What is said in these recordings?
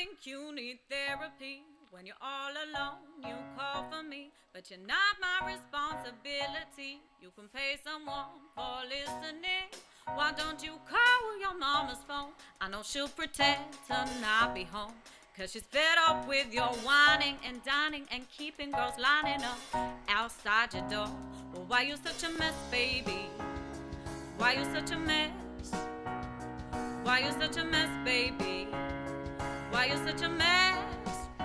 think you need therapy. When you're all alone, you call for me, but you're not my responsibility. You can pay someone for listening. Why don't you call your mama's phone? I know she'll pretend to not be home, 'cause she's fed up with your whining and dining and keeping girls lining up outside your door. Well, why you such a mess, baby? Why you such a mess? Why you such a mess, baby? Why you such a mess?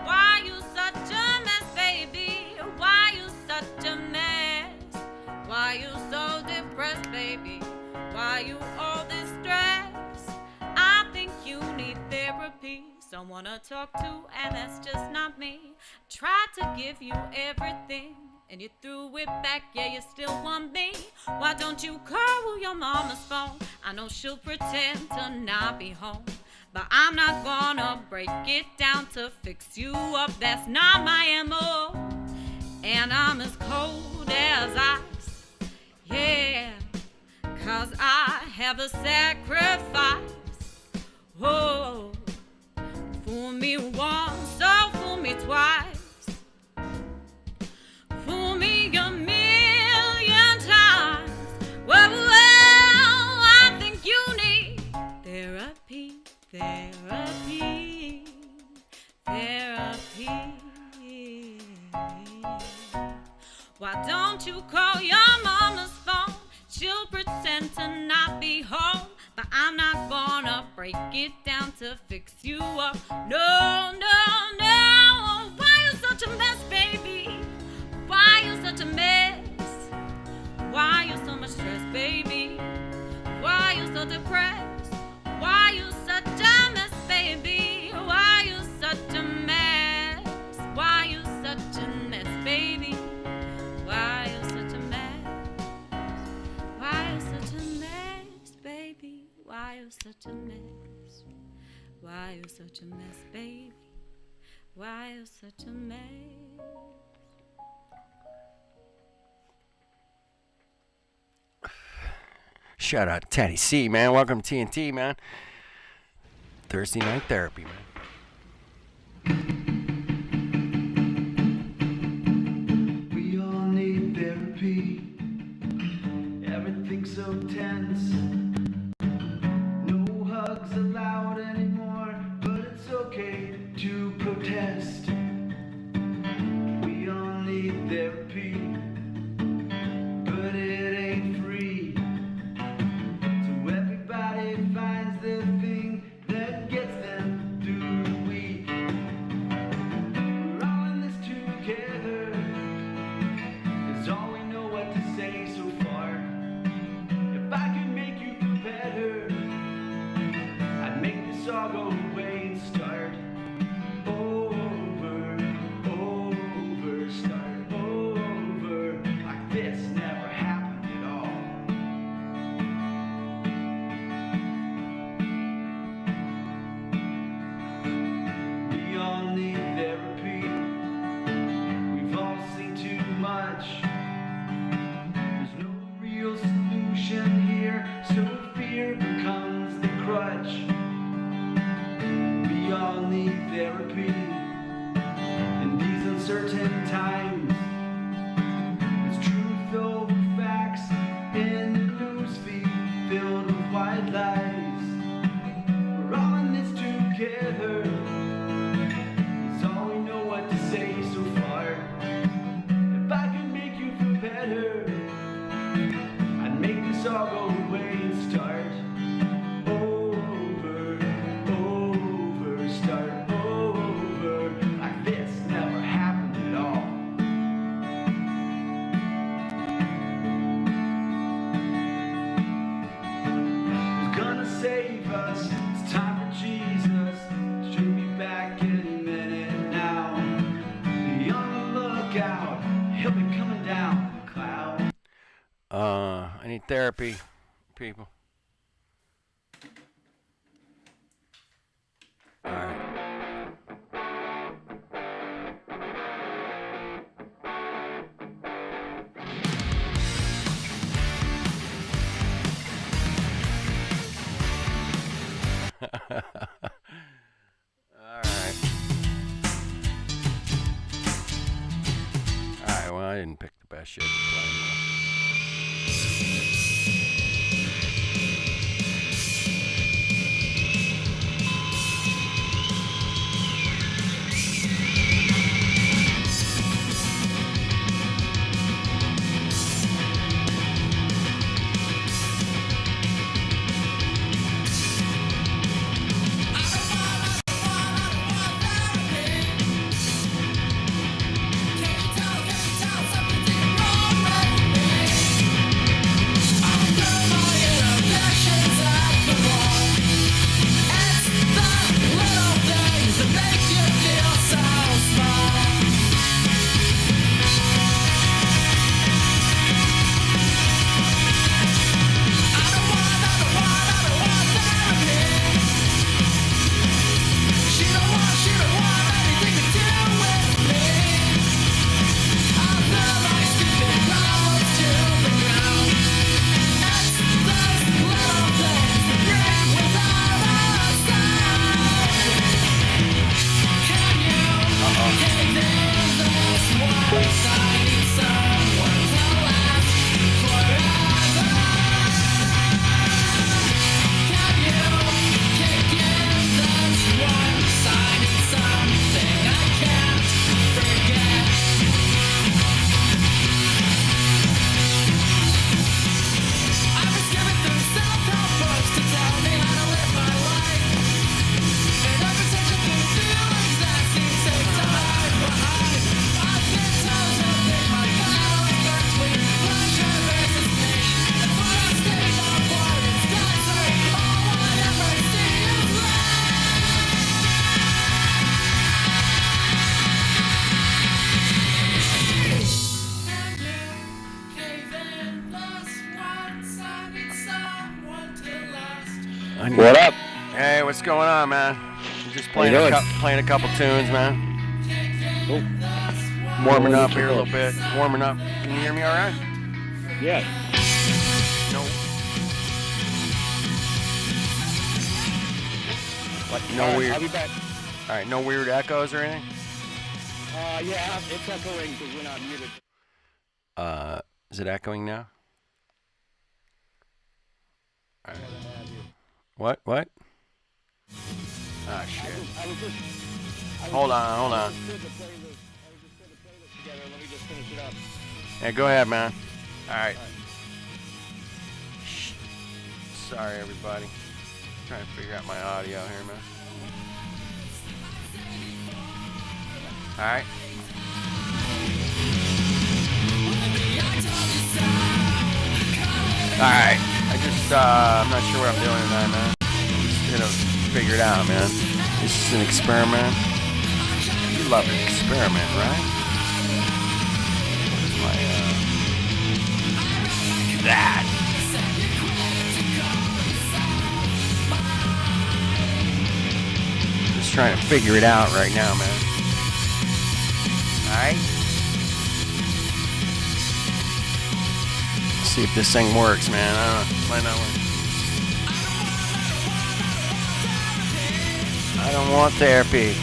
Why you such a mess, baby? Why you such a mess? Why you so depressed, baby? Why you all this stress? I think you need therapy, someone to talk to, and that's just not me. Tried to give you everything, and you threw it back, yeah, you still want me. Why don't you call your mama's phone? I know she'll pretend to not be home, but I'm not gonna break it down to fix you up. That's not my MO. And I'm as cold as ice, yeah, 'cause I have a sacrifice. Oh, fool me once, so fool me twice. Fool me a million times. Well, I think you need therapy, therapy, therapy. Why don't you call your mama's phone? She'll pretend to not be home, but I'm not gonna break it down to fix you up. No, no, no. Why you such a mess, baby? Why you such a mess? Why you so much stress, baby? Why you so depressed? Why you such a mess, baby? Why you such a mess? Why you such a mess, baby? Why you such a mess? Why you such a mess, baby? Why you such a mess? Why you such a mess, baby? Why you such a mess? Shout out to Teddy C, man. Welcome to TNT, man. Thursday night therapy, man. We all need therapy. Everything's so tense. No hugs allowed anymore, but it's okay to protest. We all need therapy, but it ain't free. So everybody finds the thing that gets them through the week. We're all in this together. It's all we know what to say so far. If I could make you feel better, I'd make this all go away and start over, start over, like this never happened at all. We all need therapy. We've all seen too much. There's no real solution here, so fear becomes the crutch. We all need therapy in these uncertain times. There's truth over facts in the newsfeed filled with white lies. We're all in this together. It's all we know what to say so far. If I could make you feel better, I'd make this all go away and start over, start over, like this never happened at all. Who's gonna save us? It's time for Jesus. Should be back any minute now. Be on the lookout. He'll be coming down the cloud. I need therapy, people. All right. All right. well, I didn't pick the best shit to play. What up? Hey, what's going on, man? Just How you playing doing? playing a couple tunes, man. Oh. Warming up here a little bit. Warming up. Can you hear me all right? Yeah. No. All No right, weird. I'll be back. All right, no weird echoes or anything. Yeah, it's echoing because we're not muted. Is it echoing now? All right. What? Ah, shit. Hold on. I was just putting the playlist together. Let me just finish it up. Yeah, go ahead, man. All right. Sorry, everybody. Trying to figure out my audio here, man. All right. All right. I'm not sure what I'm doing tonight, man. Just gonna figure it out, man. This is an experiment. You love an experiment, right? Where's my, that. Just trying to figure it out right now, man. Alright? See if this thing works, man. I don't know. Might not work. I don't want therapy.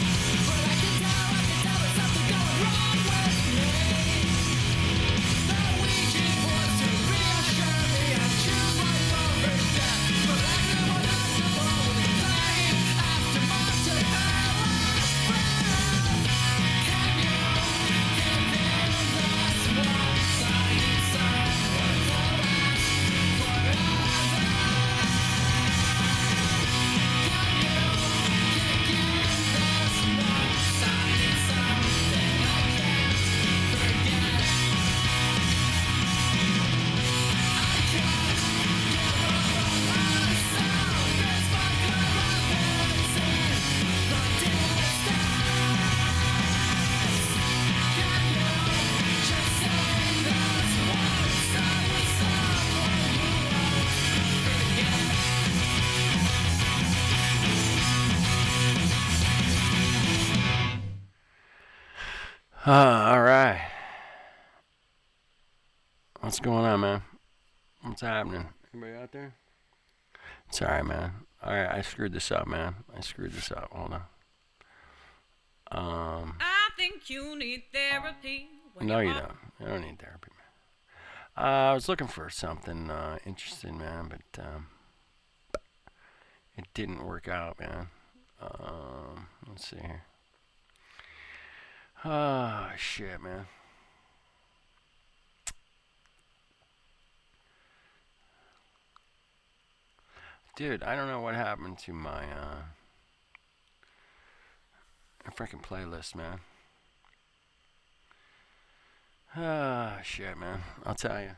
All right. What's going on, man? What's happening? Anybody out there? Sorry, man. All right, I screwed this up, man. Hold on. I think you need therapy when No, you're you all- don't. You don't need therapy, man. I was looking for something interesting, man, but it didn't work out, man. Let's see here. Oh, shit, man. Dude, I don't know what happened to my freaking playlist, man. Ah, shit, man. I'll tell you.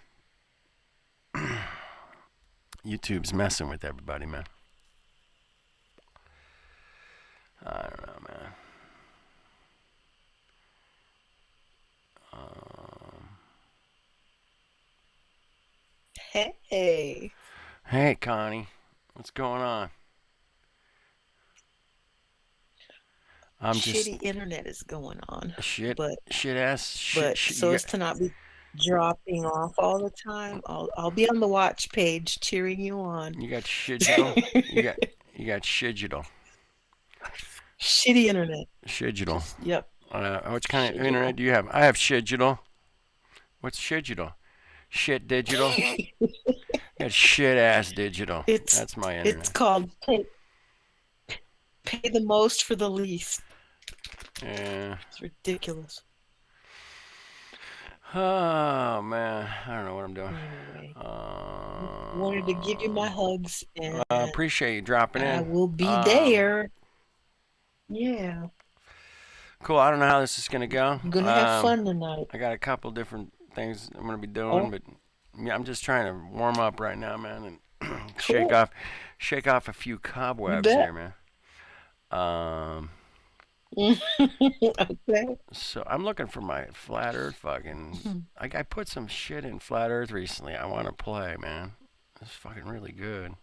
YouTube's messing with everybody, man. I don't know, man. Hey, Hey, Connie. What's going on? I'm just shitty internet is going on, shit, but shit ass, but shit. so as to not be dropping off all the time, I'll be on the watch page cheering you on. You got shigital. you got shigital. Shitty internet. Shigital. Yep. Which kind of Shigital. internet do you have? I have shigital. What's shigital? Shit digital. Got shit ass digital. It's That's my internet. it's called pay the most for the least. Yeah. It's ridiculous. Oh man, I don't know what I'm doing. Anyway, wanted to give you my hugs and Appreciate you dropping in. I will be there. Yeah, Cool. I don't know how this is gonna go. I'm gonna have fun tonight. I got a couple different things I'm gonna be doing, Oh. but yeah, I'm just trying to warm up right now, man, and Cool. shake off a few cobwebs bet. here, man. Okay. So I'm looking for my flat Earth fucking. I put some shit in flat Earth recently. I want to play, man. It's fucking really good.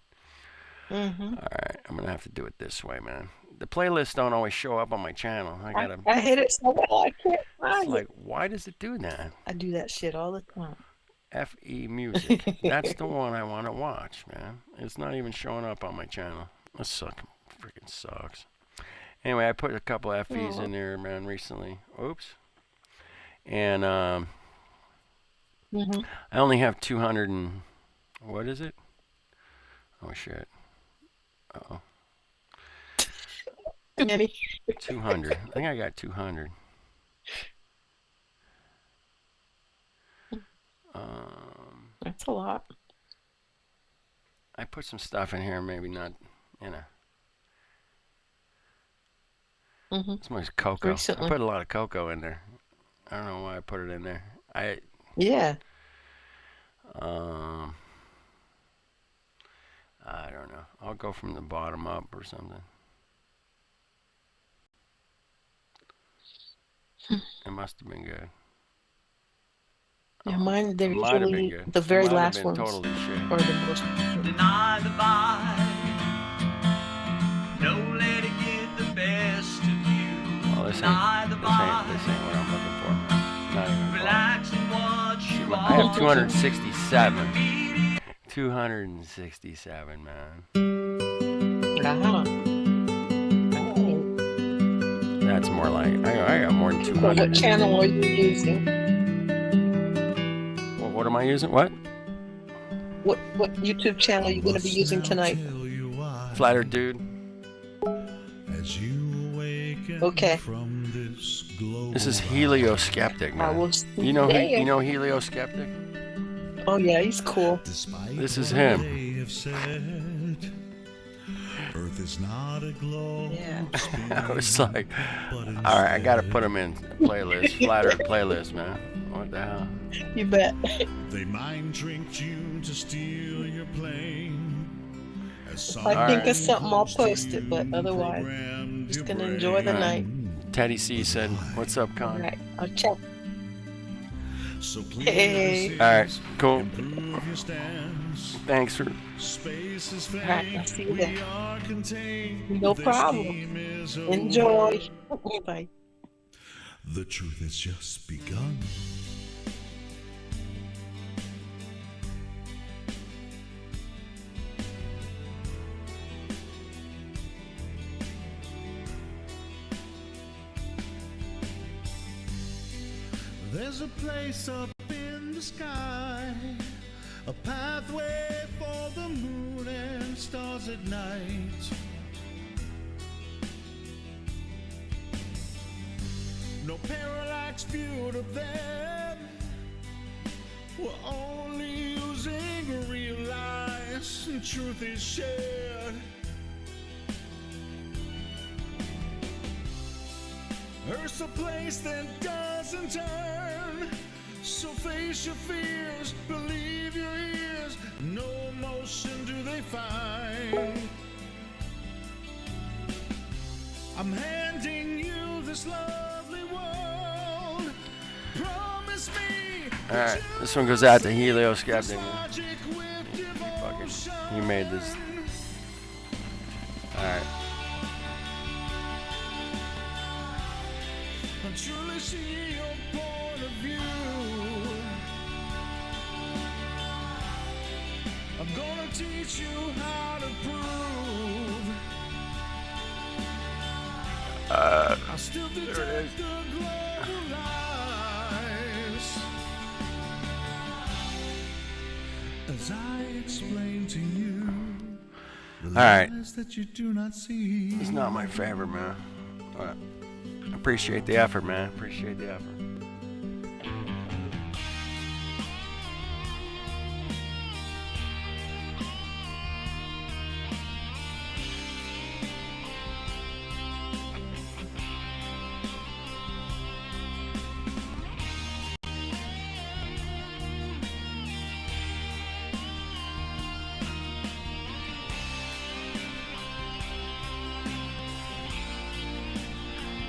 Mm-hmm. All right, I'm gonna have to do it this way, man. The playlists don't always show up on my channel. I gotta. I hit it so well I can't find It's it. like, why does it do that? I do that shit all the time. FE Music. That's the one I want to watch, man. It's not even showing up on my channel. This freaking sucks. Anyway, I put a couple FEs in there, man, recently. Oops. And Mm-hmm. I only have 200 and what is it? Oh shit. Uh-oh. 200. I think I got 200. That's a lot. I put some stuff in here, maybe not, Mm-hmm. It's my cocoa. Recently. I put a lot of cocoa in there. I don't know why I put it in there. Yeah. I don't know. I'll go from the bottom up or something. It must have been good. Yeah, mine, they're It might have been usually good. the very It might have last been ones totally shit. are the most. Deny the vibe. Don't let it get the best of you. Well, this Deny ain't the what vibe. I'm looking for. Not even close. Relax and watch you I have all. 267. 267, man. Uh-huh. That's more like I got more than So 200. what channel are you using? What am I using? What? What YouTube channel are you going to be using tonight? Flatter dude. Okay. This is Helioskeptic, I man. will see You know there. you know Helioskeptic? Oh yeah, he's cool. This is him. Earth is not a globe. Yeah. I was like, all right, I gotta put him in playlist, Flat Earth playlist, man. What the hell? You bet. They mind tricked you to steal your plane. If I think of something, I'll post it, but otherwise, just gonna enjoy the night. Teddy C said, "What's up, Con?" Alright, I'll check. So Hey. All right, cool. improve your stance. Thanks for. Space is Alright, fake. I'll see you We then. are contained. No The problem. scheme is Enjoy. over. Bye. The truth has just begun. There's a place up in the sky, a pathway for the moon and stars at night. No parallax viewed of them. We're only using real lies, and truth is shared. Earth's a place that doesn't turn, so face your fears, believe your ears. No emotion do they find. I'm handing you this lovely world. Promise me. Alright, this one goes out to Helio Skeptic. He made this. Alright. Truly see your point of view. I'm gonna teach you how to prove. I still detect the global lies. As I explain to you the lies that you do not see. He's not my favorite, man. Alright. Appreciate the effort, man. Appreciate the effort.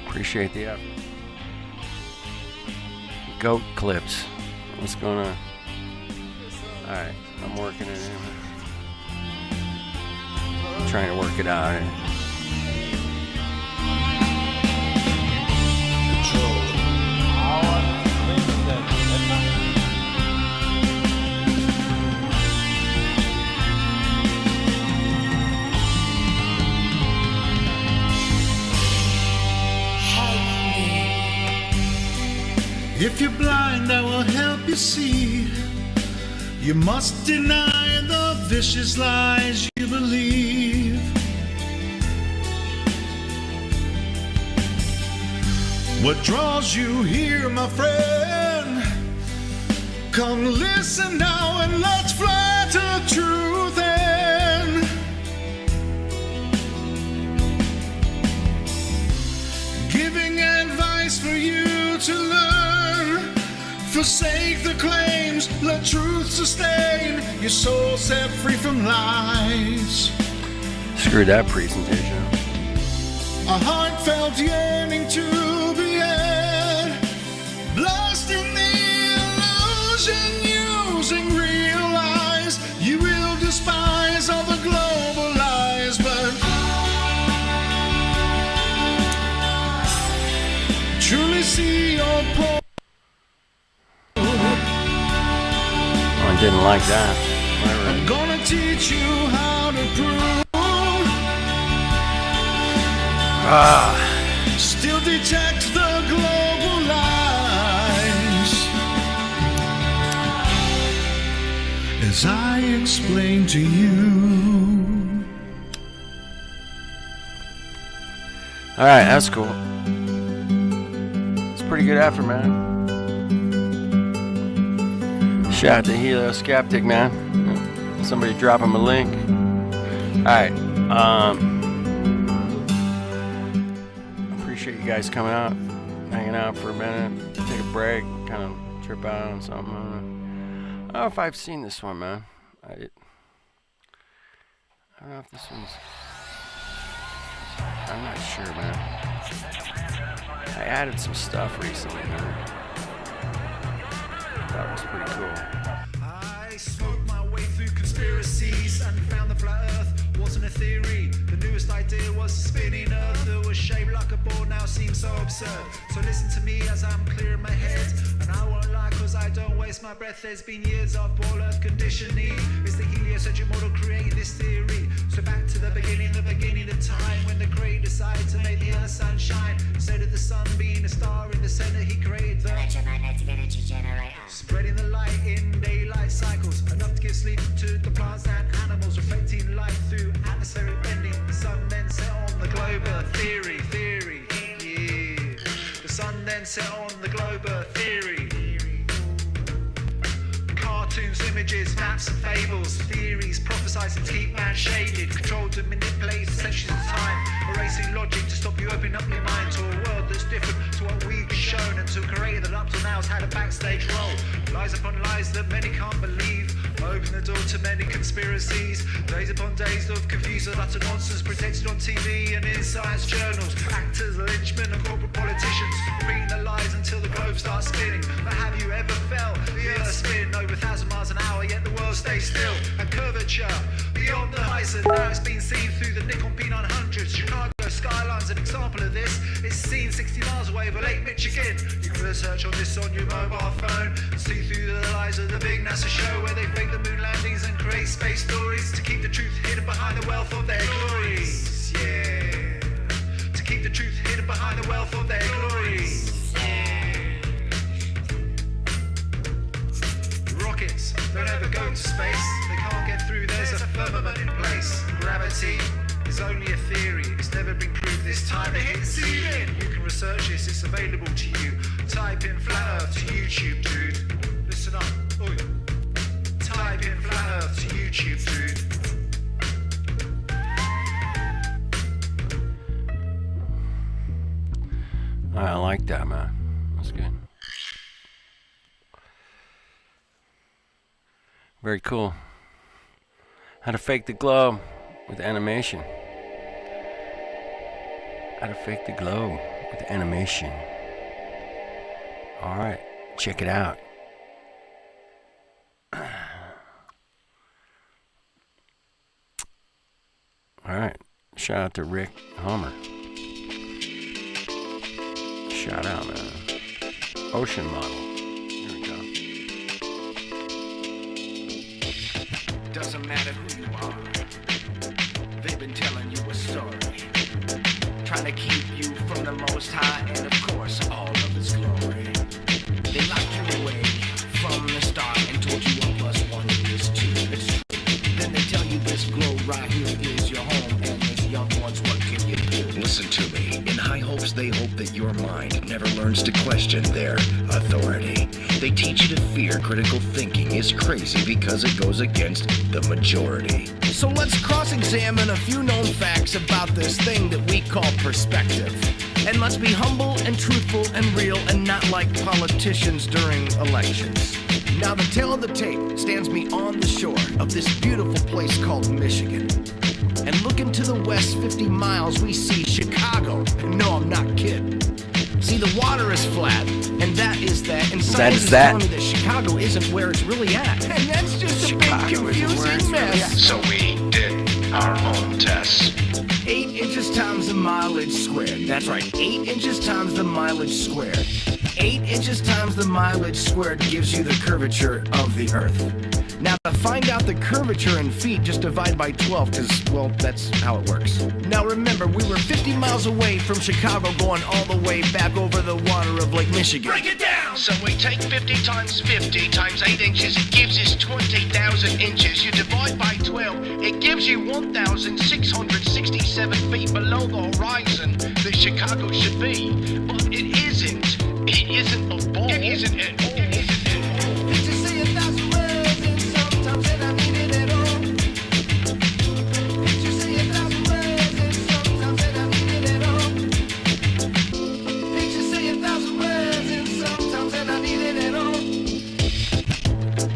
Appreciate the effort. Goat clips. What's going on? Alright, I'm working it in. I'm trying to work it out. If you're blind, I will help you see. You must deny the vicious lies you believe. What draws you here, my friend? Come listen now and let's fly to truth end. Giving advice for you to learn. Forsake the claims, let truth sustain your soul set free from lies. Screw that presentation. A heartfelt yearning to be had, lost in the illusion, using real lies. You will despise all the global lies, but truly see your point. I didn't like that. I'm gonna teach you how to prove. Still detect the global lies. As I explain to you. Alright, that's cool. It's pretty good effort, man. Shout out to Helio Skeptic, man. Somebody drop him a link. Alright. Appreciate you guys coming out, hanging out for a minute, take a break, kind of trip out on something. I don't know if I've seen this one, man. I don't know if this one's. I'm not sure, man. I added some stuff recently, man. That was pretty cool. I smoked my way through conspiracies and found the flat earth wasn't a theory. The newest idea was spinning earth that was shaped like a ball now seems so absurd. So listen to me as I'm clearing my head, and I won't lie, cause I don't waste my breath. There's been years of ball earth conditioning. It's the heliocentric model creating this theory. So back to the beginning of time, when the creator decided to make the earth sunshine. Instead of the sun being a star in the center, he created the electromagnetic energy generator. Spreading the light in daylight cycles, enough to give sleep to the plants and animals, reflecting light through atmospheric bending. The sun then set on the globe earth theory, yeah. The sun then set on the globe earth theory. Cartoons, images, maps and fables, theories, prophesizing to keep man shaded, controlled to manipulate sections of time, erasing logic to stop you opening up your mind to a world that's different to what we've been shown, and to a creator that up till now has had a backstage role. Lies upon lies that many can't believe, open the door to many conspiracies, days upon days of confused and utter nonsense, protected on TV and in science journals, actors, lynchmen and corporate politicians, repeating the lies until the globe starts spinning. But have you ever felt the earth spin over 1,000 miles an hour, yet the world stays still? A curvature beyond the horizon, now it's been seen through the Nikon P900. Chicago skyline's an example of this. It's seen 60 miles away over Lake Michigan. You can research on this on your mobile phone and see through the lies of the big NASA show, where they fake the moon landings and create space stories to keep the truth hidden behind the wealth of their glories. Yeah, to keep the truth hidden behind the wealth of their glories. Rockets don't ever go to space, they can't get through, there's a firmament in place. Gravity is only a theory, it's never been proved, this time they hit the ceiling. You can research this, it's available to you. Type in flat earth to YouTube, dude. Listen up, oi. Type in flat earth to YouTube, dude. I like that, man. That's good. Very cool. How to fake the glow with animation. How to fake the glow with animation. Alright, check it out. Alright, shout out to Rick Homer. Shout out, man. Ocean model. Here we go. Doesn't matter who you are, they've been telling you a story, trying to keep you from the Most High and of course all of His glory. They locked you away from the start and told you 1 + 1 is 2. It's true. Then they tell you this glow right here is your home, and as young ones, what can you do? Listen to me. In high hopes, they hope that your mind never learns to question their authority. They teach you to fear critical thinking is crazy because it goes against the majority. So let's cross-examine a few known facts about this thing that we call perspective. And let's be humble and truthful and real and not like politicians during elections. Now the tail of the tape stands me on the shore of this beautiful place called Michigan. And looking to the west 50 miles, we see Chicago. And no, I'm not kidding. See, the water is flat, and that is that. And science is telling me that Chicago isn't where it's really at. And that's just a big confusing mess. So we did our own tests. 8 inches times the mileage squared. That's right, 8 inches times the mileage squared. 8 inches times the mileage squared gives you the curvature of the Earth. Now, to find out the curvature in feet, just divide by 12, because, well, that's how it works. Now, remember, we were 50 miles away from Chicago, going all the way back over the water of Lake Michigan. Break it down! So we take 50 times 50 times 8 inches, it gives us 20,000 inches. You divide by 12, it gives you 1,667 feet below the horizon that Chicago should be. But it isn't. It isn't a ball. It isn't it. It isn't it. Did you see 1,000 words and sometimes and I mean it at all? Did you see 1,000 words and sometimes and I mean it at all? Did you see 1,000 words and sometimes and I mean it at all?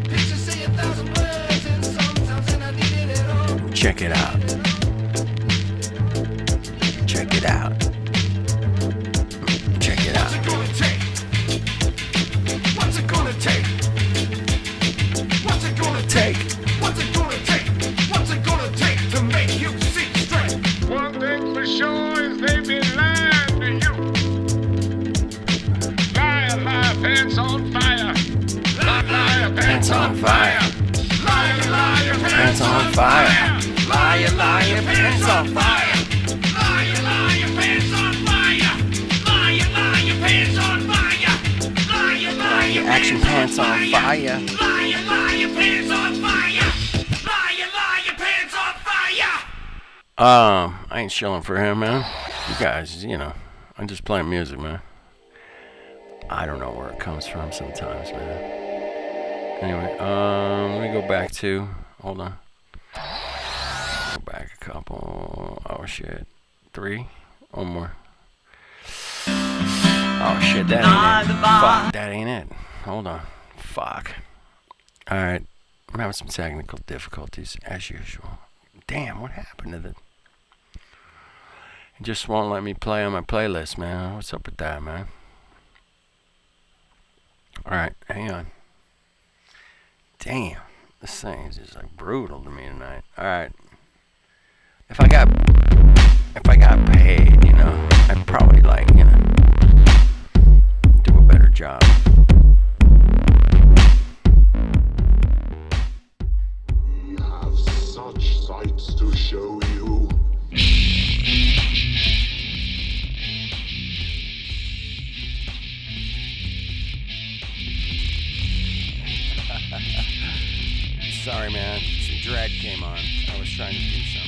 Did you see 1,000 words and sometimes and I mean it at all? Check it out. Check it out. Check it out. What's it gonna take? What's it gonna take? What's it gonna take? What's it gonna take to make you see straight? One thing for sure is they've been lying to you. Fire, pants on fire. fire. Liar, liar, Pants on fire. Liar, liar, pants on fire. Liar, liar, pants on fire. Liar, liar, pants on fire. Liar, liar, Action pants on fire. Liar, liar, pants on fire. Liar, liar, pants on fire. I ain't shilling for him, man. You guys, you know, I'm just playing music, man. I don't know where it comes from sometimes, man. Anyway, let me go back to, hold on. Go back a couple, oh shit. 3, one more. Oh shit, that ain't it. Fuck, that ain't it. Hold on. Fuck. Alright, I'm having some technical difficulties, as usual. Damn, what happened to the... It just won't let me play on my playlist, man. What's up with that, man? Alright, hang on. Damn, this thing is just like brutal to me tonight. Alright. If I got paid, you know, I'd probably like, you know, do a better job. We have such sights to show you. Sorry, man. Some dread came on. I was trying to do something.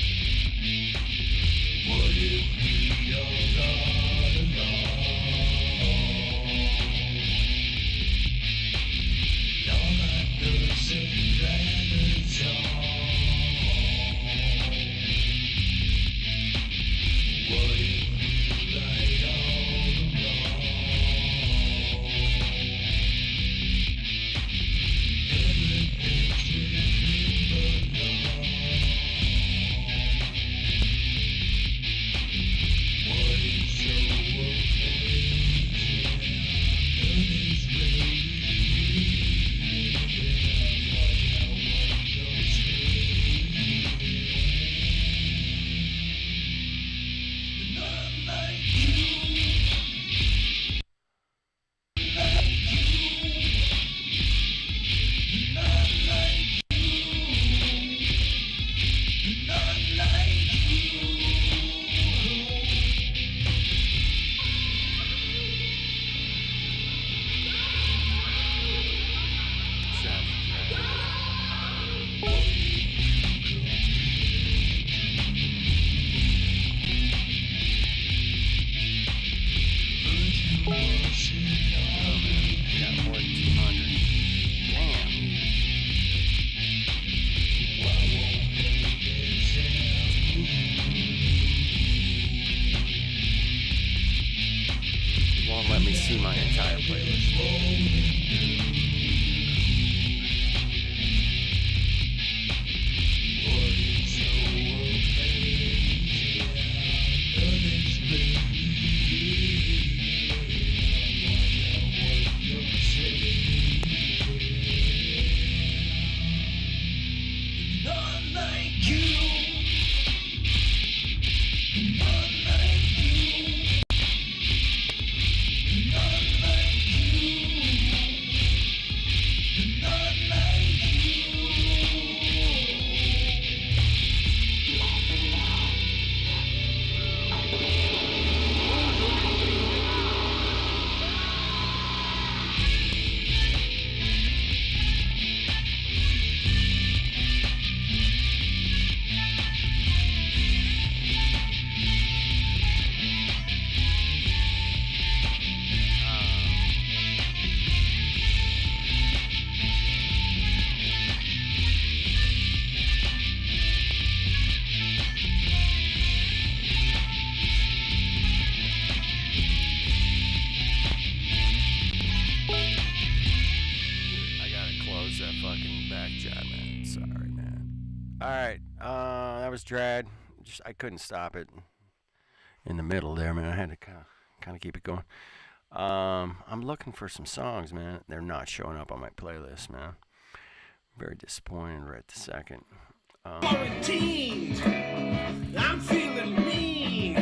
Let me see my entire playlist. That was Dread. Just I couldn't stop it in the middle there, man. I had to kind of keep it going. I'm looking for some songs, man. They're not showing up on my playlist, man. Very disappointed right this second. Quarantined. I'm feeling mean.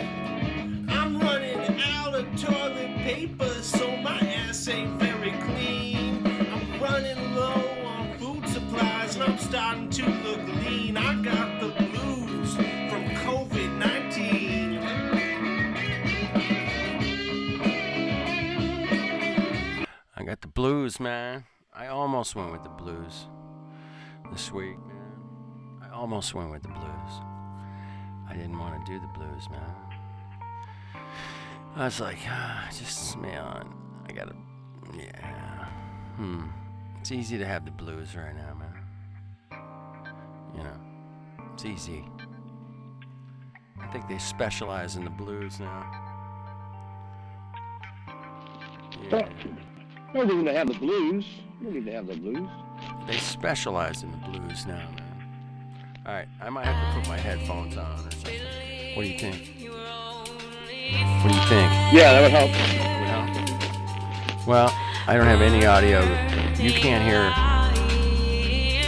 I'm running out of toilet paper, so my ass ain't very clean. I'm running low on food supply. and I'm starting to look lean. I got the blues from COVID-19. I got the blues, man. I almost went with the blues this week, man. I almost went with the blues. I didn't want to do the blues, man. I was like, just, man, I gotta, yeah. It's easy to have the blues right now, man. You know, it's easy. I think they specialize in the blues now. Yeah. No reason to have the blues. No need to have the blues. They specialize in the blues now, man. All right, I might have to put my headphones on or something. What do you think? What do you think? Yeah, that would help. Well, I don't have any audio. You can't hear.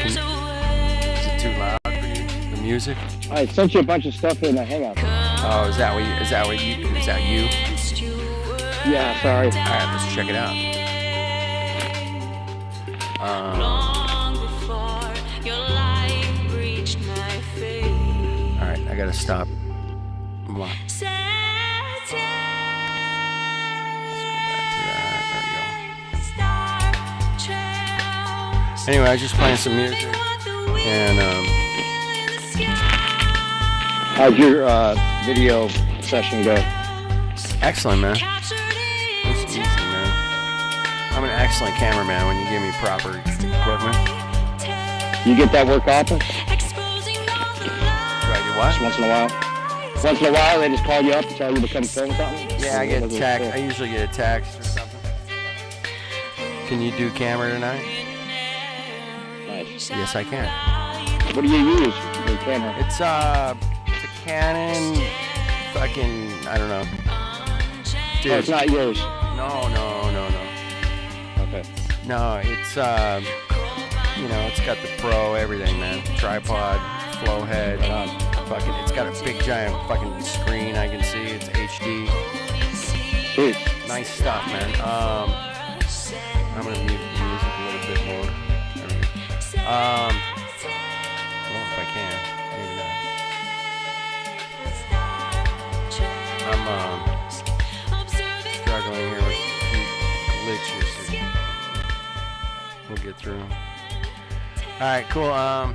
Is it too loud for you? The music? I sent you a bunch of stuff in the Hangout. Oh, is that you? Yeah, sorry. All right, let's check it out. All right, I gotta stop. Come on. Let's go back to that. There we go. Anyway, I was just playing some music, and how'd your video session go? excellent, man. It's easy, man. I'm an excellent cameraman when you give me proper equipment. You get that work often? Do I do what? Once in a while. Once in a while, they just call you up and tell you to come film something? Yeah, I get a text. I usually get a text or something. Can you do camera tonight? Nice. Yes, I can. What do you use for your camera? It's a Canon, fucking, I don't know. Dude. Oh, it's not yours. No. Okay. No, it's you know, it's got the pro everything, man. Tripod, flow head, fucking, it's got a big giant fucking screen I can see. It's HD. Sweet. Nice stuff, man. I'm gonna mute the music a little bit more. There we go. I don't know if I can. Maybe not. I'm struggling here with a few glitches. We'll get through. All right, cool. All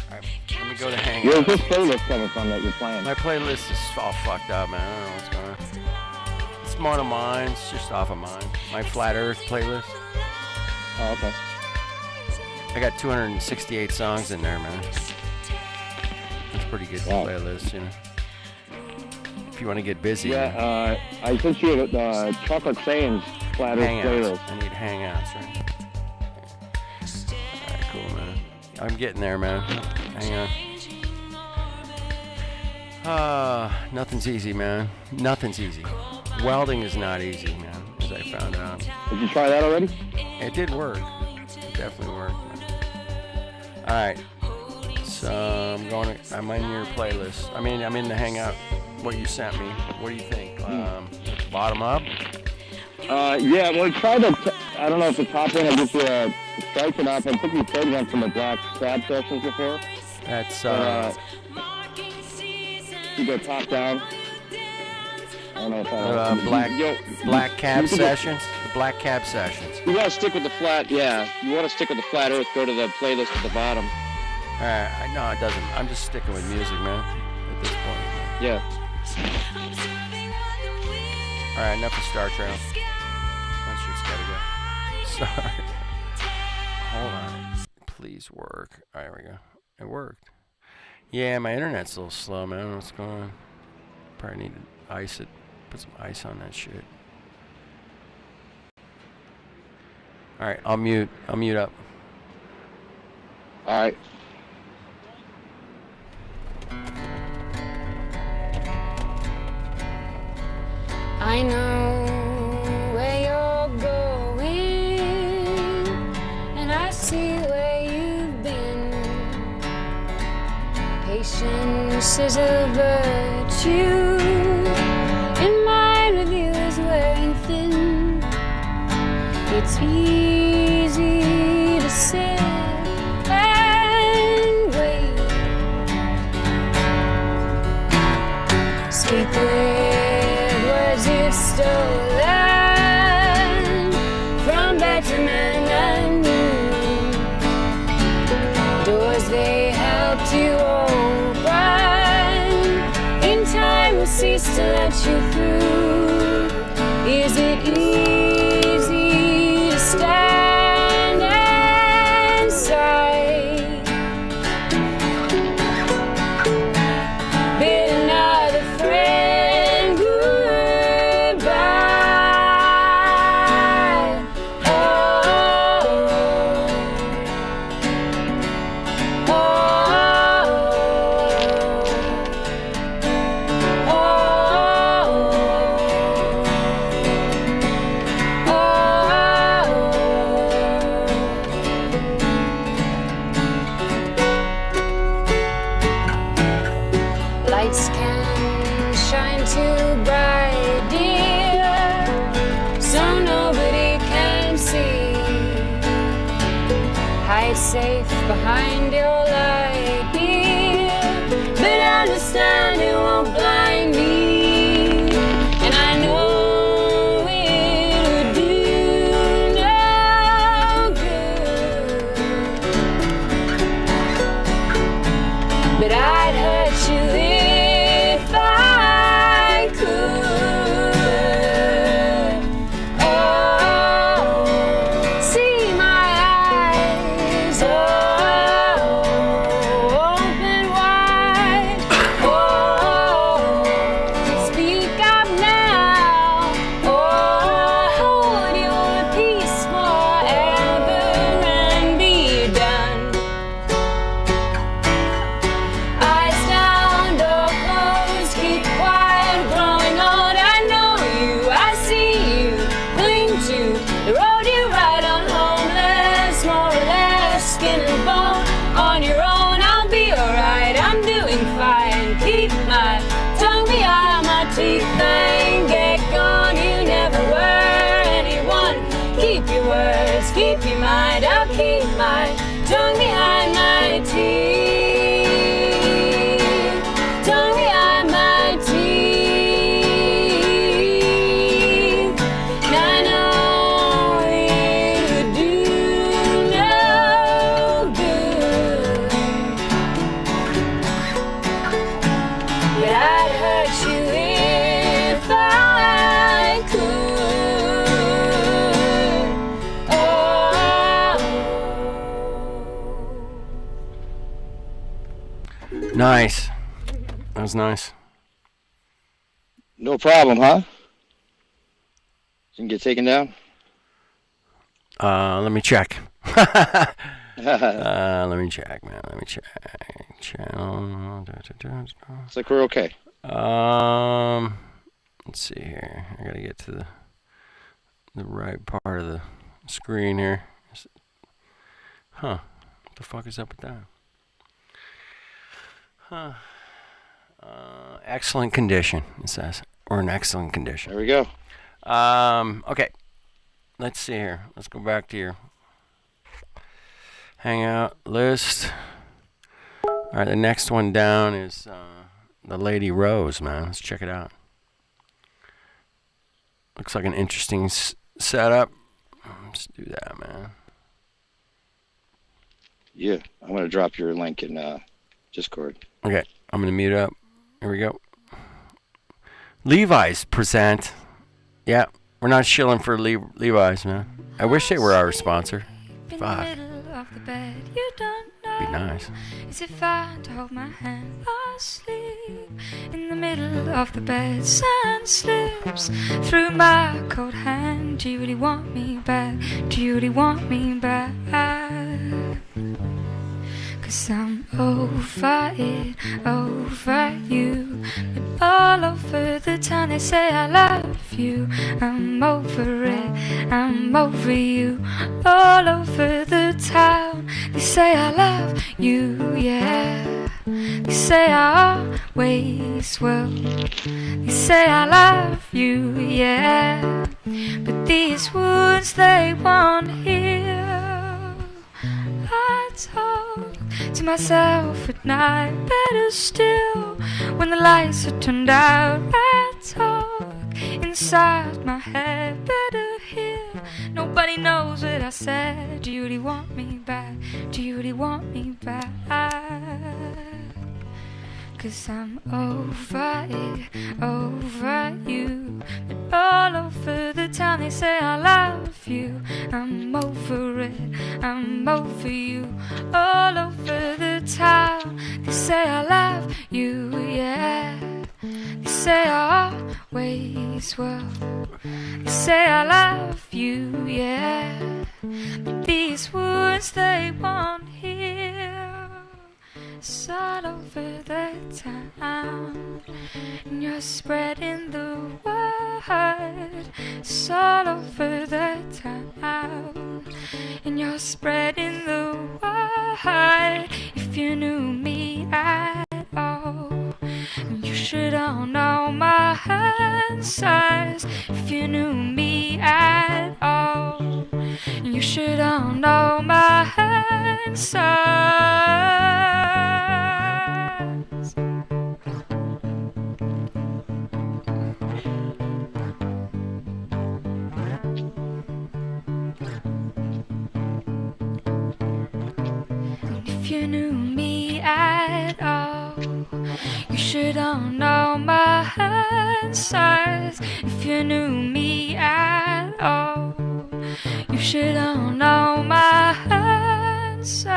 right, let me go to Hangouts. Where's this playlist coming from that you're playing? My playlist is all fucked up, man. I don't know what's going on. It's one of mine. It's just off of mine. My Flat Earth playlist. Oh, okay. I got 268 songs in there, man. That's pretty good playlist, you know. If you want to get busy. Yeah, I sent you Chocolate Sayings Flat Earth playlist. I need Hangouts, right? Alright, cool, man. I'm getting there, man. Hang on. Nothing's easy, man. Nothing's easy. Welding is not easy, man, as I found out. Did you try that already? It did work. It definitely worked, man. Alright. So I'm in your playlist. I'm in the Hangout. What you sent me. What do you think? Bottom up? Yeah, well, try the, I don't know if the top one will get you a strike or not. I think you played one from the Black Crab sessions before. That's, you go top down. I don't know if Black Cab Sessions? The Black Cab Sessions. You want to stick with the flat, yeah. You want to stick with the Flat Earth, go to the playlist at the bottom. Alright, no, it doesn't. I'm just sticking with music, man, at this point. Yeah. Alright, enough of Star Trail. My shit's gotta go. Sorry. Hold on. Please work. Alright, there we go. It worked. Yeah, my internet's a little slow, man. I don't know what's going on. Probably need to ice it. Put some ice on that shit. Alright, I'll mute up. Alright. I know where you're going, and I see where you've been. Patience is a virtue, and my review is wearing thin. It's easy to sit and stolen from better men than you. Doors they helped you open in time will cease to let you through. Is it easy to stand and sigh? Bid another friend goodbye. Oh, oh, oh, lights can shine too bright, dear, so nobody can see. Hide safe behind your light, dear, but understand it won't blind me. And I know it would do no good, but I'd hurt you if I could. Oh, see my eyes, oh, open wide. Oh, speak up now. Oh, hold your peace forever and be done. Eyes down, door closed, keep quiet, growing old. I know you, I see you, cling to the road you ride on, homeless, more or less, skin and bone. On your own, I'll be alright, I'm doing fine. Keep my tongue behind my teeth and get gone. You never were anyone. Keep your words, keep your mind. I'll keep my tongue behind my teeth. Tongue behind my teeth. And I know it would do no good, but I'd hurt you if I could. Oh. Nice. That was nice. No problem, huh? Didn't get taken down? Let me check. Let me check, man. Let me check. Channel. Looks like we're okay. Let's see here. I gotta get to the right part of the screen here. Huh? What the fuck is up with that? Huh? Excellent condition. It says we're in excellent condition. There we go. Okay. Let's see here. Let's go back to your Hangout list. All right, the next one down is the Lady Rose, man. Let's check it out. Looks like an interesting setup. Let's do that, man. Yeah, I'm going to drop your link in Discord. Okay, I'm going to mute up. Here we go. Levi's present. Yeah, we're not shilling for Levi's, man. I wish they were our sponsor. Fuck. Be nice. Is it fine to hold my hand asleep in the middle of the bed? Sand slips through my cold hand. Do you really want me back? Do you really want me back? 'Cause I'm over it, over you. But all over the town they say I love you. I'm over it, I'm over you. All over the town they say I love you, yeah. They say I always will. They say I love you, yeah. But these words they won't hear. I talk to myself at night, better still when the lights are turned out. I talk in inside my head. Better hear, nobody knows what I said. Do you really want me back? Do you really want me back? 'Cause I'm over it, over you. But all over the town they say I love you. I'm over it, I'm over you. All over the town they say I love you, yeah. They say I always will. They say I love you, yeah. But these words they won't hear. It's all over the town, and you're spreading the word. It's all over the town, and you're spreading the word. If you knew me at all, you should all know my answers. If you knew me at all, you should all know my answers. If you knew me at all, you should all know my answers. If you knew me at all, you should all know my answers.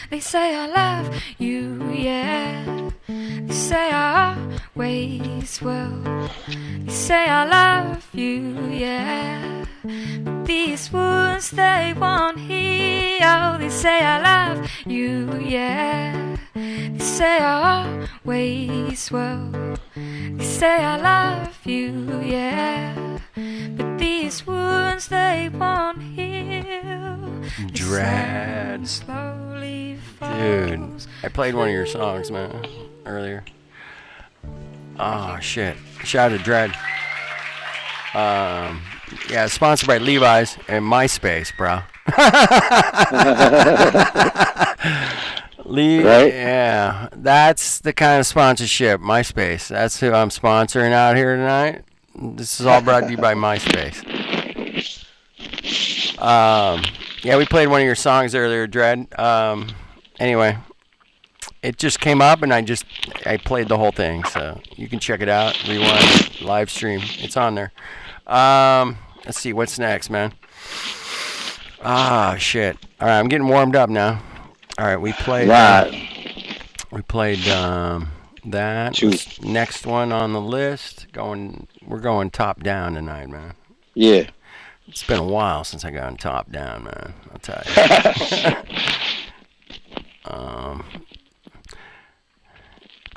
They say I love you, yeah. They say I always will. They say I love you, yeah. But these words they won't hear. Oh, they say I love you, yeah. They say I always will. They say I love you, yeah. But these words they won't hear. Dread. Slowly Dude, falls. I played one of your songs, man, earlier. Oh, shit. Shout out to Dread. Yeah, sponsored by Levi's and MySpace, bro. Right? Yeah, that's the kind of sponsorship, MySpace. That's who I'm sponsoring out here tonight. This is all brought to you by MySpace. Yeah, we played one of your songs earlier, Dread. Anyway, it just came up and I played the whole thing, so you can check it out, rewind, live stream. It's on there. Let's see what's next, man. Ah, shit. All right, I'm getting warmed up now. All right, we played. We played that. Choose. Next one on the list. We're going top down tonight, man. Yeah. It's been a while since I got top down, man. I'll tell you.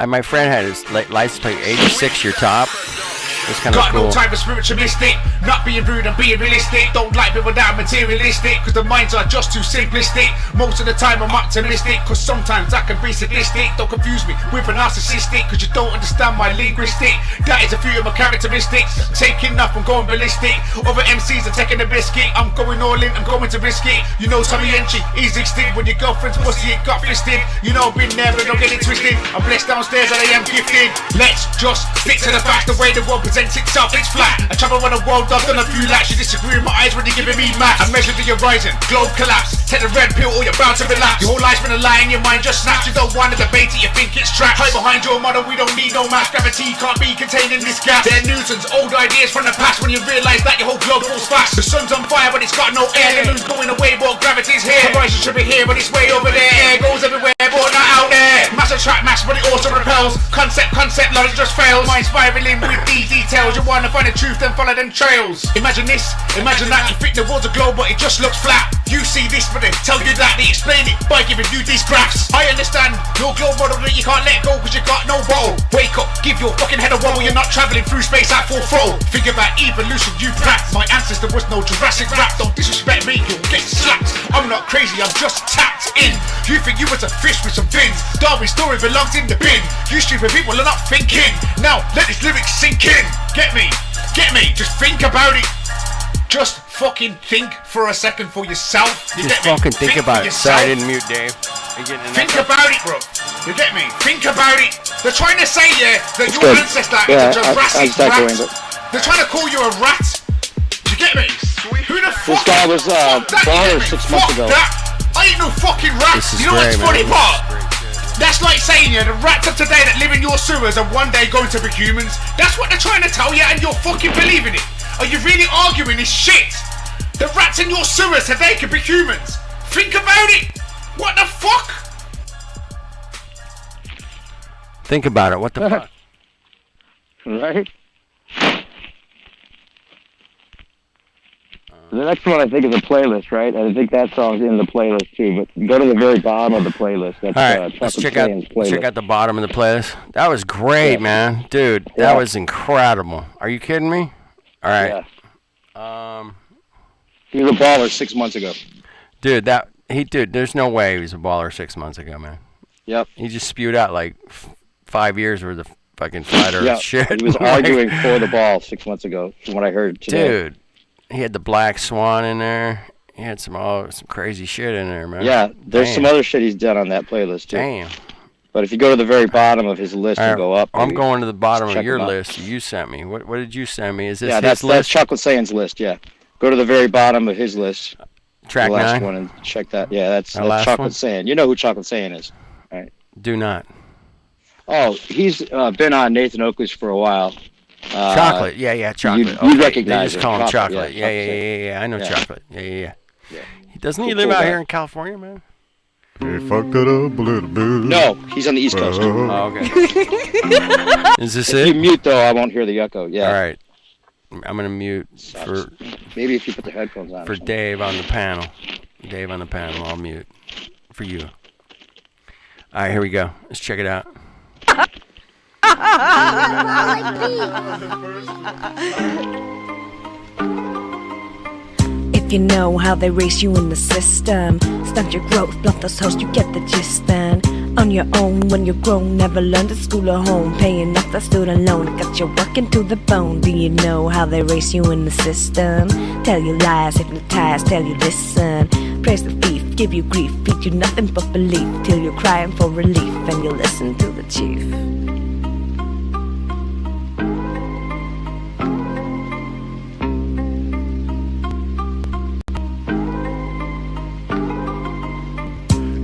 My friend had his license plate 86 your top. It's kind of Got cool. no time for spiritualistic, not being rude and being realistic. Don't like people that are materialistic, cause the minds are just too simplistic. Most of the time I'm optimistic, cause sometimes I can be sadistic. Don't confuse me with a narcissistic, cause you don't understand my linguistic. That is a few of my characteristics. Taking off, I'm going ballistic. Other MCs are taking a biscuit. I'm going all in, I'm going to risk it. You know Tommy Entry, easy stick. When your girlfriend's pussy, it got fisted. You know I've been there, but don't get it twisted. I'm blessed downstairs and I am gifted. Let's just stick to the facts. The way the world presents itself, it's flat. I travel around the world, I've done a few laps. You disagree with my eyes when you're giving me maths. I measure the horizon, globe collapse. Take the red pill or you're bound to relapse. Your whole life's been a lie and your mind just snaps. You don't want to debate it, you think it's trapped. Hide behind your model, we don't need no mass. Gravity can't be contained in this gas. They're Newton's old ideas from the past. When you realise that your whole globe falls fast. The sun's on fire but it's got no air. The moon's going away but gravity's here. Horizon should be here but it's way over there. Air goes everywhere but not out there. Mass attract mass but it also repels. Concept, knowledge just fails. Mind spiraling with these details. You wanna find the truth then follow them trails. Imagine this, imagine that. You think the world's a globe but it just looks flat. You see this but they tell you that. They explain it by giving you these graphs. I understand your globe model that you can't let go cause you got no bottle. Wake up, give your fucking head a wobble. You're not travelling through space at full throttle. Think about evolution, you brats. My ancestor was no Jurassic rap. Don't disrespect me, you'll get slapped. I'm not crazy, I'm just tapped in. You think you was a fish with some fins. Darwin's story belongs in the bin. You stupid people are not thinking. Now let this lyrics sink in. Get me, just think about it. Just fucking think for a second for yourself. You Just get me? fucking think about it. for yourself. Sorry, I didn't mute Dave. You're getting Think about it, bro. You get me? Think about it. They're trying to say, yeah, that your good. ancestor Yeah, is a Jurassic I rat. going, They're trying to call you a rat. Do you get me? Who the fuck? This guy was baller 6 months ago. That. I ain't no fucking rat. This is You know what's great, funny man. part? That's like saying, yeah, the rats of today that live in your sewers are one day going to be humans. That's what they're trying to tell you, and you're fucking believing it. Are you really arguing this shit? The rats in your sewers today could be humans. Think about it. What the fuck? Think about it. What the fuck? Right? The next one I think is a playlist, right? I think that song's in the playlist too. But go to the very bottom of the playlist. That's All right, let's check out the bottom of the playlist. That was great, man, dude. That was incredible. Are you kidding me? All right. Yeah. He was a baller 6 months ago. Dude, there's no way he was a baller 6 months ago, man. Yep. He just spewed out like 5 years worth of fucking flat earth shit. He was arguing for the ball 6 months ago, from what I heard today. Dude, he had the Black Swan in there. He had some crazy shit in there, man. Yeah, there's some other shit he's done on that playlist too. Damn. But if you go to the very bottom of his list and go up, I'm going to the bottom of your him out. list you sent me. What did you send me? Is this Yeah, his that's list? Chocolate Saiyans list. Yeah, go to the very bottom of his list. Track the last 9? one and check that. Yeah, that's last Chocolate one? Saiyan. You know who Chocolate Saiyan is, right? Do not. Oh, he's been on Nathan Oakley's for a while. Chocolate, yeah, chocolate. You Okay, recognize they just it. call him chocolate. Yeah, Yeah. I know Yeah. chocolate. Yeah. Yeah. Doesn't he Cool live out guy. here in California, man? He fucked it up a little bit. No, he's on the East Coast. Oh, okay. Is this If you it? mute though, I won't hear the echo. Yeah. All right. I'm gonna mute for Maybe if you put the headphones on. or for something. Dave on the panel. Dave on the panel. I'll mute for you. All right, here we go. Let's check it out. If you know how they race you in the system, stunt your growth, blunt those hosts, you get the gist then. On your own, when you're grown, never learned at school or home, paying off that student loan, got you working to the bone. Do you know how they race you in the system? Tell you lies, hypnotize, tell you listen. Praise the thief, give you grief, feed you nothing but belief, till you're crying for relief, and you listen to the chief.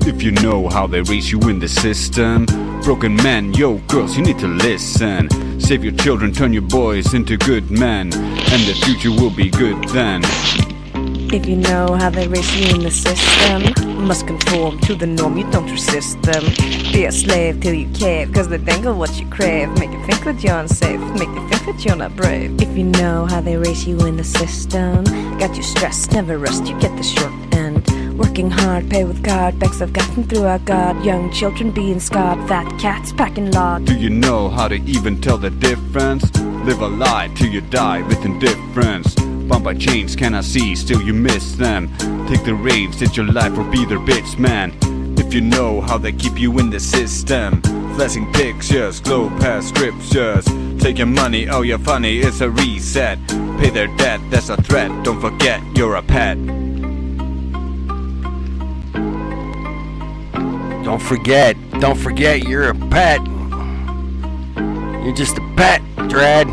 If you know how they raise you in the system, broken men, yo girls, you need to listen. Save your children, turn your boys into good men, and the future will be good then. If you know how they raise you in the system, must conform to the norm, you don't resist them. Be a slave till you cave, cause they dangle what you crave. Make you think that you're unsafe, make you think that you're not brave. If you know how they raise you in the system, got you stressed, never rest, you get the short end. Working hard, pay with card, backs I've gotten through our God. Young children being scarred, fat cats packing lard. Do you know how to even tell the difference? Live a lie till you die with indifference. Bound by chains, cannot see, still you miss them. Take the reins, it's your life or be their bitch, man. If you know how they keep you in the system, flashing pictures, glow past scriptures. Take your money, oh you're funny, it's a reset. Pay their debt, that's a threat, don't forget you're a pet. Don't forget you're a pet. You're just a pet, Dread.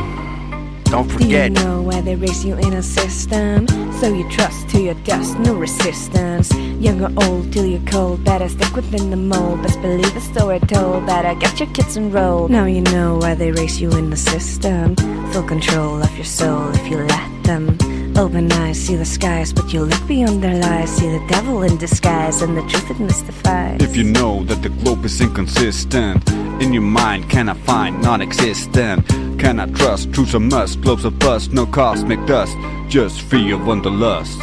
Don't forget. Do you know why they raise you in a system? So you trust to your dust, no resistance. Young or old till you're cold, better stick within the mold. Best believe the story told, better get your kids enrolled. Now you know why they raise you in the system. Full control of your soul if you let them. Open eyes, see the skies, but you look beyond their lies. See the devil in disguise, and the truth it mystifies. If you know that the globe is inconsistent, in your mind cannot find non-existent. Cannot trust, truth's a must, globes a bust, no cosmic dust, just free of wanderlust.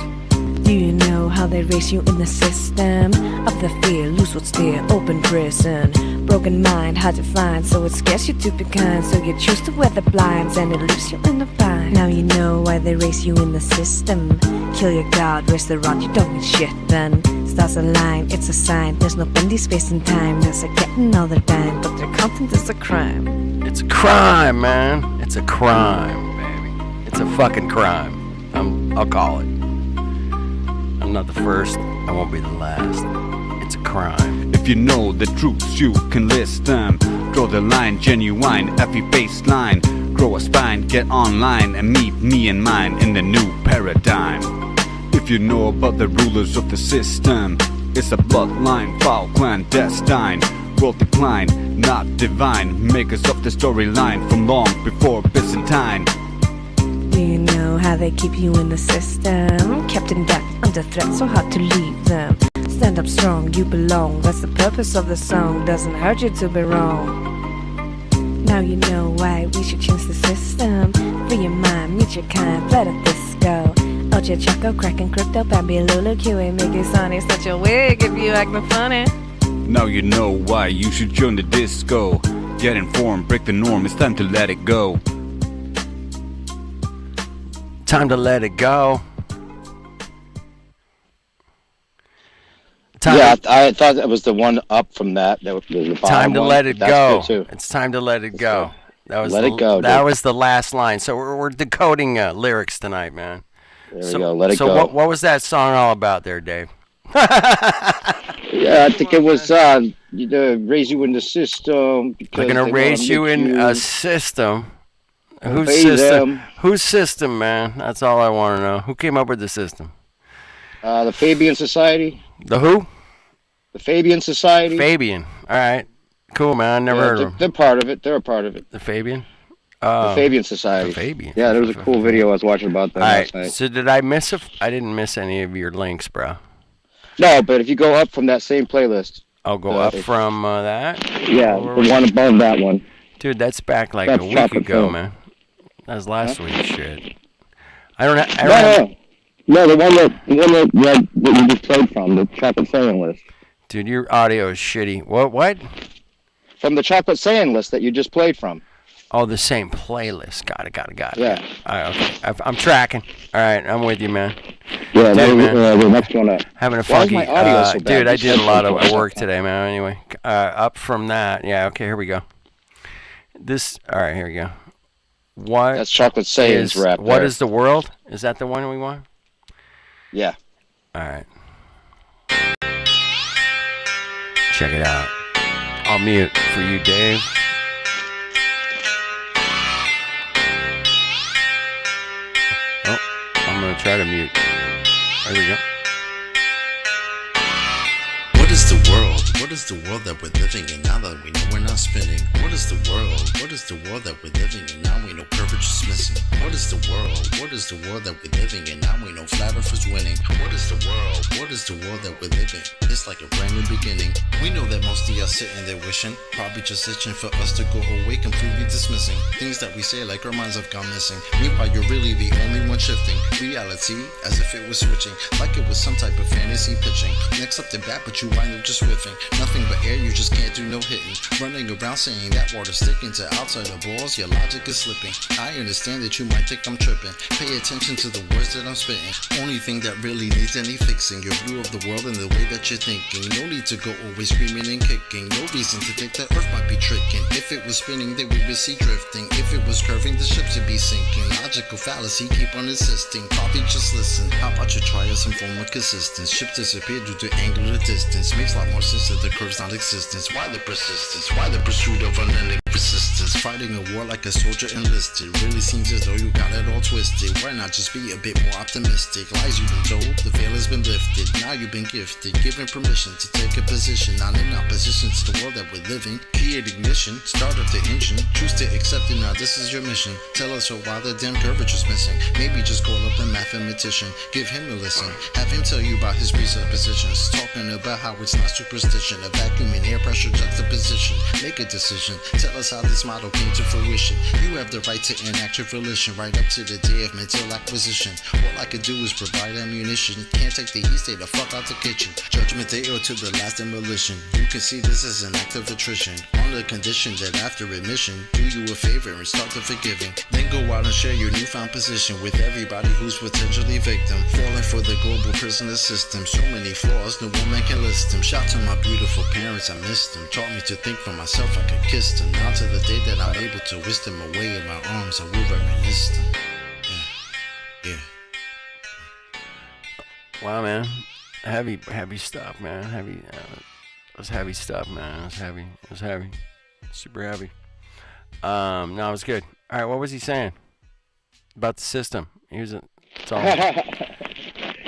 Do you know how they raise you in the system? Of the fear, lose what's dear, open prison. Broken mind, hard to find, so it scares you to be kind. So you choose to wear the blinds, and it leaves you in the bind. Now you know why they raise you in the system. Kill your god, raise the rod, you don't need shit then. Stars align, it's a sign, there's no bendy space and time. There's a getting all the time, but their content is a crime. It's a crime, man. It's a crime, baby. It's a fucking crime. I'll call it. I'm not the first, I won't be the last. It's a crime. If you know the truths, you can list them. Draw the line, genuine, effie baseline. Grow a spine, get online, and meet me and mine in the new paradigm. If you know about the rulers of the system, it's a bloodline, foul, clandestine. World decline, not divine. Makers of the storyline from long before Byzantine. Do you know how they keep you in the system? Kept in debt, under threat, so hard to leave them. Stand up strong, you belong. That's the purpose of the song. Doesn't hurt you to be wrong. Now you know why we should change the system. Free your mind, meet your kind, flat at disco. Ocho Choco, cracking crypto, Bambi, Lulu, QA, Mickey, Sonny, such a wig if you acting funny. Now you know why you should join the disco. Get informed, break the norm, it's time to let it go. Time to let it go. Yeah, I thought that was the one up from that. That was the bottom Time to one, let it but go. that's good too. It's time to let it go. That was Let it go, That dude. was the last line. So we're decoding lyrics tonight, man. There we go. Let it so go. what was that song all about there, Dave? Yeah, I think it was raise you in the system. They're gonna raise you in a system. Whose obey system? them. Whose system, man? That's all I want to know. Who came up with the system? The Fabian Society. The who? The Fabian Society. Fabian. All right. Cool, man. Never heard of them. They're part of it. They're a part of it. The Fabian? The Fabian Society. The Fabian. Yeah, there was a cool video I was watching about that last night. So did I miss I didn't miss any of your links, bro. No, but if you go up from that same playlist. I'll go up from that? Yeah, the one above that one. Dude, that's back like That's a week chocolate ago, film. man. That was last week's shit. I don't have... No, the one that you just played from, the chocolate saying list. Dude, your audio is shitty. What? From the chocolate saying list that you just played from. Oh, the same playlist. Got it. Yeah. All right, okay. I'm tracking. All right, I'm with you, man. Yeah, Dude, man. the next one up. Having a Why is funky... my audio so bad? Dude, I did a lot of Just- work today, man. Anyway, up from that. Yeah, okay, here we go. All right, here we go. What That's chocolate sayings rap. What there. is the world? Is that the one we want? Yeah. All right. Check it out. I'll mute for you, Dave. Oh, I'm gonna try to mute. There we go. What is the world? What is the world that we're living in now that we know we're not spinning? What is the world? What is the world that we're living in now we know courage is missing? What is the world? What is the world that we're living in now we know flat earth is winning? What is the world? What is the world that we're living? It's like a brand new beginning. We know that most of y'all sitting there wishing, probably just itching for us to go away, completely dismissing things that we say like our minds have gone missing. Meanwhile, you're really the only one shifting reality as if it was switching, like it was some type of fantasy pitching. Next up the bat, but you wind up just whiffing. Nothing but air, you just can't do no hitting. Running around saying that water sticking to outside the balls, your logic is slipping. I understand that you might think I'm tripping. Pay attention to the words that I'm spitting. Only thing that really needs any fixing, your view of the world and the way that you're thinking. No need to go always screaming and kicking. No reason to think that Earth might be tricking. If it was spinning, then we would see drifting. If it was curving, the ships would be sinking. Logical fallacy, keep on insisting. Probably just listen. How about you try some form of consistence? Ships disappear due to angular distance. Makes a lot more sense that the curve's not existence. Why the persistence? Why the pursuit of unending resistance? Fighting a war like a soldier enlisted. Really seems as though you got it all twisted. Why not just be a bit more optimistic? Lies you've been told, the veil has been lifted. Now you've been gifted, given permission to take a position. Not in opposition to the world that we're living. Key ignition, start up the engine. Choose to accept it, now this is your mission. Tell us why the damn curvature's missing. Maybe just call up a mathematician. Give him a listen. Have him tell you about his presuppositions. Talking about how it's not superstition. A vacuum and air pressure juxtaposition. Make a decision. Tell us how this model came to fruition. You have the right to enact your volition right up to the day of mental acquisition. All I could do is provide ammunition. Can't take the heat, stay the fuck out the kitchen. Judgment day or to the last demolition. You can see this as an act of attrition. On the condition that after admission, do you a favor and start the forgiving. Then go out and share your newfound position with everybody who's potentially victim. Falling for the global prisoner system. So many flaws, no woman can list them. Shout to my beautiful parents, I missed them. Taught me to think for myself, I could kiss them. Now to the day that I'm able to whisk them away in my arms, I will reminisce them. Yeah. Wow, man. Heavy stuff, man. It was heavy stuff, man. It was heavy. Super heavy. No, it was good. All right, what was he saying about the system? He was You're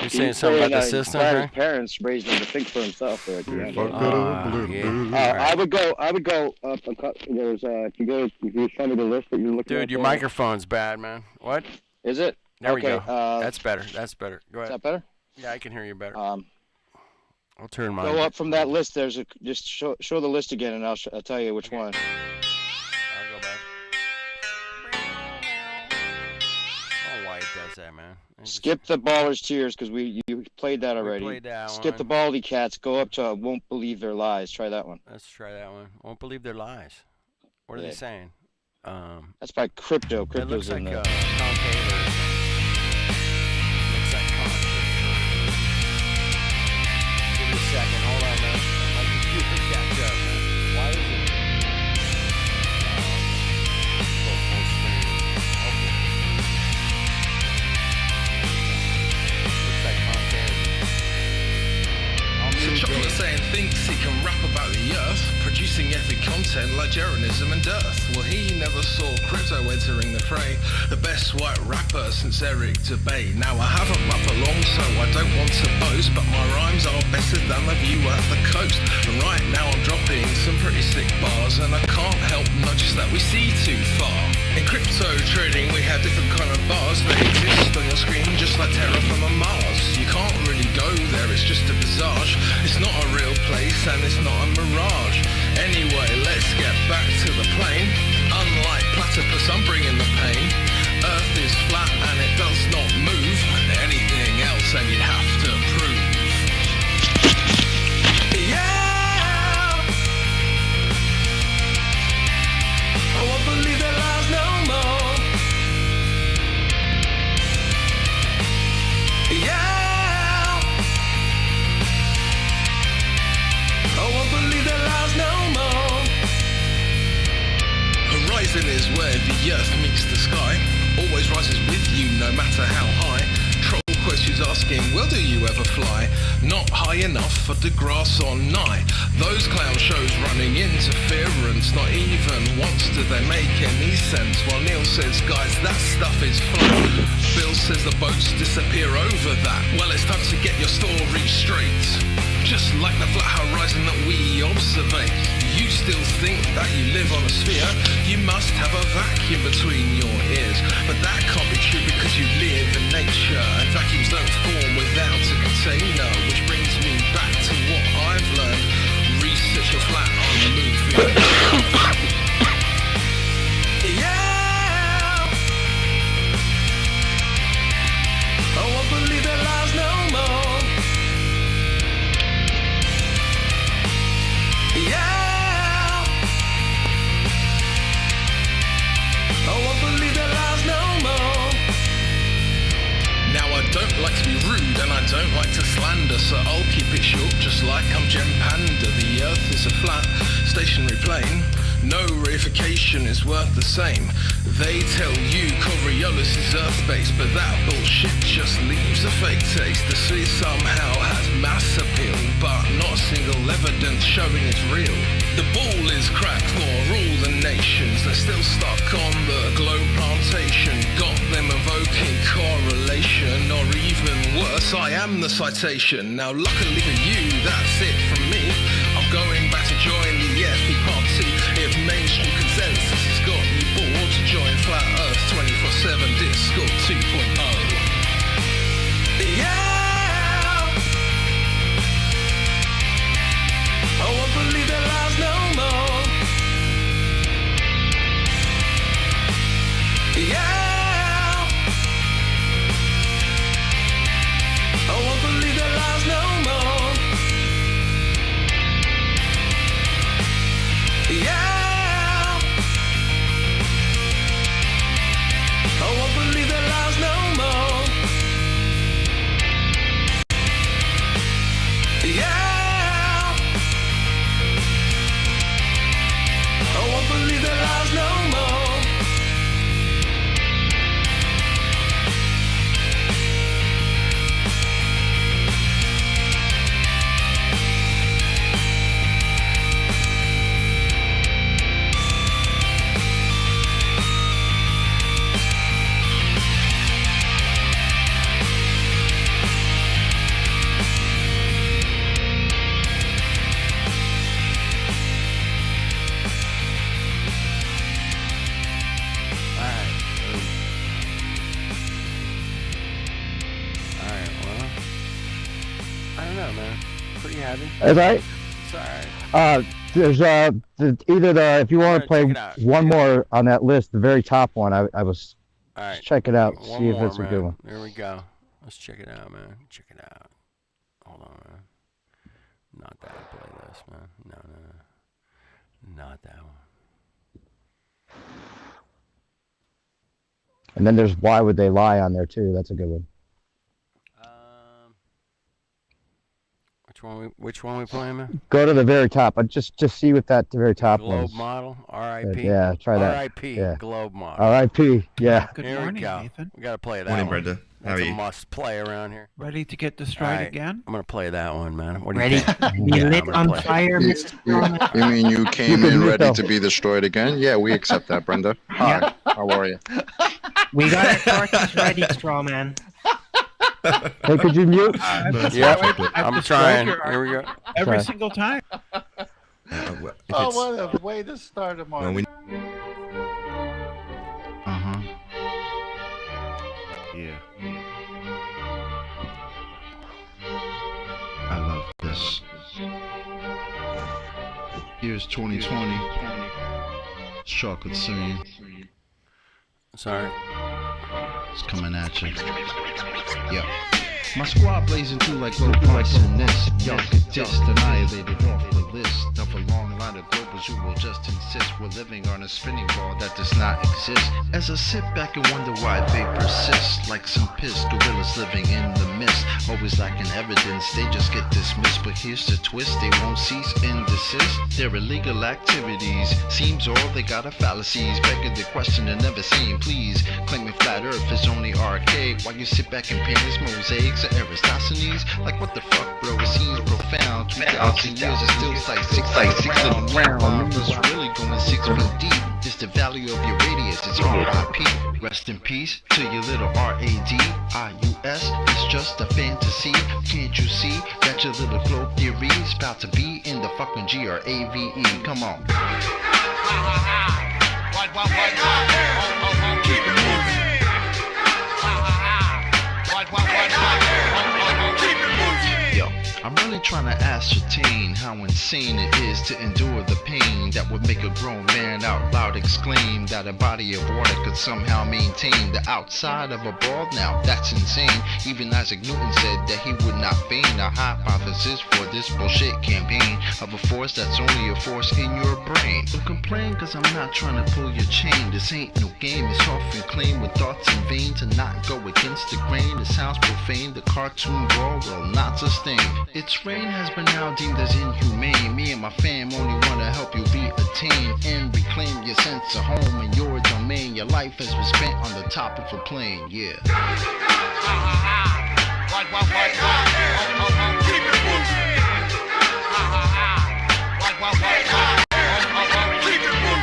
saying something about the system, His right? parents raised him to think for himself there at the end. Yeah. I would go up a cut. There's if you show me the list that you're looking at. Dude, your microphone's bad, man. What? Is it? There we Okay, go. That's better. Go ahead. Is that better? Yeah, I can hear you better. I'll turn mine. Go up from that list. Just show the list again, and I'll tell you which one. I'll go back. Oh, why it does that, man? Skip the Baller's Tears because you played that already. played that Skip one. the Baldy Cats. Go up to Won't Believe Their Lies. Try that one. Let's try that one. Won't believe their lies. What are they saying? That's by Crypto. It looks Crypto's like in there. concave. Looks like concave. Give me a second. Hold on, man. My computer catch up, man. Why is it? Go full screen. Okay. Looks like concave. So Chocolate saying thinks he can rap about the earth, producing epic content like Jeronism and Dearth. Well, he never saw Crypto entering the fray, the best white rapper since Eric Debay. Now I haven't rapped for long, so I don't want to boast, but my rhymes are better than the view at the coast. And right now I'm dropping some pretty sick bars, and I can't help notice that we see too far. In crypto trading we have different kind of bars. They exist on your screen just like terraform on Mars. You can't really go there, it's just a visage. It's not a real place and it's not a mirage. Anyway, let's get back to the plane. Unlike platypus, I'm bringing the pain. Earth is flat and it does not move. Anything else and you'd have to prove. Yeah, I won't believe their lies no more. Yeah, I won't believe their lies no more. Horizon is where the earth meets the sky. Always rises with you no matter how high. Troll questions asking, well, do you ever fly? Not high enough for the grass or nigh. Those clown shows running interference. Not even once do they make any sense. While Neil says, guys, that stuff is flat. Bill says the boats disappear over that. Well, it's time to get your story straight. Just like the flat horizon that we observe. You still think that you live on a sphere? You must have a vacuum between your ears. But that can't be true because you live in nature. And vacuums don't form without a container. Which brings me back to what I've learned. Research a flat on the movie. Yeah, I won't believe their lies no more. Yeah, I won't believe their lies no more. Now I don't like to be rude and I don't like to slander, so I'll keep it short just like I'm Gem Panda. The earth is a flat, stationary plane. No reification is worth the same. They tell you Coriolis is Earth-based, but that bullshit just leaves a fake taste. The sea somehow has mass appeal, but not a single evidence showing it's real. The ball is cracked for all the nations. They're still stuck on the globe plantation. Got them evoking correlation, or even worse, I am the citation. Now luckily for you, that's it from me. I'm going back to join the FP party. If mainstream consensus has got you bored, to join Flat Earth 24/7 Discord 2.0. Yeah, I won't believe their lies no more. Yeah, I won't believe their lies no more. Abby. That's right. It's alright. There's either if you want to play one more on that list, the very top one. I was Alright. check it out, One see if more, it's a man. good one. There we go. Let's check it out, man. Check it out. Hold on, man. Not that playlist, man. No. Not that one. And then there's Why Would They Lie on there too. That's a good one. Which one we playing, man? Go to the very top. Just see what that the very top one Globe is. model, R.I.P. Yeah, try that. R.I.P. Yeah. Globe model. R.I.P. Yeah. Here we go. We gotta play that Morning, one. Brenda. How That's are a you? must play around here. Ready to get destroyed Alright, again? I'm gonna play that one, man. What do you Ready think? to be lit I'm on gonna play it. fire, Mr. Stillman? You mean you came You in can ready go. to be destroyed again? Yeah, we accept that, Brenda. Hi, how are you? We got our torches ready, Strawman. Hey, could you mute? Yep, I'm trying. Here we go. Every Sorry. single time. Oh, what a way to start a Well, we... Yeah. I love this. Here's 2020. Chocolate scene. Sorry. It's coming at you. Yeah. My squad blazing through like little punks in this. Y'all get dissed, annihilated off the list of a long line of globers who will just insist we're living on a spinning ball that does not exist. As I sit back and wonder why they persist, like some pissed gorillas living in the mist. Always lacking evidence, they just get dismissed. But here's the twist, they won't cease and desist. Their illegal activities seems all they got are fallacies, begging the question and never saying please. Claiming flat earth is only arcade while you sit back and paint these mosaics of Aristophanes. Like what the fuck, bro? It seems profound. 2,000 years is still like six little round. Numbers really going 6 foot deep. It's the value of your radius. It's R.I.P. Rest in peace to your little R.A.D.I.U.S. It's just a fantasy. Can't you see that your little globe theory is about to be in the fucking G-R-A-V-E? Come on. Keep it moving. Yo, I'm really trying to ascertain how insane it is to endure the pain that would make a grown man out loud exclaim that a body of water could somehow maintain the outside of a ball. Now that's insane. Even Isaac Newton said that he would not feign a hypothesis for this bullshit campaign of a force that's only a force in your brain. Don't complain cause I'm not trying to pull your chain. This ain't no game. It's often claimed with thoughts in vain to not go against the grain. It sounds profane. The cartoon ball will not sustain. Its reign has been now deemed as inhumane. Me and my fam only wanna help you be attained and reclaim your sense of home and your domain. Your life has been spent on the top of a plane, yeah.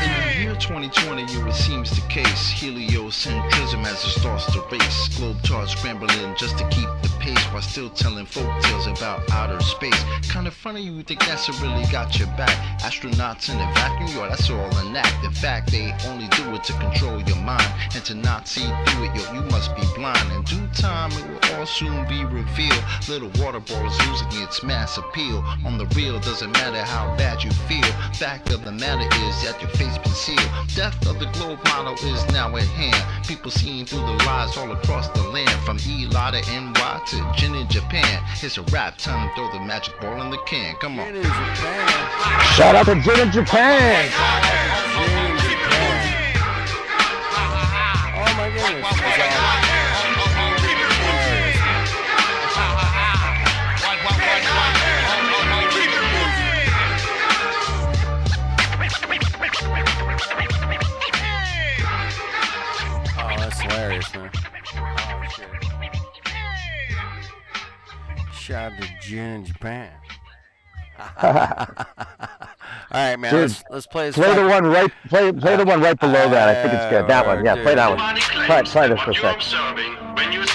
In the year 2020, it seems the case. Heliocentrism has its thoughts to race. Globetrotters scrambling just to keep the pace while still telling folk tales about outer space. Kinda funny you think NASA really got your back. Astronauts in a vacuum, yo, that's all an act. In fact, they only do it to control your mind. And to not see through it, yo, you must be blind. In due time, it will all soon be revealed. Little water ball is losing its mass appeal. On the real, doesn't matter how bad you feel. Fact of the matter is that your face been sealed. Death of the globe model is now at hand. People seeing through the lies all across the land. From Eli to NY to Gin in Japan. It's a rap time to throw the magic ball in the can. Come on. Shout out to Gin in Japan. Oh my goodness. Oh, that's hilarious, man. Oh, shit. Shout out to Gin in Japan. All right, man. Dude, let's play this. Play the one right. Play the one right below that. I think it's good. That one. Yeah, play that one. Try this for a sec.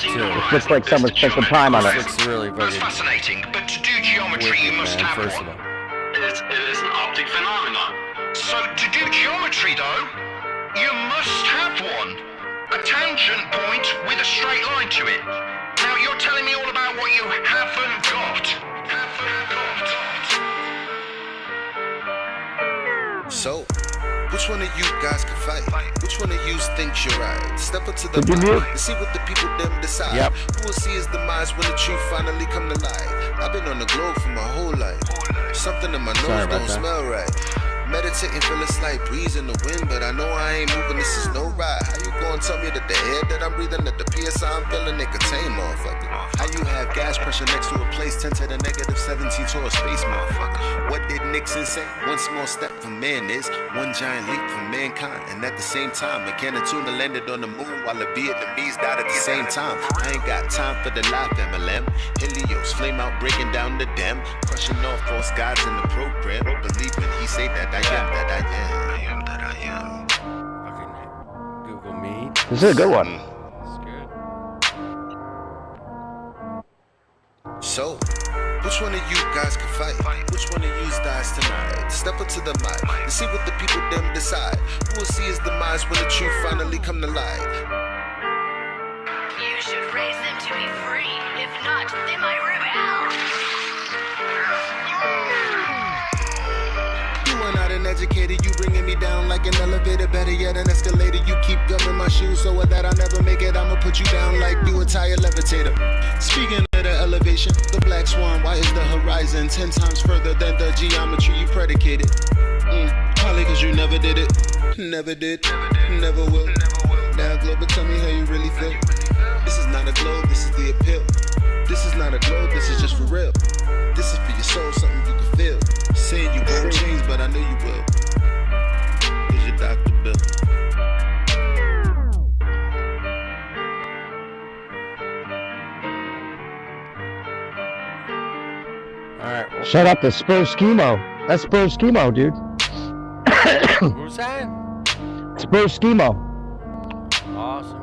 It looks like someone spent some time on it. It's really fucking fascinating, but to do geometry you must have first of one. all. It is an optic phenomenon. So to do geometry though, you must have one. A tangent point with a straight line to it. Now you're telling me all about what you haven't got. Haven't got. So, which one of you guys can fight? Which one of you thinks you're right? Step up to the Did you mic mute? and see what the people them decide. Yep. Who will see his demise when the truth finally come to light? I've been on the globe for my whole life. Something in my Sorry nose about don't that. smell right. Meditating, feel a slight breeze in the wind, but I know I ain't moving, this is no ride. How you gonna tell me that the air that I'm breathing, that the PSI I'm feeling, it contain, motherfucker? How you have gas pressure next to a place 10 to the negative 17 to a space, motherfucker? What did Nixon say? One small step for man is one giant leap for mankind. And at the same time, McKenna Tuna landed on the moon while the Vietnamese died at the same time. I ain't got time for the life MLM. Helios, flame out, breaking down the dam, crushing all false gods in the program. Believe when he say that I am that I am. I am that I am. Fucking Google Meet. This is a good one. It's good. So, which one of you guys can fight? Which one of you dies tonight? Step up to the mic and see what the people them decide. Who will see his demise when the truth finally come to light? You should raise them to be free. If not, they might rebel. You are not an educator, you bringing me down like an elevator. Better yet, an escalator. You keep gumming my shoes, so with that I never make it. I'ma put you down like you a tire levitator. Speaking of the elevation, the black swan, why is the horizon 10 times further than the geometry you predicated? Probably cause you never did it. Never did, never will. Now globe, tell me how you really feel. This is not a globe, this is the appeal. This is not a globe, this is just for real. This is for your soul, something you can feel. Saying you won't change, but I know you will. Here's your Dr. Bill. Alright. Well, Shut up, the Spurs Schemo. That's Spurs Schemo, dude. who's that? Spurs Schemo. Awesome.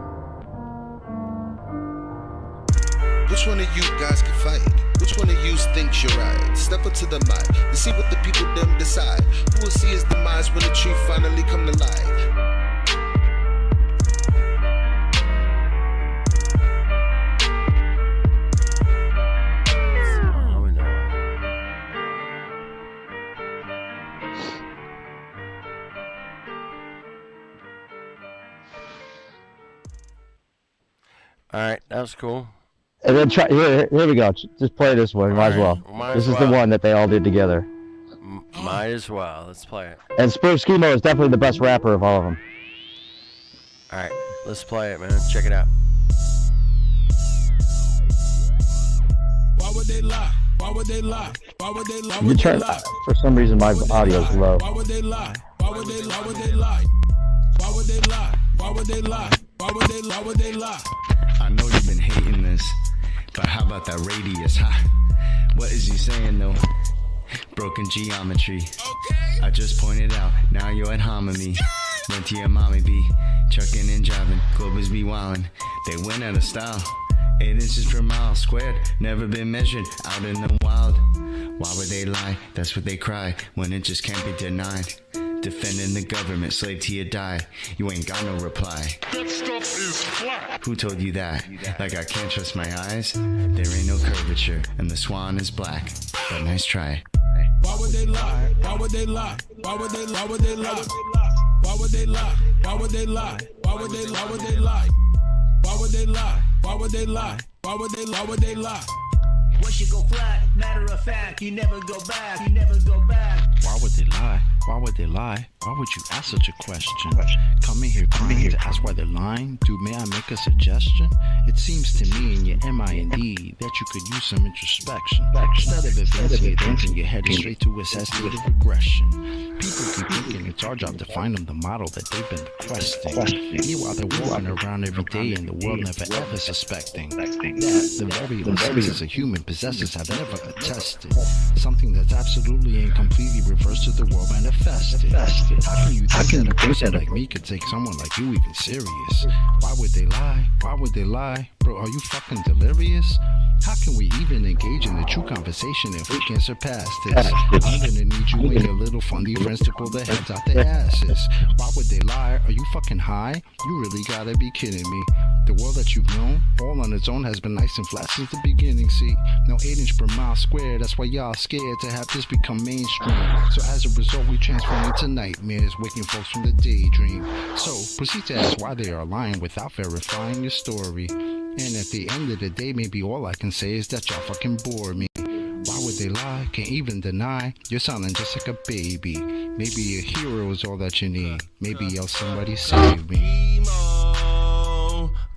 Which one of you guys can fight? Which one of you thinks you're right? Step up to the mic and see what the people them decide. Who will see his demise when the truth finally come to light? Alright, that was cool. And then try here we go. Just play this one. Might as well. Might This as is the well. one that they all did together. Might as well. Let's play it. And Spurs Schemo is definitely the best rapper of all of them. Alright, let's play it, man. Check it out. Why would they lie? Why would they lie? Why would they lie? You turn for some reason my audio's low. Why would they lie? Why would they lie? Why would they lie? Why would they lie? Why would they lie? Why would they lie? Why would they lie? I know you've been hating this, but how about that radius, huh? What is he saying though? Broken geometry. I just pointed out, now you're at hominy. Went to your mommy be chucking and driving, Globers be wildin'. They went out of style. 8 inches per mile squared, never been measured out in the wild. Why would they lie? That's what they cry when it just can't be denied. Defending the government, slave till you die. You ain't got no reply. That stuff is flat. Who told you that? Like I can't trust my eyes? There ain't no curvature, and the swan is black. But nice try. Why would they lie? Why would they lie? Why would they lie? Why would they lie? Why would they lie? Why would they lie? Why would they lie? Why would they lie? Why would they lie? Why would they lie? Why would they lie? Why would they lie? Once you go flat, matter of fact, you never go back, you never go back. Why would they lie? Why would they lie? Why would you ask such a question? Coming here crying to ask why they're lying? Dude, may I make a suggestion? It seems to me in your mind that you could use some introspection. Instead of advancing your thinking, you're headed straight to a state of regression. People keep thinking it's our job to find them the model that they've been requesting. Meanwhile, they're walking around every day in the world never ever suspecting that the very essence a human possesses have never attested. Something that's absolutely and completely reversed to the world manifested. How can you think that a person like me could take someone like you even serious? Why would they lie? Why would they lie? Bro, are you fucking delirious? How can we even engage in a true conversation if we can surpass this? I'm gonna need you and your little funny friends to pull their heads out their asses. Why would they lie? Are you fucking high? You really gotta be kidding me. The world that you've known, all on its own, has been nice and flat since the beginning, see? No 8 inch per mile square, that's why y'all scared to have this become mainstream. So as a result, we transform into nightmares, waking folks from the daydream. So proceed to ask why they are lying without verifying your story. And at the end of the day, maybe all I can say is that y'all fucking bore me. Why would they lie? Can't even deny. You're sounding just like a baby. Maybe a hero is all that you need. Maybe yell somebody save me.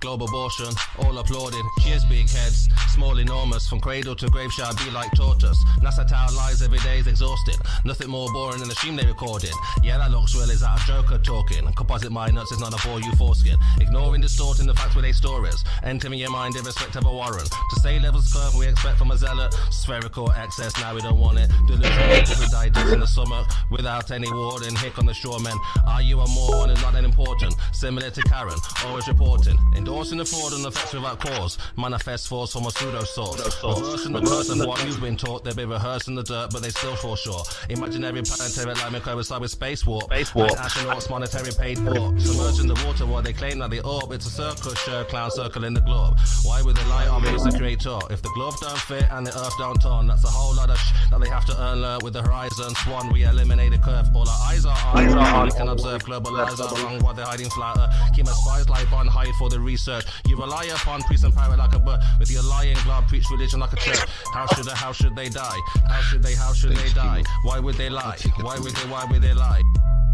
Global abortion, all applauded. Cheers, big heads, small, enormous. From cradle to grave shall be like tortoise. NASA tower lies every day is exhausted. Nothing more boring than the stream they recorded. Yeah, that looks real, is that a joker talking? Composite mind nuts is not a bore you foreskin. Ignoring, distorting the facts with their stories. Entering your mind irrespective of warrant. To say levels curve we expect from a zealot. Spherical excess, now we don't want it. Delusional we digest in the stomach without any warning. Hick on the shoremen. Are you a moron and not that important? Similar to Karen, always reporting. Endorsing the fraud and effects without cause. Manifest force from a pseudo source. Reversing the curse of what you've been taught. They've been rehearsed in the dirt, but they still fall short. Imaginary planetary like coincide with space warp. Astronauts monetary paid for. Submerging the water while they claim that they orb. It's a circus shirt clown circling the globe. Why would they lie on me as the creator? If the glove don't fit and the earth don't turn, that's a whole lot of that they have to earn with the horizon swan. We eliminate the curve. All our eyes are on. We can observe global lies are wrong while they're hiding flatter. Keep my spies like on hide for the research. You rely upon priest and pirate like a bird. With your lying glove, preach religion like a church. How should they die? How should they die? Why would they lie? Why would they lie?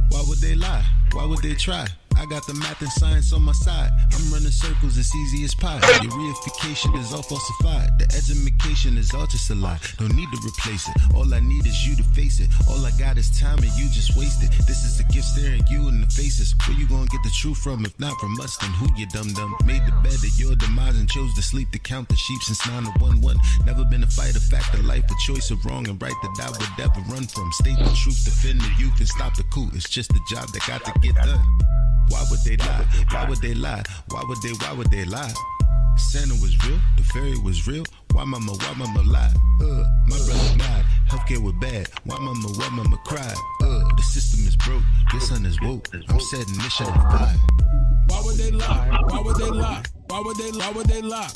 Why would they lie? Why would they try? I got the math and science on my side. I'm running circles as easy as pie. Your reification is all falsified. The education is all just a lie. No need to replace it. All I need is you to face it. All I got is time and you just waste it. This is a gift staring you in the faces. Where you gonna get the truth from? If not from us, then who you dum-dum? Made the bed of your demise and chose to sleep to count the sheep since 9 to 1-1. Never been a fight, a fact of life, a choice of wrong and right that I would never run from. State the truth, defend the youth and stop the coup. It's just a job that got to get done. Why would they lie? Why would they lie? Why would they lie? Santa was real, the fairy was real. Why mama lie? My brother died, healthcare was bad. Why mama cried? The system is broke, your son is woke. I'm setting this shit on fire. Why would they lie? Why would they lie? Why would they lie?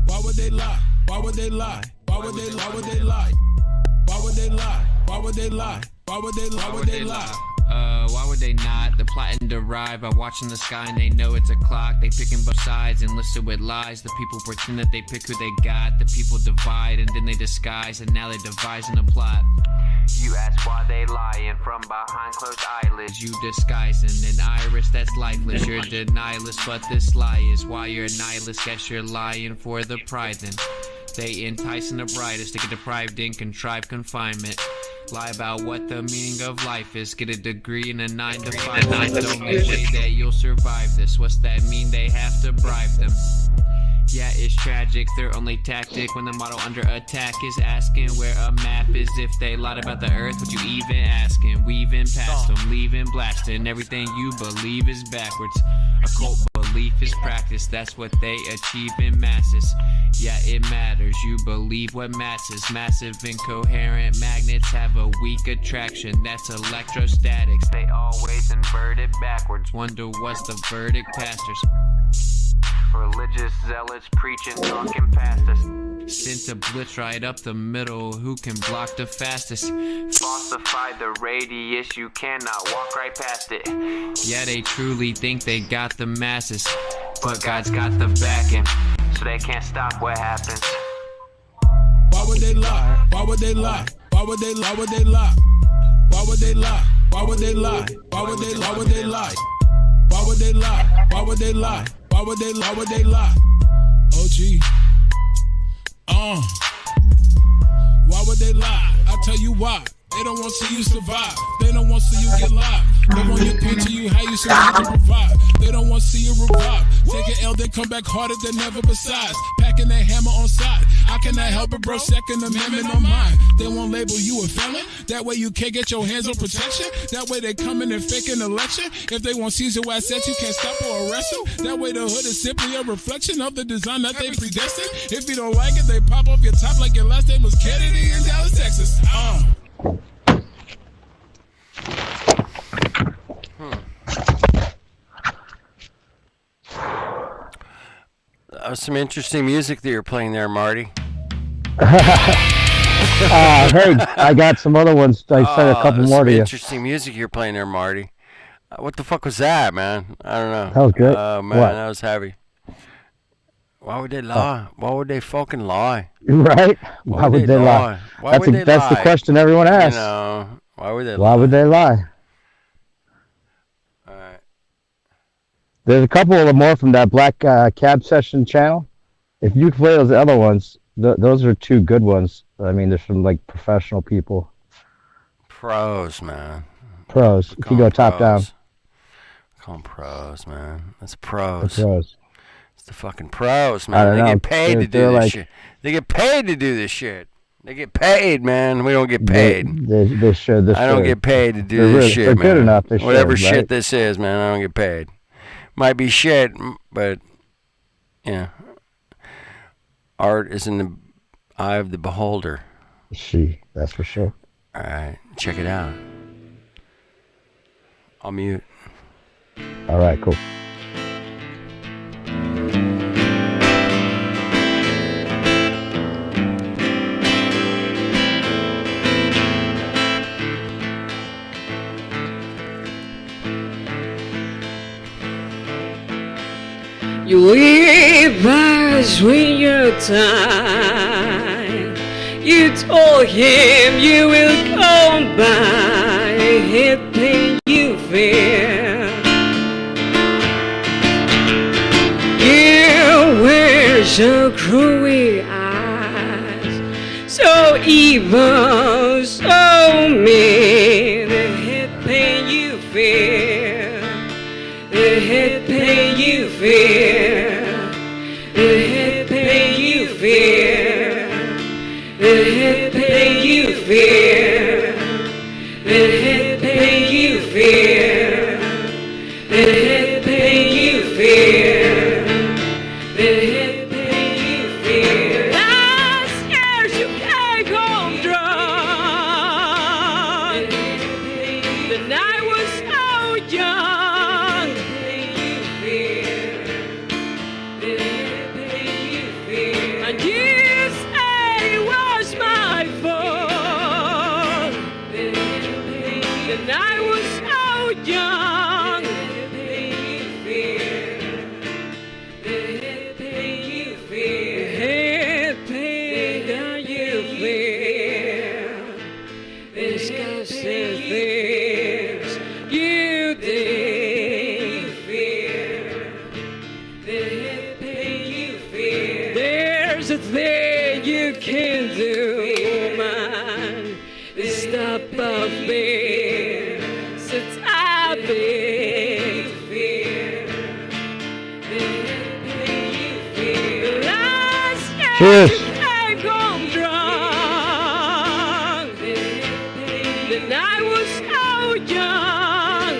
Why would they lie? Why would they lie? Why would they lie? Why would they lie? Why would they lie? Why would they lie? Why would they lie? Why would they lie? Why would they not? The plot and derive by watching the sky and they know it's a clock. They picking both sides and listen with lies. The people pretend that they pick who they got. The people divide and then they disguise and now they devising a plot. You ask why they lying from behind closed eyelids. You disguising an iris that's lifeless. You're denialist, but this lie is why you're a nihilist. Guess you're lying for the pride then. They enticing the brightest to get deprived in contrived confinement. Lie about what the meaning of life is. Get a degree in a 9 to 5. That's the only way that you'll survive this. What's that mean? They have to bribe them. Yeah, it's tragic. Their only tactic when the model under attack is asking where a map is. If they lied about the earth, would you even asking? Weaving past them, leaving blasting. Everything you believe is backwards. A cult belief is practice. That's what they achieve in masses. Yeah, it matters. You believe what masses. Massive incoherent magnets have a weak attraction. That's electrostatics. They always invert it backwards. Wonder what's the verdict, pastors? Religious zealots preaching, talking past us. Sent a blitz right up the middle. Who can block the fastest? Falsify the radius. You cannot walk right past it. Yeah, they truly think they got the masses, but God's got the backing, so they can't stop what happens. Why would they lie? Why would they lie? Why would they lie? Why would they lie? Why would they lie? Why would they lie? Why would they lie? Why would they lie? Why would they lie? Why would they lie? Why would they lie? Why would they lie? OG. Why would they lie? I'll tell you why. They don't want to see you survive. They don't want to see you get live. They want you to picture you how you should need to provide. They don't want to see you revive. Take an L, then come back harder than ever besides. Packing that hammer on side. I cannot help it, bro. Second Amendment on mine. They won't label you a felon. That way you can't get your hands on protection. That way they come in and fake an election. If they want Caesar assets, you can't stop or arrest them. That way the hood is simply a reflection of the design that they predestined. If you don't like it, they pop off your top like your last name was Kennedy in Dallas, Texas. That was some interesting music that you're playing there, Marty. Hey, I got some other ones. I sent a couple more to you. Interesting music you're playing there, Marty. What the fuck was that, man? I don't know. That was good. Oh, man, What? that was heavy. Why would they lie? Why would they fucking lie? Right? Why would they lie? Why would they That's lie? the question everyone asks. You know, why would they lie? Why would they lie? All right. There's a couple of more from that Black Cab Session channel. If you play those other ones, those are two good ones. I mean, they're from like professional people. Pros, man. Pros. If you go top down. Call them pros, man. That's pros. The pros. It's the fucking pros, I man. don't They know. get paid to do They're this like- shit. They get paid to do this shit. They get paid, man. We don't get paid. They should. I don't get paid to do They're this really- shit, they're man. good enough, they Whatever should, shit right? this is, man, I don't get paid. Might be shit, but yeah. Art is in the eye of the beholder. That's for sure. All right, check it out. I'll mute. All right, cool. You leave us with your time. You told him you will come by. Hit pain you fear. You were so cruel eyes, so evil, so mean. The hit pain you fear. The hit pain you fear. The hit pain you fear. The hit pain you fear. The hit pain you fear. The hit pain you fear. The hit pain you fear. Last years you came home drunk. The night was so young. And you say it was my fault. The night was so young. Hit pain that you feel. Disgusting things you did. There's a thing you can do, man. Stop of me. So happy. Cheers. I'm gone drunk. The night was so young.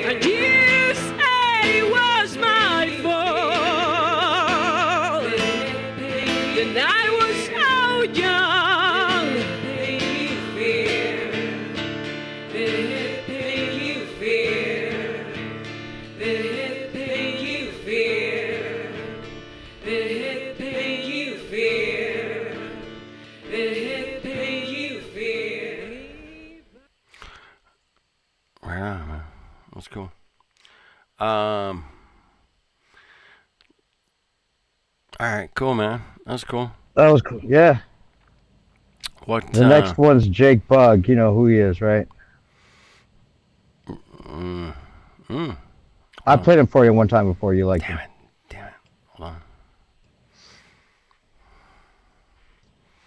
And you say it was my fault. The night was so young. The hit pain you fear. The hit pain you fear. The hit pain you fear. The hit pain you fear. Right on, man. That's cool. All right, cool, man. That's cool. That was cool. Yeah. What? The next one's Jake Bug. You know who he is, right? I played him for you one time before. You liked him. Hold on.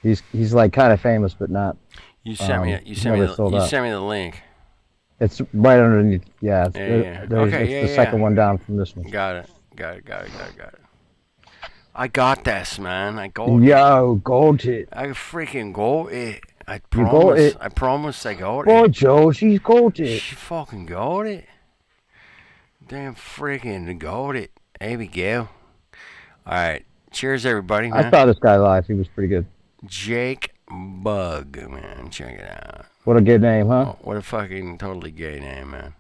He's like kind of famous, but not. You sent me. You he's sent me. never The, sold you out. sent me the link. It's right underneath. Yeah, it's, Yeah. there's, Okay. it's Yeah. the second one down from this one. Got it. I got this, man. I got it. Yo, got it. I freaking got it. I You got promise. it. I promise I got Boy, it. Joe, she's got it. She fucking got it. Damn freaking got it. There we go. Alright. Cheers, everybody, man. I saw this guy live. He was pretty good. Jake Bug, man. Check it out. What a good name, huh? Oh, what a fucking totally gay name, man.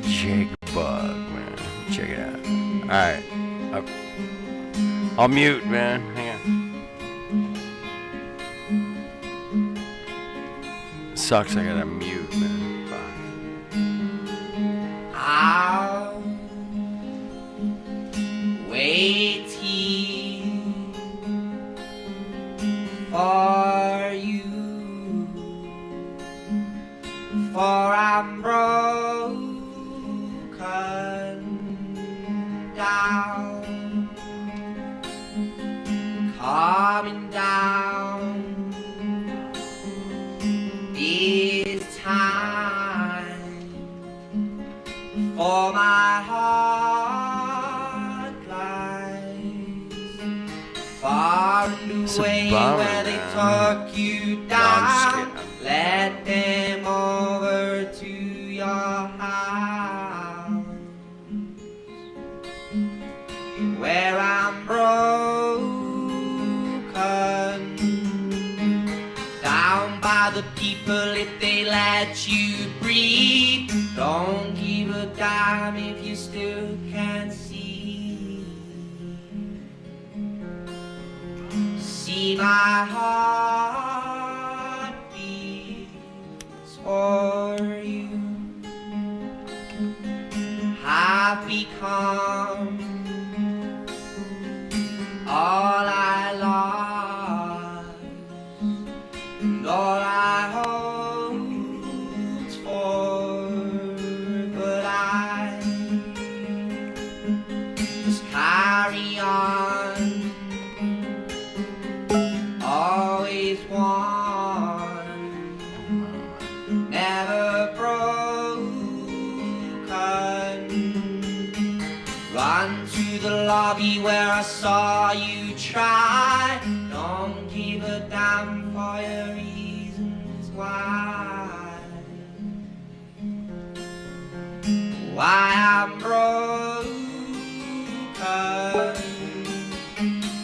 Jake Bug, man. Check it out. Alright. I'll mute, man. Hang on. Sucks I gotta mute, man. Fuck. I'll wait here for you, for I'm broken down, coming down this time, for my heart lies far and away where they talk you down. Let them over to your house, where I'm broken down by the people if they let you breathe. Don't give a damn if you still can't see. See my heart beats for you. Have become all I lost and all I hoped for, but I must carry on, always one, never broken. Run to the lobby where I saw you try. Don't give a damn for your reasons why. Why I'm broken.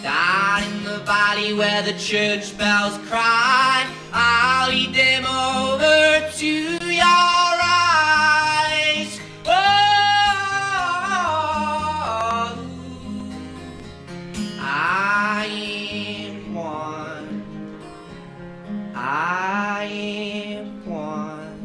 Down in the valley where the church bells cry, I'll lead them over to your eyes. Oh, I am one. I am one.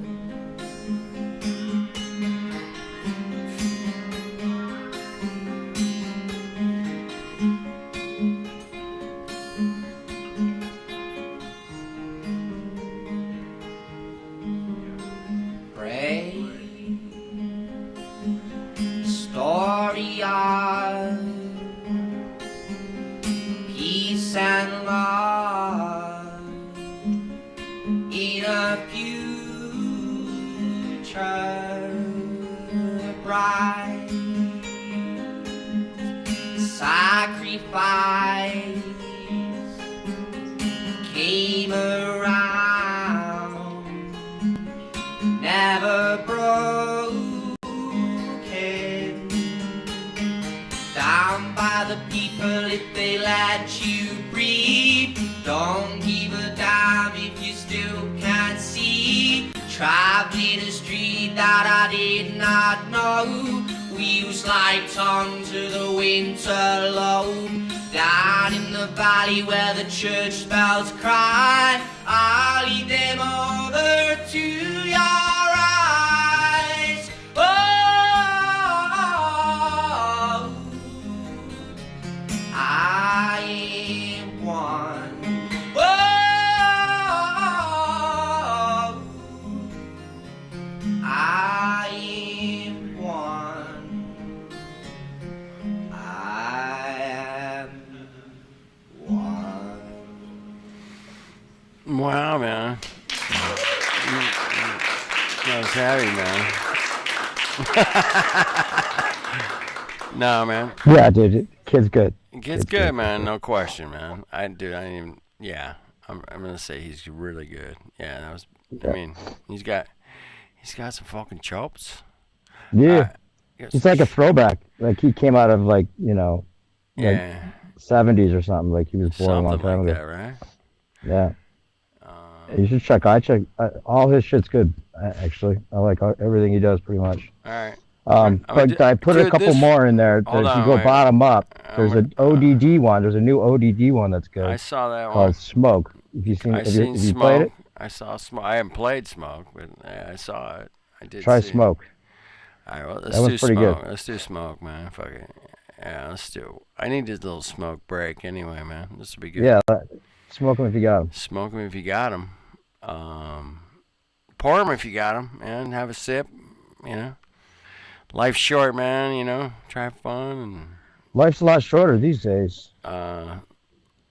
Pray, story of peace and love in a future bright. Sacrifice came around, never broken. Down by the people if they let you breathe. Don't give a damn if you still can't see. Traveling a street that I did not know. Wheels like tongues to the winter low. Down in the valley where the church bells cry, I'll lead them over to your eyes. Oh, I am one. Oh, I am one. I am Wow, man. That was heavy, man. No, man. Yeah, dude. Kid's good. Kid's good, man. No question, man. I didn't even. Yeah, I'm gonna say he's really good. Yeah, that was. I mean, he's got some fucking chops. Yeah. It's like a throwback. Like he came out of like, Yeah. 70s or something. Like he was born a long Something time like ago. that, right? Yeah. You should check. I check. All his shit's good. Actually, I like everything he does pretty much. All right. But I put a couple more in there. If you go bottom up, there's an ODD one. There's a new ODD one that's good. I saw that called one. Smoke. Have you seen? Have you played it? I saw Smoke. I haven't played Smoke, but I saw it. I did. Try see Smoke. It. All right, well, That one's pretty Smoke. good. Let's do Smoke, man. Fuck it. Yeah, let's do. I need this little smoke break anyway, man. This would be good. Yeah, smoke him if you got him. Smoke him if you got him. Pour him if you got him, man. Have a sip. Life's short, man. Try fun and. Life's a lot shorter these days.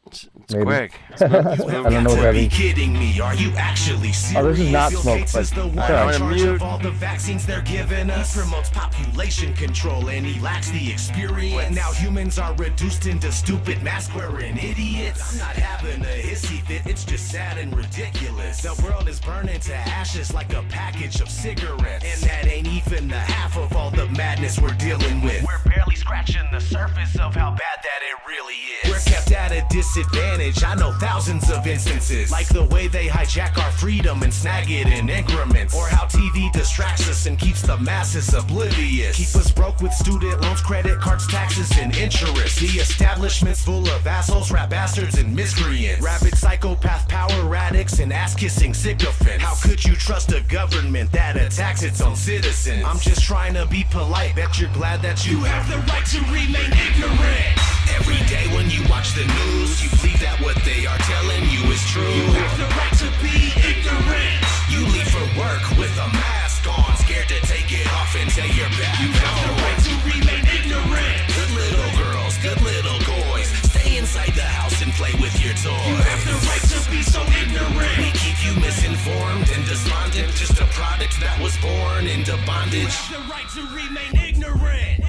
It's Maybe. quick. I don't know what that means. Kidding me? Are you actually serious? Oh, this is not Bill smoke, Gates but is the one I'm in gonna charge mute. of all the vaccines they're giving us. He promotes population control and he lacks the experience. But now humans are reduced into stupid mask-wearing idiots. I'm not having a hissy fit. It's just sad and ridiculous. The world is burning to ashes like a package of cigarettes, and that ain't even the half of all the madness we're dealing with. We're barely scratching the surface of how bad that it really is. We're kept at a disadvantage. I know thousands of instances, like the way they hijack our freedom and snag it in increments, or how TV distracts us and keeps the masses oblivious. Keep us broke with student loans, credit cards, taxes, and interest. The establishment's full of assholes, rap bastards, and miscreants. Rabid psychopath power addicts and ass-kissing sycophants. How could you trust a government that attacks its own citizens? I'm just trying to be polite. Bet you're glad that you have the right to remain ignorant. Every day when you watch the news, you believe that what they are telling you is true. You have the right to be ignorant. You leave for work with a mask on, scared to take it off until you're back. You have the right to remain ignorant. Good little girls, good little boys, stay inside the house and play with your toys. You have the right to be so ignorant. We keep you misinformed and despondent, just a product that was born into bondage. You have the right to remain ignorant.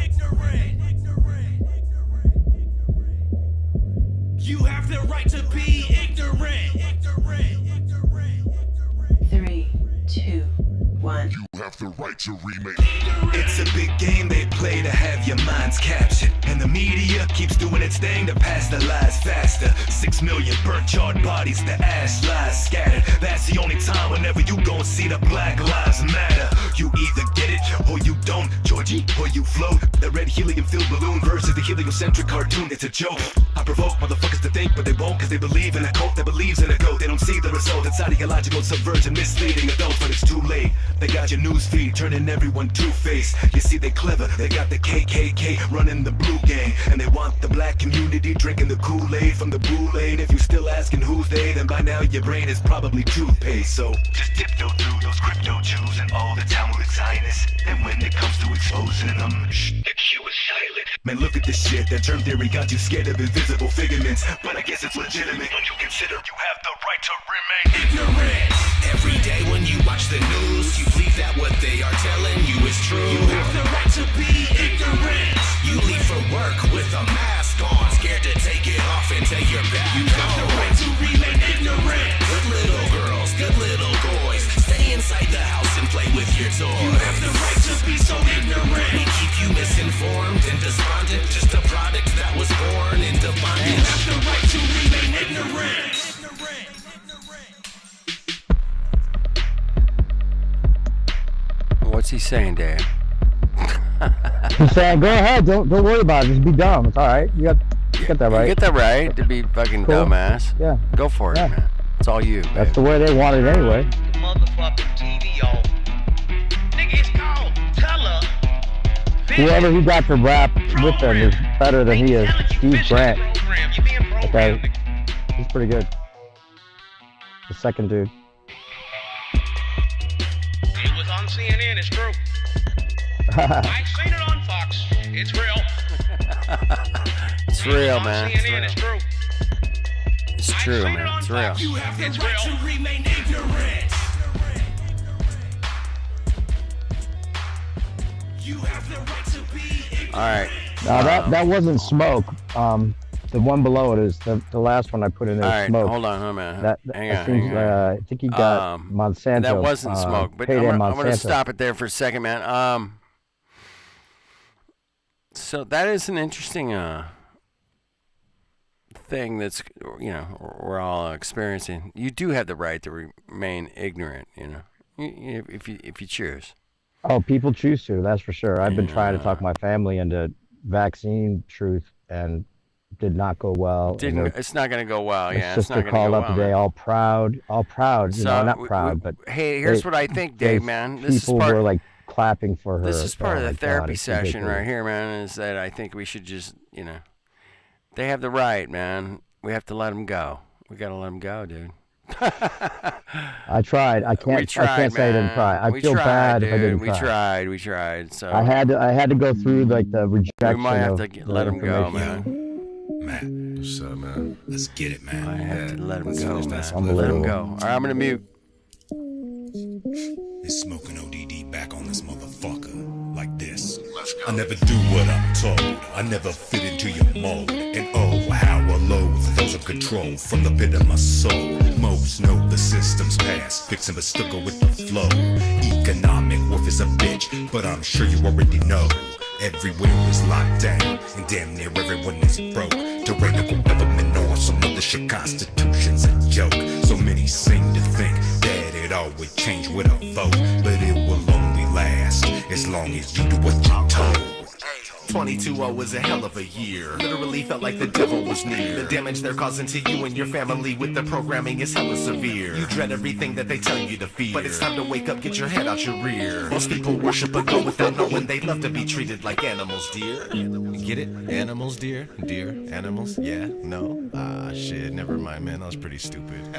You have the right to be ignorant. 3, 2, 1. You have the right to remain ignorant. It's a big game they play to have your minds captured, and the media keeps doing its thing to pass the lies faster. 6 million burnt charred bodies, the ash lies scattered. That's the only time whenever you gon' see the Black Lives Matter. You either get it or you don't, Georgie, or you float. The red helium-filled balloon versus the heliocentric cartoon, it's a joke. I provoke motherfuckers to think, but they won't, cause they believe in a cult that believes in a goat. They don't see the result. It's ideological subversion, misleading adults, but it's too late. They got your news feed turning everyone two-faced. You see, they clever. They got the KKK running the blue gang, and they want the black community drinking the Kool-Aid from the Boule-Aid. If you're still asking who's they, then by now your brain is probably toothpaste. So just tiptoe through those crypto Jews and all the Talmud Zionists. And when it comes to exposing them, shh, the Q is silent. Man, look at this shit. That germ theory got you scared of invisible figments, but I guess it's legitimate. Don't you consider you have the right to remain ignorant? Every day when you watch the news, you believe that what they are telling you is true. You have the right to be ignorant. You leave for work with a mask on, scared to take it off until you're back. You have the right to remain ignorant. Good little girls, good little boys, stay inside the house and play with your toys. You have the right to be so ignorant. We keep you misinformed and despondent, just a product that was born into bondage. You have the right to remain ignorant. What's he saying, Dave? He's saying, go ahead, don't worry about it, just be dumb. It's all right. You got that right. You get that right to be fucking Cool. dumbass. Yeah. Go for it, man. It's all you. That's the way they want it anyway. Motherfucking TV off. Nigga, it's called color. Whoever he got to rap with them is better than he is. Steve Grant. Okay. He's pretty good. The second dude. It was on CNN, it's true. I've seen it on Fox. It's real. It's real, on man. CNN, it's true. It's It's true, man. It's real. You have the right to remain ignorant. You have the right to be ignorant. All right. No, that wasn't smoke. The one below it is the last one I put in there. All right, Smoke. hold on, man. Hang on. I think he got Monsanto. That wasn't smoke, but I'm gonna stop it there for a second, man. So that is an interesting thing that's we're all experiencing. You do have the right to remain ignorant, if you choose. Oh, people choose to. That's for sure. I've been trying to talk my family into vaccine truth and did not go well. It's not going to go well. My Yeah, it's not sister going to go called well. up today, all proud. So, not proud, but hey, here's what I think, Dave, man. This people is part, were like clapping for her. This is part of the therapy it's session ridiculous. right here, man. Is that I think we should just, they have the right, man. We have to let them go. We got to let them go, dude. I tried. I can't say I didn't try. I feel bad if I didn't try. We tried. So I had to go through like the rejection. We might have of to let them go, information. man. Matt, what's up, man? Let's get it, man. I have to let them go, man. Let Unbelievable. them go. All right, I'm gonna mute. It's Smoking ODD back on this motherfucker like this. I never do what I'm told. I never fit into your mold. And oh, how I loathe those in control from the pit of my soul. Most know the system's past, fixing the stucco with the flow. Economic worth is a bitch, but I'm sure you already know. Everywhere is locked down, and damn near everyone is broke. Tyrannical government or some other shit, constitution's a joke. So many seem to think that it all would change with a vote, but it will only last as long as you do what you're told. 22-0 was a hell of a year. Literally felt like the devil was near. The damage they're causing to you and your family with the programming is hella severe. You dread everything that they tell you to fear, but it's time to wake up, get your head out your rear. Most people worship a god without knowing they love to be treated like animals, dear. You get it? Animals, dear? Dear? Animals? Yeah? No? Ah, shit, never mind, man. That was pretty stupid.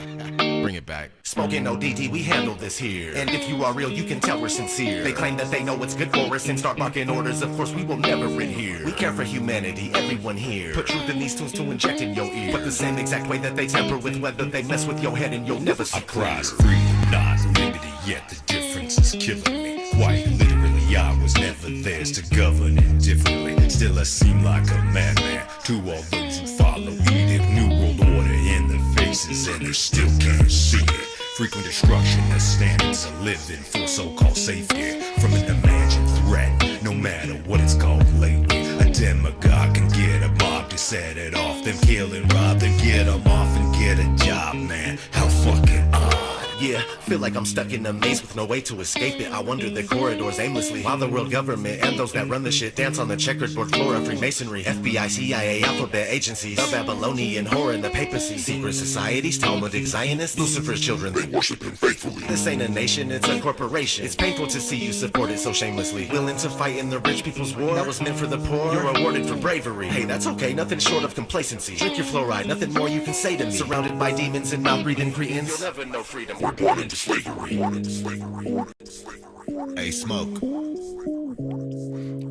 Bring it back. Smoking ODD, we handle this here. And if you are real, you can tell we're sincere. They claim that they know what's good for us and start barking orders. Of course, we will never adhere. We care for humanity, everyone here. Put truth in these tunes to inject in your ear. But the same exact way that they tamper with weather, they mess with your head and you'll never see clear. I prize freedom, not liberty, yet the difference is killing me. Quite literally, I was never theirs to govern it differently. Still, I seem like a madman to all those who follow Edict. New world order in their faces, and they still can't see it. Frequent destruction of standards of living for so-called safety from an imagined threat, no matter what it's called lately. A demagogue can get a mob to set it off, then kill and rob, then get them off and get a job, man. How fucking odd. Yeah, feel like I'm stuck in a maze with no way to escape it. I wander the corridors aimlessly while the world government and those that run the shit dance on the checkered board floor of Freemasonry, FBI, CIA, alphabet agencies, the Babylonian whore and the papacy, secret societies, Talmudic Zionists, Lucifer's children, they worship him faithfully. This ain't a nation, it's a corporation. It's painful to see you support it so shamelessly. Willing to fight in the rich people's war that was meant for the poor. You're rewarded for bravery. Hey, that's okay, nothing short of complacency. Drink your fluoride, nothing more you can say to me. Surrounded by demons and mouth-breathing cretins, you'll never know freedom. We're born into slavery. Hey, Smoke.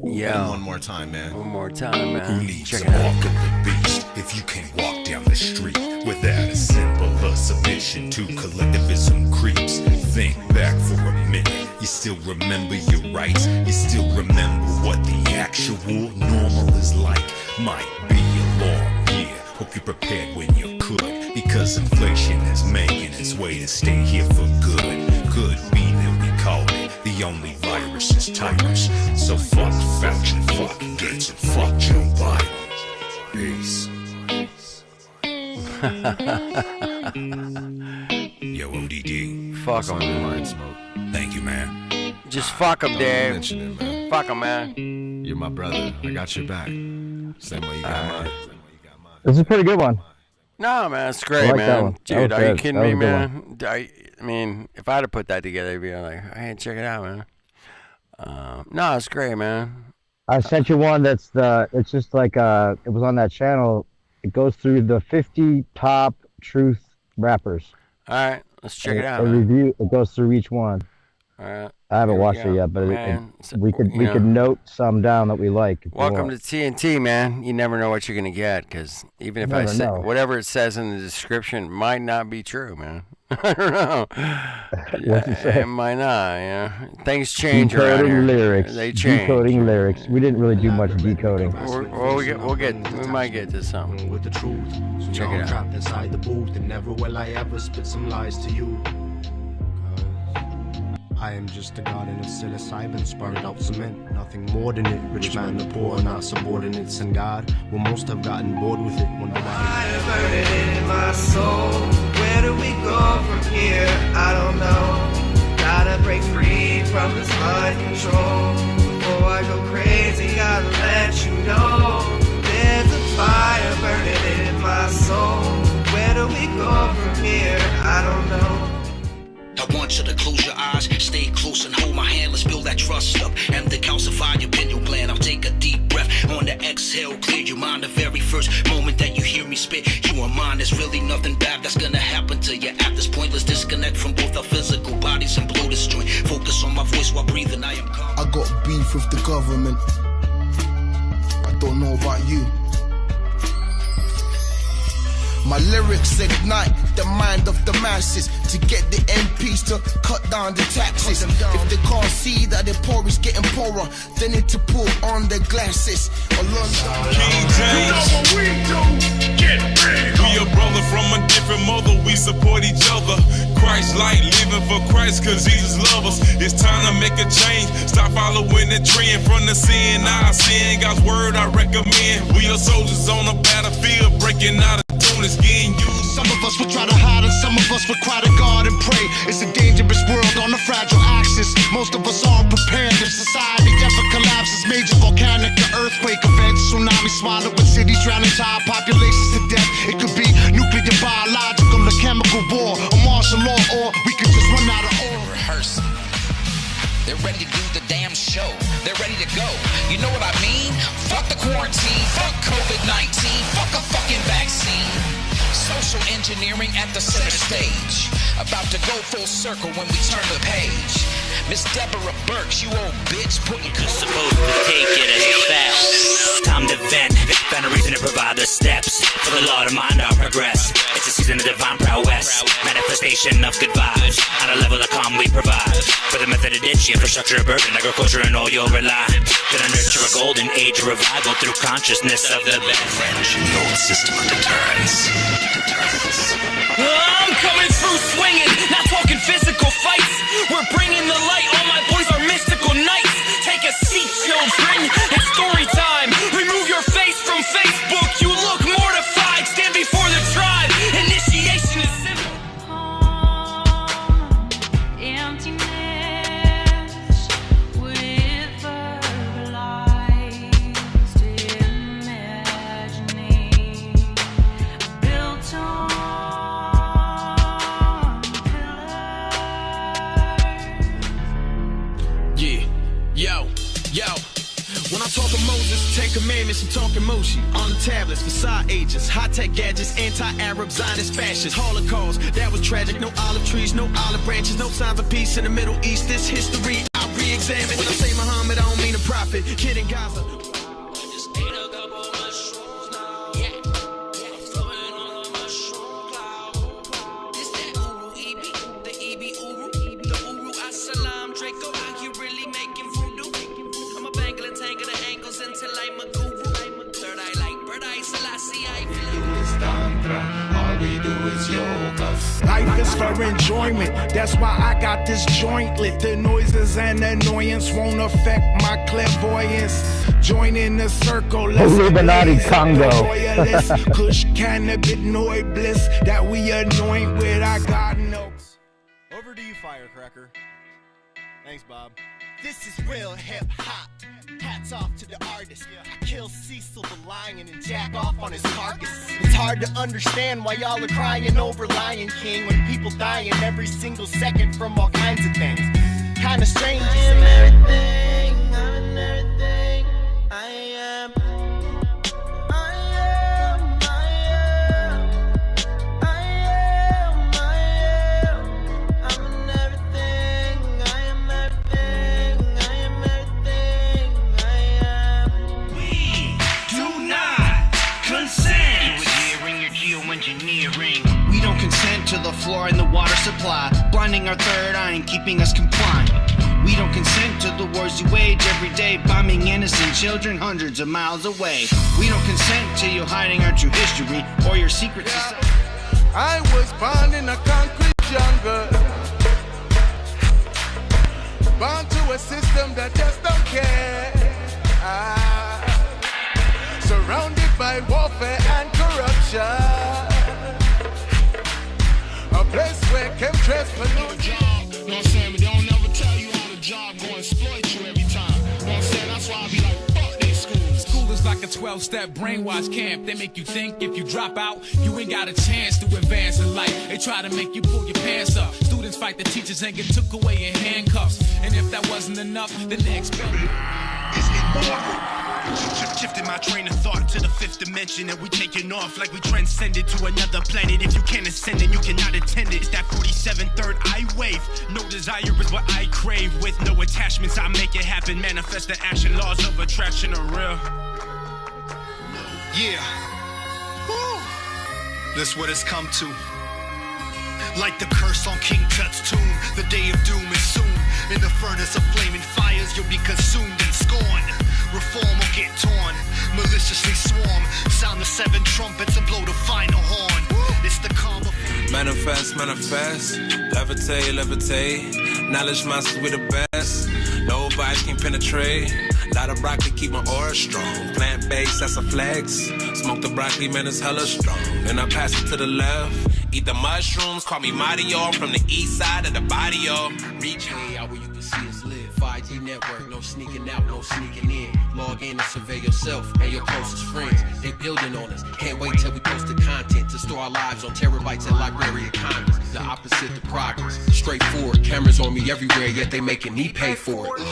Yeah. One more time, man. One more time, man. Who needs Check a it out. mark of the beast if you can't walk down the street without a symbol of submission to collectivism creeps? Think back for a minute. You still remember your rights? You still remember what the actual normal is like? Might be a long year. Hope you're prepared when you could, because inflation is making its way to stay here for good. Could be that we called it the only virus is tyrants. So fuck Fauci, fuck Gates, and fuck Joe Biden. Peace. Yo, ODD. Fuck 'em, man. Smoke. Thank you, man. Just fuck 'em, Dave. Mention it, man. Fuck 'em, man. You're my brother. I got your back. Same way you got mine. This is a pretty good one. No, man, it's great, I like that man. one. That Dude, was are you good. kidding That me, was a good man? I mean, if I'd have put that together, I'd be like, hey, check it out, man. No, it's great, man. I sent you one that's it's just like it was on that channel. It goes through the 50 top truth rappers. All right, let's check it out, A man. review. It goes through each one. All right. I haven't Here we watched go. it yet, but Man, we could note some down that we like. if you Welcome want. to TNT, man. You never know what you're gonna get because even if I Never say know. whatever it says in the description might not be true, man. I don't know. What's it say? It might not. Yeah, things change around Decoding here. lyrics. They change. Decoding lyrics. We didn't really do much decoding. We might get to something. With the truth. So Check it y'all out. trapped inside the booth, and never will I ever spit some lies to you. 'Cause I am just a garden of psilocybin, sprouted out cement, nothing more than it. Rich man, the poor, not subordinates, and God will most have gotten bored with it. Wonder why. Burning in my soul. Where do we go from here? I don't know. Gotta break free from this mind control. Before I go crazy, gotta let you know. There's a fire burning in my soul. Where do we go from here? I don't know. I want you to close your eyes, stay close and hold my hand. Let's build that trust up and decalcify your pineal gland. I'll take a deep breath on the exhale, clear your mind. The very first moment that you hear me spit, you are mine. There's really nothing bad that's gonna happen to you at this point. Let's disconnect from both our physical bodies and blow this joint. Focus on my voice while breathing. I am calm. I got beef with the government. I don't know about you. My lyrics ignite the mind of the masses to get the MPs to cut down the taxes. If they can't see that the poor is getting poorer, they need to put on their glasses. King James. You know what we do? Get real. We a brother from a different mother. We support each other. Christ like living for Christ cause Jesus love us. It's time to make a change. Stop following the trend from the sin. I sin God's word I recommend. We are soldiers on the battlefield breaking out of tune. Getting used. Some of us will try to hide and some of us will cry to God and pray. It's a dangerous world on a fragile axis. Most of us aren't prepared if society ever collapses. Major volcanic or earthquake events, tsunami swallowing cities, drowning entire populations to death. It could be nuclear, biological, or chemical war, or martial law, or we could just run out of oil. Rehearsing. They're ready to do the damn show. They're ready to go. You know what I mean? Fuck the quarantine. Fuck COVID-19. Fuck a fucking vaccine. Social engineering at the center stage. About to go full circle when we turn the page. Miss Deborah Burks, you old bitch, putting You're supposed to take it as a fact. Time to vent, find a reason to provide the steps. For the law to mind, I'll progress. It's a season of divine prowess, manifestation of good vibes. On a level of calm we provide. For the method of ditch, infrastructure, burden, agriculture, and all you'll rely. Gonna nurture a golden age of revival through consciousness of the best. Wrench in the old system of deterrence. I'm coming through swinging, not talking physical fights. We're bringing the light, all my boys are mystical knights. Take a seat, children, it's story time. Remove your face from Facebook, you look mortified. Stand before the tribe, initiation is simple. Emptiness with verbalized imagining built on Yo, when I'm talking Moses, 10 Commandments, I'm talking Moshe. On the tablets, Messiah ages, high-tech gadgets, anti-Arab, Zionist fascists, Holocaust, that was tragic. No olive trees, no olive branches, no signs of peace in the Middle East. This history I re-examine. When I say Muhammad, I don't mean a prophet. Kid in Gaza. Life is for enjoyment, that's why I got this joint lit. The noises and annoyance won't affect my clairvoyance. Join in the circle, let's Illuminati Congo. Kush cannabinoid bliss that we anoint with our God knows. Over to you, Firecracker. Thanks, Bob. This is real hip hop. Hats off to the artist. I kill Cecil the lion and jack off on his carcass. It's hard to understand why y'all are crying over Lion King when people dying every single second from all kinds of things. Kinda strange. I am everything. I'm everything. I am. I'm an everything. I am everything. geoengineering. We don't consent to the flaw in the water supply, blinding our third eye and keeping us compliant. We don't consent to the wars you wage every day, bombing innocent children hundreds of miles away. We don't consent to you hiding our true history or your secret society. I was born in a concrete jungle, born to a system that just don't care. Surrounded by warfare and corruption, a place where chemtrails pollute. You know what I'm saying? But they don't never tell you how the job go exploit you every time. You know what I'm saying? That's why I be like, fuck these schools. School is like a 12-step brainwash camp. They make you think if you drop out, you ain't got a chance to advance in life. They try to make you pull your pants up. Students fight the teachers and get took away in handcuffs. And if that wasn't enough, then they expel you. Is immortal. Shifting my train of thought to the fifth dimension, and we taking off like we transcended to another planet. If you can't ascend, then you cannot attend it. It's that 47 third eye wave. No desire is what I crave. With no attachments, I make it happen. Manifest the action, laws of attraction are real. Yeah. Woo. This what it's come to. Like the curse on King Tut's tomb, the day of doom is soon. In the furnace of flaming fires, you'll be consumed and scorned. Reform or get torn, maliciously swarm. Sound the 7 trumpets and blow the final horn. It's the karma. Manifest, manifest, levitate, levitate. Knowledge monsters we the best. Nobody can penetrate. Lot of broccoli keep my aura strong. Plant-based, that's a flex. Smoke the broccoli, man, it's hella strong. Then I pass it to the left. Eat the mushrooms, call me Mario. From the east side of the barrio. Reach way out where you can see us live. 5G network, no sneaking out, no sneaking in. Log in and survey yourself and your closest friends. They building on us. Can't wait till we post the content to store our lives on terabytes at Library of Congress. The opposite to progress. Straightforward, cameras on me everywhere, yet they making me pay for it.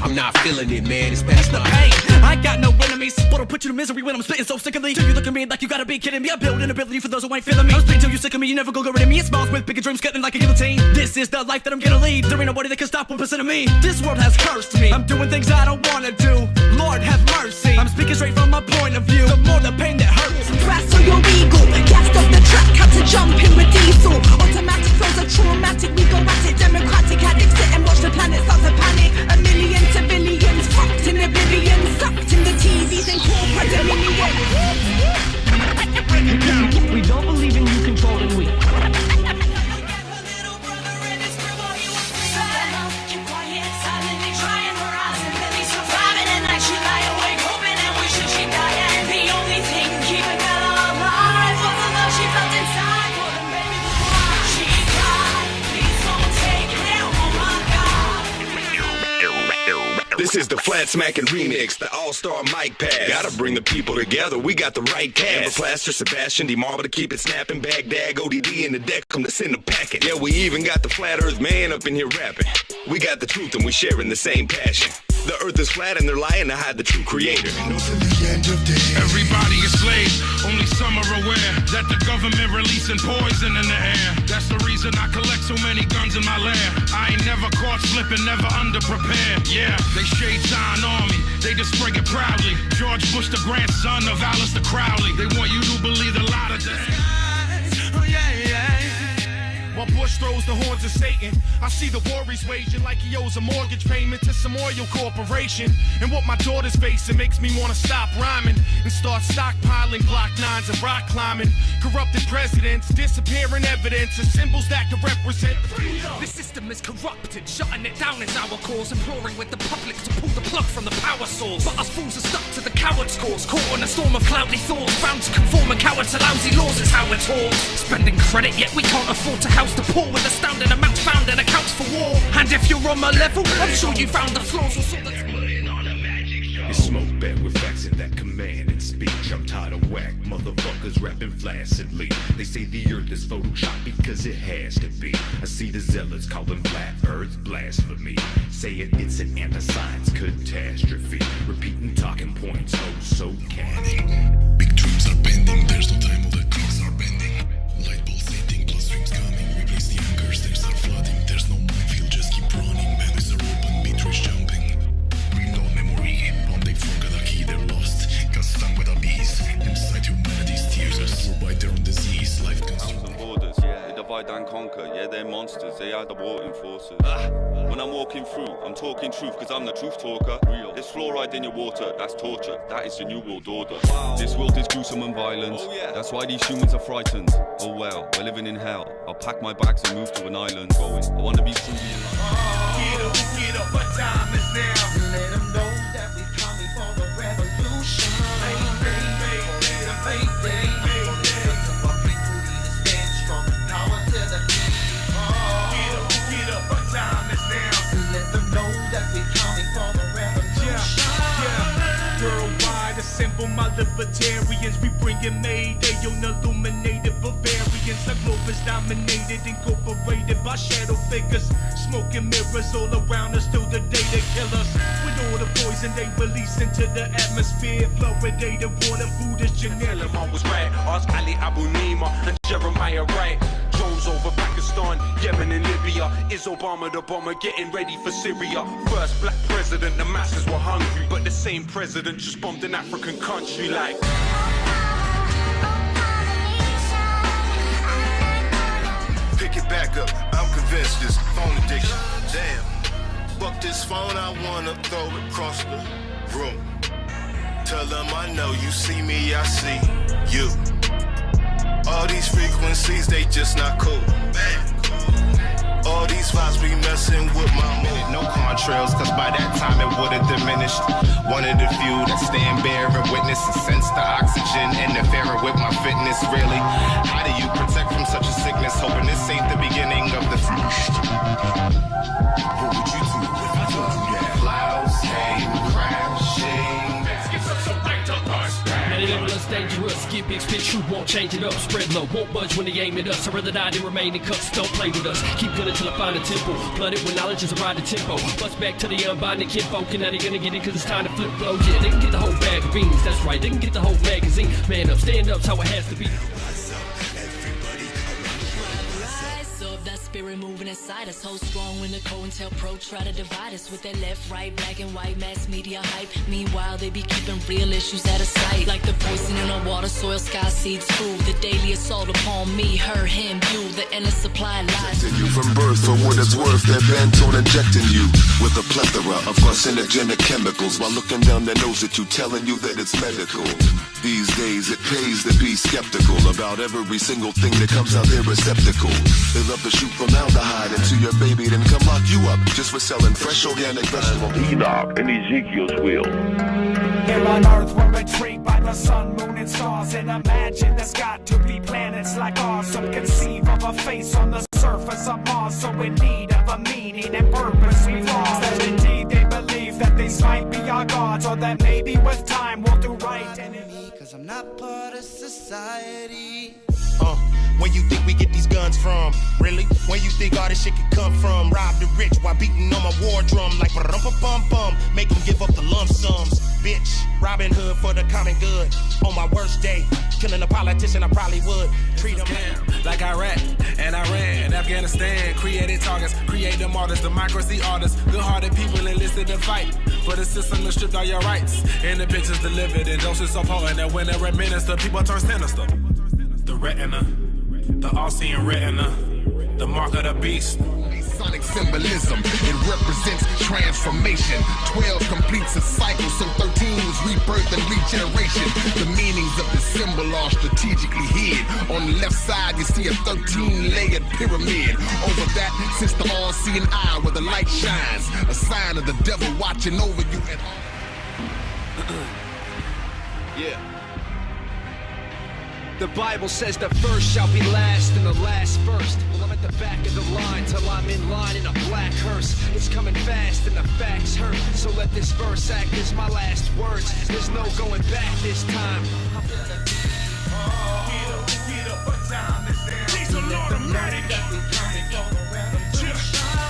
I'm not feeling it, man. It's past the pain. I got no enemies, but I'll put you to misery when I'm spitting so sickly. Do you look at me like you gotta be kidding me? I build an ability for those who ain't feeling me. I'm spitting till you sick of me, you never go rid of me. It smiles with bigger dreams, cutting like a guillotine. This is the life that I'm gonna lead. There ain't nobody that can stop 1% of me. This world has cursed me. I'm doing things I don't wanna do. Lord have mercy. I'm speaking straight from my point of view. The more the pain that hurts. Wrestle your ego, gassed off the track, had to jump in with diesel. Automatic flows are traumatic, we go at it. Democratic addicts sit and watch the planet start to panic. A million civilians fucked in oblivion, sucked in the TVs and corporate dominion. We don't believe in you controlling we. This is the flat smacking remix, the all-star mic pass. Gotta bring the people together, we got the right cast. Amber Plaster, Sebastian, D-Marble to keep it snapping. Baghdad, ODD in the deck, come to send the packet. Yeah, we even got the flat earth man up in here rapping. We got the truth and we sharing the same passion. The earth is flat and they're lying to hide the true creator. Everybody is slaves, only some are aware that the government releasing poison in the air. That's the reason I collect so many guns in my lair. I ain't never caught slipping, never underprepared. Yeah, they shade sign on me, they display it proudly. George Bush, the grandson of Alistair Crowley. They want you to believe the lie of the While Bush throws the horns of Satan, I see the war he's waging like he owes a mortgage payment to some oil corporation. And what my daughter's facing makes me want to stop rhyming and start stockpiling Glock 9s and rock climbing. Corrupted presidents, disappearing evidence of symbols that could represent freedom. The system is corrupted, shutting it down is our cause. Imploring with the public to pull the plug from the power source. But us fools are stuck to the coward's cause. Caught in a storm of cloudy thoughts, bound to conform and coward to lousy laws is how we're taught. Spending credit, yet we can't afford to house the poor with astounding amounts found in accounts for war. And if you're on my level, I'm sure you found the flaws or saw the It's smoke bed with facts in that command and speech. I'm tired of whack motherfuckers rapping flaccidly. They say the earth is photoshopped because it has to be. I see the zealots calling flat earth blasphemy, saying it's an anti-science catastrophe. Repeating talking points, oh so canny. Big dreams are pending, there's no time, all the clocks are bending. Light bulbs fading, plus streams coming. Replace the anchors, stairs are flooding. There's no minefield, just keep running. Banners are open, beatrice jumping. Reload memory, one they forgot a key, they're lost. Got stung with a beast. Inside humanity's tears are stored by their own disease. divide and conquer. Yeah, they're monsters, they are the warring forces. When I'm walking through, I'm talking truth, cause I'm the truth talker. Real. There's fluoride in your water, that's torture. That is the new world order. Wow. This world is gruesome and violent. Oh, yeah. That's why these humans are frightened. Oh well, we're living in hell. I'll pack my bags and move to an island. I wanna be truly alive. Get up, what time is now? Let them know that we coming for the revolution. Get up, what time is now? Let them know that we coming for the revolution. Yeah. Worldwide, assemble my libertarians. We bringing Mayday on illuminated Bavarians. The globe is dominated, incorporated by shadow figures. Smoking mirrors all around us till the day they kill us. With all the poison they release into the atmosphere. Fluoridated water, food is generic. I was right, Ask Ali Abu Nima and Jeremiah Wright. Drones over Pakistan, Yemen and Libya. Is Obama the bomber getting ready for Syria? First black president, the masses were hungry. But the same president just bombed an African country like... Pick it back up, I'm convinced this phone addiction. Damn, fuck this phone, I wanna throw it across the room. Tell them I know you see me, I see you. All these frequencies, they just not cool. Man. All these vibes be messing with my mood. No contrails, cause by that time it would've diminished. One of the few that stand bare and witness and sense the oxygen interfering with my fitness, really. How do you protect from such a sickness? Hoping this ain't the beginning of the finished. What would you do if I told you that? Clouds came crashing. Let's get some octopus. Any level is dangerous, get big, spit true, won't change it up. Spread low, won't budge when they aim at us. I'd rather die than remain in cuffs, don't play with us. Keep gunning till I find a temple. Flooded with knowledge is a ride to tempo. Bust back to the unbinding kinfolk, and now they gonna get it cause it's time to flip flow. Yeah, they can get the whole bag of beans, that's right, they can get the whole magazine. Man up, stand up's how it has to be. Spirit moving inside us, hold strong when the COINTELPRO try to divide us with their left, right, black and white mass media hype. Meanwhile, they be keeping real issues out of sight, like the poison in our water, soil, sky, seeds, food. The daily assault upon me, her, him, you, the endless supply of lies. You from birth for what it's worth, they're bent on injecting you with a plethora of carcinogenic chemicals while looking down their nose at you, telling you that it's medical. These days, it pays to be skeptical about every single thing that comes out their receptacle. They love to shoot formaldehyde into your baby, then come lock you up just for selling fresh organic vegetables. Enoch and Ezekiel's wheel. Here on Earth, we're intrigued by the sun, moon, and stars, and imagine there's got to be planets like ours. Some conceive of a face on the surface of Mars, so in need of a meaning and purpose we've lost. That indeed they believe that these might be our gods, or that maybe with time we'll do right. Cause I'm not part of society. Where you think we get these guns from? Really? Where you think all this shit can come from? Rob the rich while beating on my war drum like ba-dum-ba-bum-bum. Make them give up the lump sums. Bitch, Robin Hood for the common good. On my worst day, killing a politician I probably would. Treat them like Iraq and Iran, Afghanistan. Created targets, create the martyrs, democracy artists. Good-hearted people enlisted to fight for the system that stripped all your rights. And the pictures delivered in doses so potent that when they're administered, people turn sinister. The retina, the all-seeing retina, the mark of the beast. Sonic symbolism, it represents transformation. 12 completes a cycle, so 13 is rebirth and regeneration. The meanings of the symbol are strategically hid. On the left side, you see a 13-layered pyramid. Over that sits the all-seeing eye where the light shines, a sign of the devil watching over you at all. Yeah. The Bible says the first shall be last and the last first. Well, I'm at the back of the line till I'm in line in a black hearse. It's coming fast and the facts hurt, so let this verse act as my last words. There's no going back this time. Get up, what time is there? These are automatic.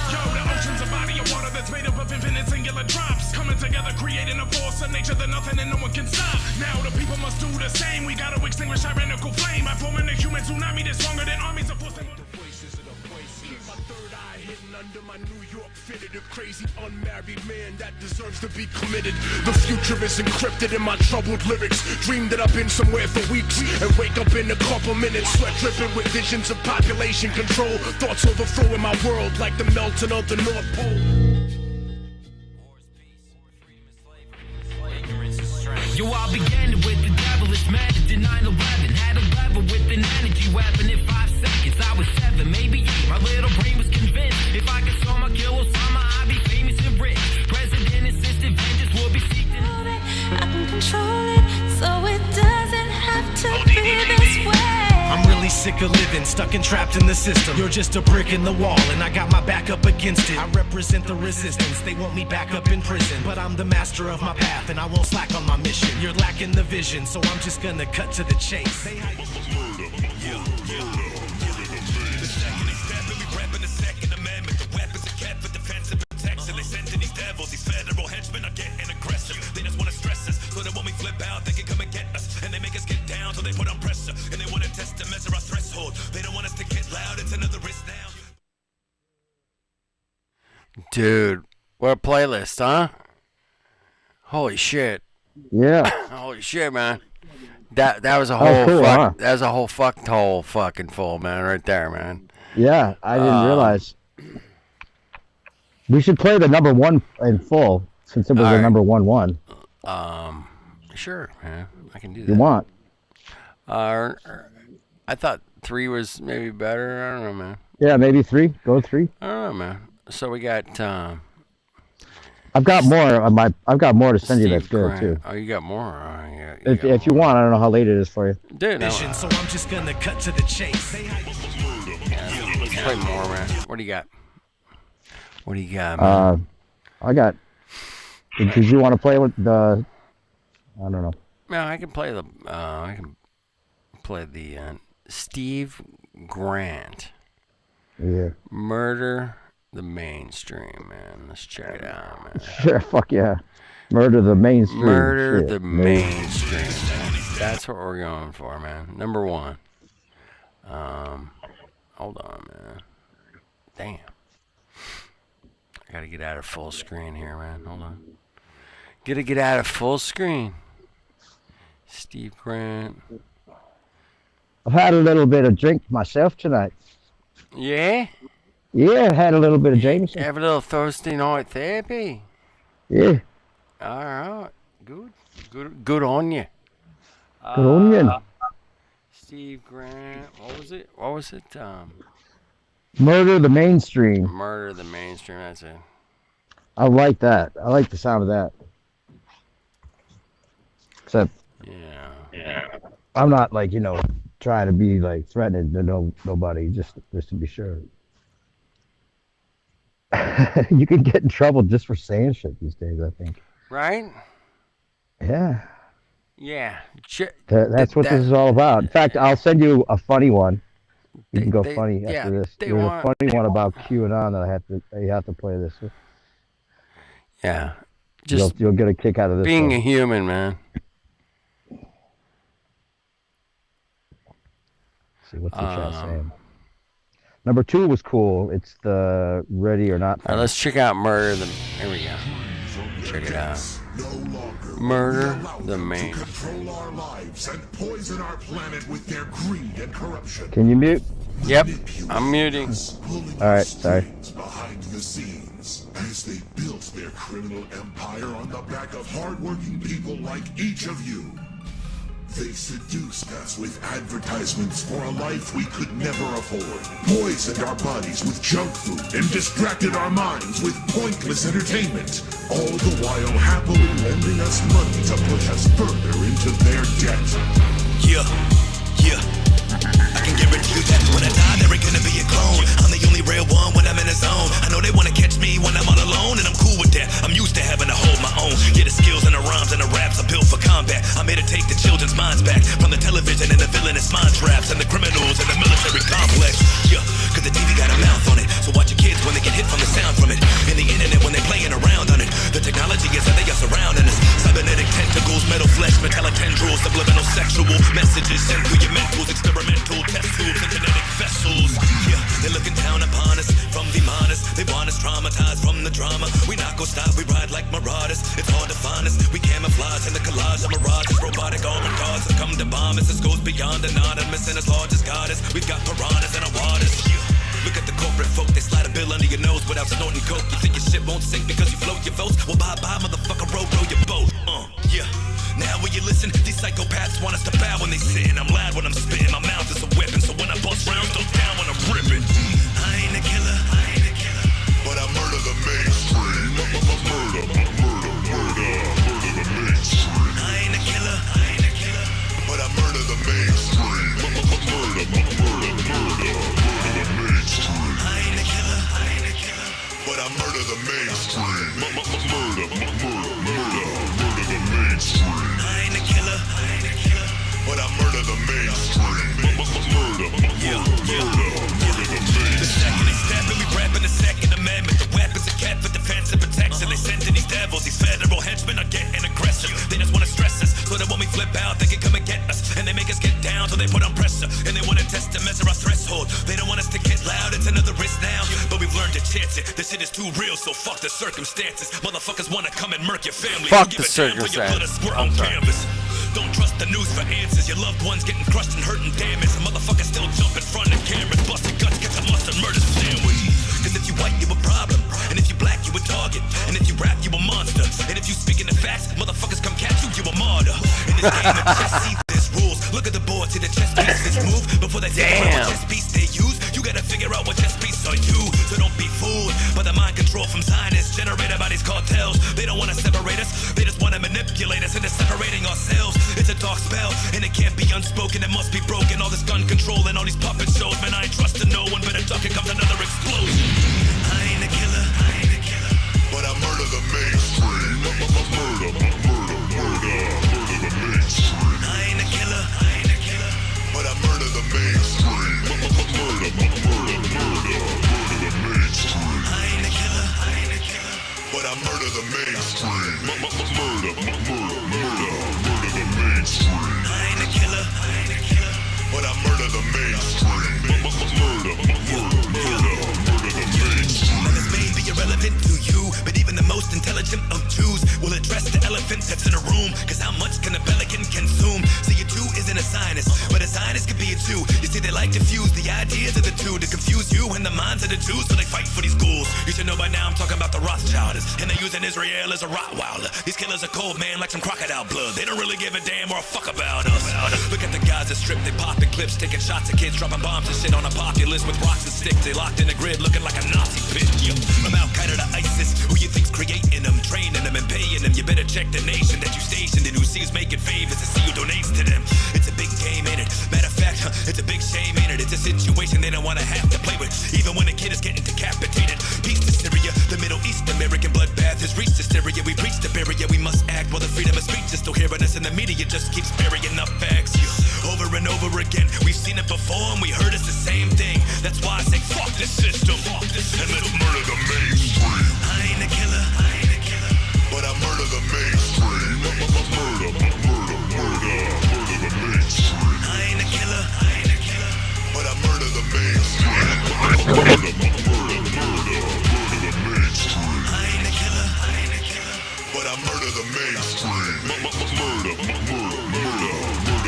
Yo, the ocean's a body of water that's made up of infinite singular drops, coming together, creating a force of nature that nothing and no one can stop. Now the people must do the same. We gotta extinguish tyrannical flame by forming a human tsunami that's stronger than armies of force. My third eye hidden under my New York fitted, a crazy unmarried man that deserves to be committed. The future is encrypted in my troubled lyrics. Dream that I've been somewhere for weeks and wake up in a couple minutes, sweat dripping with visions of population control. Thoughts overthrowing my world like the melting of the North Pole. Yo, I began it with the devilish method in 9/11. Had a level with an energy weapon in 5 seconds. I was 7, maybe 8. My little brain was convinced if I could solve my kill Osama, I'd be famous and rich. President insisted vengeance will be seeked. I can control it, so it doesn't have to be this way. I'm really sick of living, stuck and trapped in the system. You're just a brick in the wall, and I got my back up against it. I represent the resistance, they want me back up in prison. But I'm the master of my path, and I won't slack on my mission. You're lacking the vision, so I'm just gonna cut to the chase. Dude, what a playlist, huh? Holy shit. Yeah. Holy shit, man. That was a whole cool, huh? that was a whole fucking full, man, right there, man. Yeah, I didn't realize. We should play the number one in full since it was the number 1-1. Sure, man. I can do that. You want? I thought 3 was maybe better. I don't know, man. Yeah, maybe 3. Go 3. I don't know, man. So we got. I've got more on my. I've got more to send you. Steve That's good Grant. too. Oh, you got more. If you want, I don't know how late it is for you. Dude, no, So I'm just gonna cut to the chase. let's play more, man. What do you got? What do you got, man? I got. Did you want to play with the? I don't know. No, I can play the. Steve Grant. Yeah. Murder the Mainstream, man. Let's check it out, man. Sure, fuck yeah. Murder the Mainstream. Murder Shit, the Mainstream, man. That's what we're going for, man. Number 1. Hold on, man. Damn. I gotta get out of full screen here, man. Hold on. Gotta get out of full screen. Steve Grant. I've had a little bit of drink myself tonight. Yeah? Yeah, I had a little bit of Jameson. Have a little Thursday night therapy. Yeah. All right. Good on you. Good on you. Steve Grant. What was it? Murder the Mainstream. Murder the Mainstream. That's it. I like that. I like the sound of that. Except. Yeah. I'm not like, trying to be like threatening to nobody, just to be sure. You can get in trouble just for saying shit these days, I think. Right? Yeah. Yeah. That's what this is all about. In fact, I'll send you a funny one. You can go funny after this. There's a funny one about QAnon that you have to play this with. Yeah. You'll get a kick out of this. Being a human, man. See what's the chat saying. Number 2 was cool. It's the Ready or Not. All right, let's check out Murder the. Here we go. Check it out. Murder the Main. Control our lives and poison our planet with their greed and corruption. Can you mute? Yep, I'm muting. All right, sorry. Behind the scenes, as they built their criminal empire on the back of hardworking people like each of you. They seduced us with advertisements for a life we could never afford, poisoned our bodies with junk food, and distracted our minds with pointless entertainment, all the while happily lending us money to push us further into their debt. Yeah. I can guarantee you that when I die, there ain't gonna be a clone. I'm the only real one when I'm in the zone. I know they wanna catch me when I'm all alone, and I'm cool with that. I'm used to having to hold my own. Yeah, the skills and the rhymes and the raps are built for combat. I'm here to take the children's minds back from the television and the villainous mind traps and the criminals and the military complex. Yeah, cause the TV got a mouth on it. So watch your kids when they get hit from the sound from it. And the internet when they playing around on it. The technology is how they are surrounding us. Cybernetic tentacles, metal flesh, metallic tendrils, subliminal sexual messages sent through your mentals, experimental test tubes and genetic vessels. Yeah, they're looking down upon us from the minors. They want us traumatized from the in the collage, a mirage, it's robotic, all regards have come to bomb us. This goes beyond anonymous and as large as goddess. We've got piranhas in our waters. Look at the corporate folk, they slide a bill under your nose without snorting coke. You think your shit won't sink because you float your votes? Well, bye-bye, motherfucker, row your boat. Yeah. Now when you listen, these psychopaths want us to bow when they sit, and I'm loud when I'm spitting. My mouth is a weapon, so when I bust rounds, don't down when I'm ripping. I ain't a killer, but I murder the mainstream. Murder the mainstream. I ain't a killer, but I murder the mainstream. Murder the mainstream. I ain't a killer, but I murder the mainstream. Murder the mainstream. I ain't a killer, but I murder the mainstream. Murder the mainstream. The second they stab me, we rapping the Second Amendment. The weapons are kept for defense and protection. They send to these devils, these federal henchmen are getting aggressive. They just want to stress us, so that when we flip out, they can come and get us. And they make us get down, so they put on pressure. And they want to test to measure our threshold. They don't want us to get loud, it's another risk now. But we've learned to chance it. This shit is too real, so fuck the circumstances. Motherfuckers want to come and murk your family. Fuck the circumstances. On canvas. Don't trust the news for answers. Your loved ones getting crushed and hurt and damaged. A motherfucker still jump in front of cameras. Busting guts, get the mustard murder sandwich. Cause if you white, you a problem. And if you black, you a target. And if you rap, you a monster. And if you speaking the facts, motherfuckers come catch you, you a martyr. In this game of chess, see this rules. Look at the board, see the chess pieces move. Before they figure out what chess piece they use, you gotta figure out what chess piece are you. So don't be fooled by the mind control from Zionists generated by these cartels. They don't wanna separate us, they just wanna manipulate us into separating ourselves. It's a dark spell, and it can't be unspoken, it must be broken. All this gun control and all these puppet shows, man, I ain't trusting no one. Better duck, here comes another explosion. I ain't a killer, but I murder the mainstream. Murder the mainstream. I ain't a killer, but I murder the mainstream. Murder the mainstream. I ain't a killer, but I murder the mainstream. Murder the mainstream. I ain't a killer, but I murder the mainstream. Murder the mainstream. This may be irrelevant to you, but even the most intelligent of Jews will address the elephant that's in a room. Cause how much can a pelican consume? See, a Jew isn't a Zionist, but a Zionist could be a Jew. You see, they like to fuse the ideas of the two to confuse you and the minds of the Jews, so they fight for these ghouls. You should know by now I'm talking about the Rothschilders, and they're using Israel as a Rottweiler. These killers are cold, man, like some crocodile blood. They don't really give a damn or a fuck about us. Look at the guys that strip, they popping clips, taking shots at kids, dropping bombs and shit on a populace with rocks and sticks. They locked in the grid, looking like a Nazi pit. From Al-Qaeda to ISIS, who you think's creating them, training them and paying them? You better check the nation that you stationed in, who sees making favors to see who donates to them. It's a big game, ain't it? Matter of fact, it's a big shame, ain't it? It's a situation they don't want to have to play with, even when a kid is getting decapitated. Peace to Syria, the Middle East, American bloodbath has reached hysteria. We preach the barrier, we must act while the freedom of speech is still hearing us, and the media just keeps burying up facts. Over and over again, we've seen it before and we heard it's the same thing. That's why I say fuck this system, and let's murder the mainstream. I ain't a killer, but I murder the mainstream. Murder the mainstream. I ain't a killer, but I murder the mainstream. Murder the mainstream. I ain't a killer, but I murder the mainstream. Murder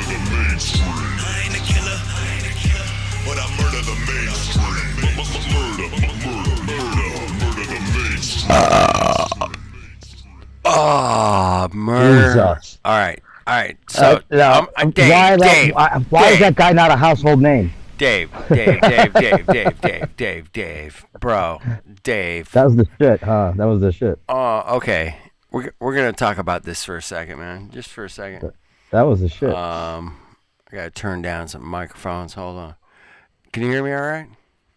the mainstream. I ain't a killer, but I murder the mainstream. Murder the mainstream. Murder. All right. So, Dave. Why is that guy not a household name? Dave, bro, Dave. That was the shit, huh? That was the shit. Okay. We're gonna talk about this for a second, man. Just for a second. That was the shit. I gotta turn down some microphones. Hold on. Can you hear me all right?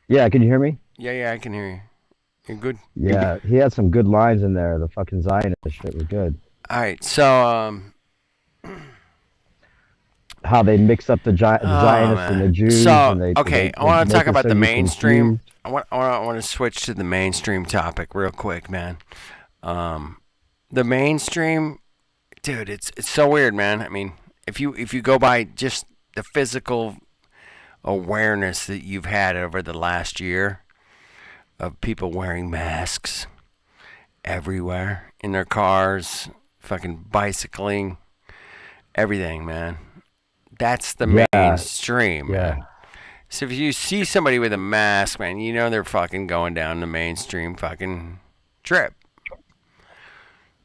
Yeah, can you hear me? Yeah, I can hear you. You good? Yeah, he had some good lines in there. The fucking Zionist shit was good. All right, so how they mix up the Zionists and the Jews. So and I want to talk about the mainstream. I want to switch to the mainstream topic real quick, man. The mainstream, dude, it's so weird, man. I mean, if you go by just the physical awareness that you've had over the last year of people wearing masks everywhere in their cars, fucking bicycling, everything, man. That's the mainstream, man. So if you see somebody with a mask, man, you know they're fucking going down the mainstream fucking trip.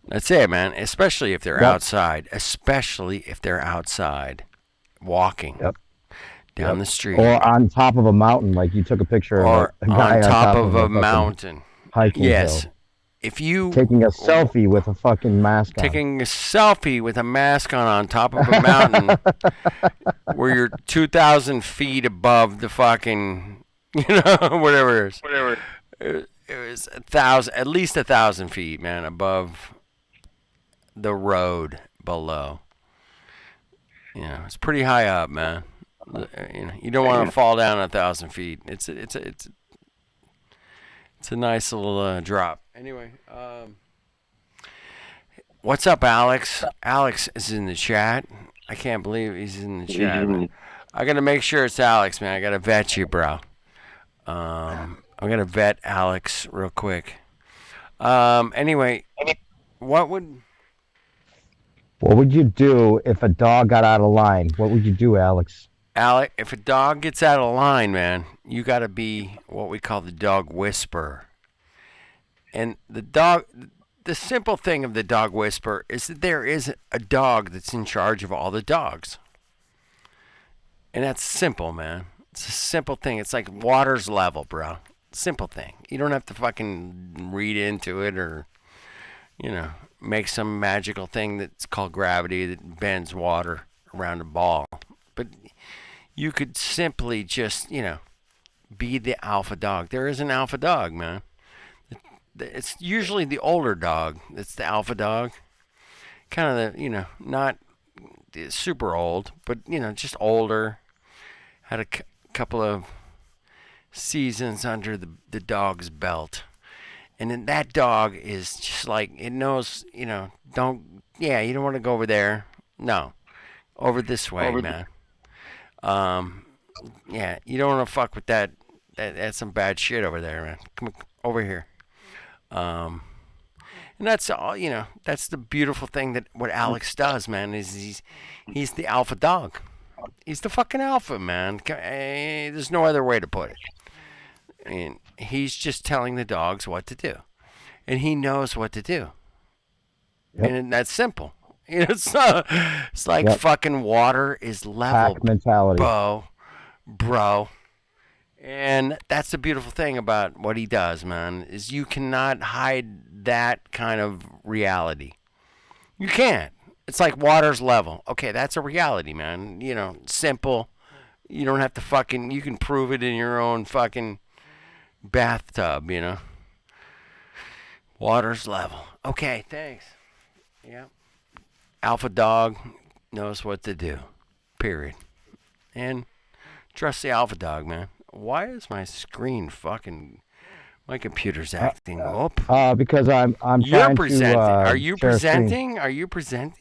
That's it, man. Especially if they're outside. Especially if they're outside walking down the street. Or on top of a mountain, like you took a picture of a guy on top of a mountain. Hiking yes. hill. If you taking a selfie with a fucking mask on. Taking a selfie with a mask on top of a mountain where you're 2,000 feet above the fucking, whatever it is. It was 1,000, at least 1,000 feet, man, above the road below. It's pretty high up, man. You don't want to fall down 1,000 feet. It's a nice little drop. Anyway, what's up, Alex? Alex is in the chat. I can't believe he's in the chat. I gotta make sure it's Alex, man. I gotta vet you, bro. I'm gonna vet Alex real quick. Anyway, what would you do if a dog got out of line? What would you do, Alex? Alex, if a dog gets out of line, man, you got to be what we call the dog whisperer. And the simple thing of the dog whisperer is that there is a dog that's in charge of all the dogs. And that's simple, man. It's a simple thing. It's like water's level, bro. Simple thing. You don't have to fucking read into it or, make some magical thing that's called gravity that bends water around a ball. But you could simply just, be the alpha dog. There is an alpha dog, man. It's usually the older dog that's the alpha dog. Kind of the, not super old, but, just older. Had a couple of seasons under the dog's belt. And then that dog is just like, it knows, you don't want to go over there. No. Over this way, man. You don't want to fuck with that. That's some bad shit over there, man. Come over here. And that's all, that's the beautiful thing that what Alex does, man, is he's the alpha dog. He's the fucking alpha, man. There's no other way to put it. I mean, he's just telling the dogs what to do. And he knows what to do. Yep. And that's simple. It's like fucking water is level. Pack mentality. Bro. And that's the beautiful thing about what he does, man, is you cannot hide that kind of reality. You can't. It's like water's level. Okay, that's a reality, man. Simple. You don't have to you can prove it in your own fucking bathtub, Water's level. Okay, thanks. Yep. Alpha dog knows what to do. Period. And trust the alpha dog, man. Why is my screen my computer's acting up? Because I'm You're trying presenting. to Are you share presenting? Are you presenting?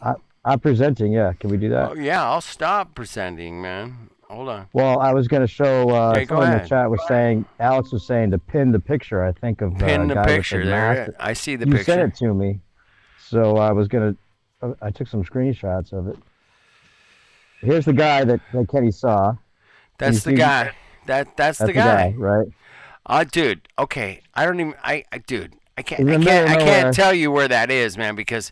I'm presenting, yeah. Can we do that? Oh, yeah, I'll stop presenting, man. Hold on. Well, I was going to show, someone in the chat was saying, Alex was saying to pin the picture, I think, of pin the guy picture. With the there, I see the you picture. You sent it to me. So I was going to, I took some screenshots of it. Here's the guy that Kenny saw. That's the guy. That's the guy, right? Dude. Okay, I don't even. Dude, I can't tell you where that is, man, because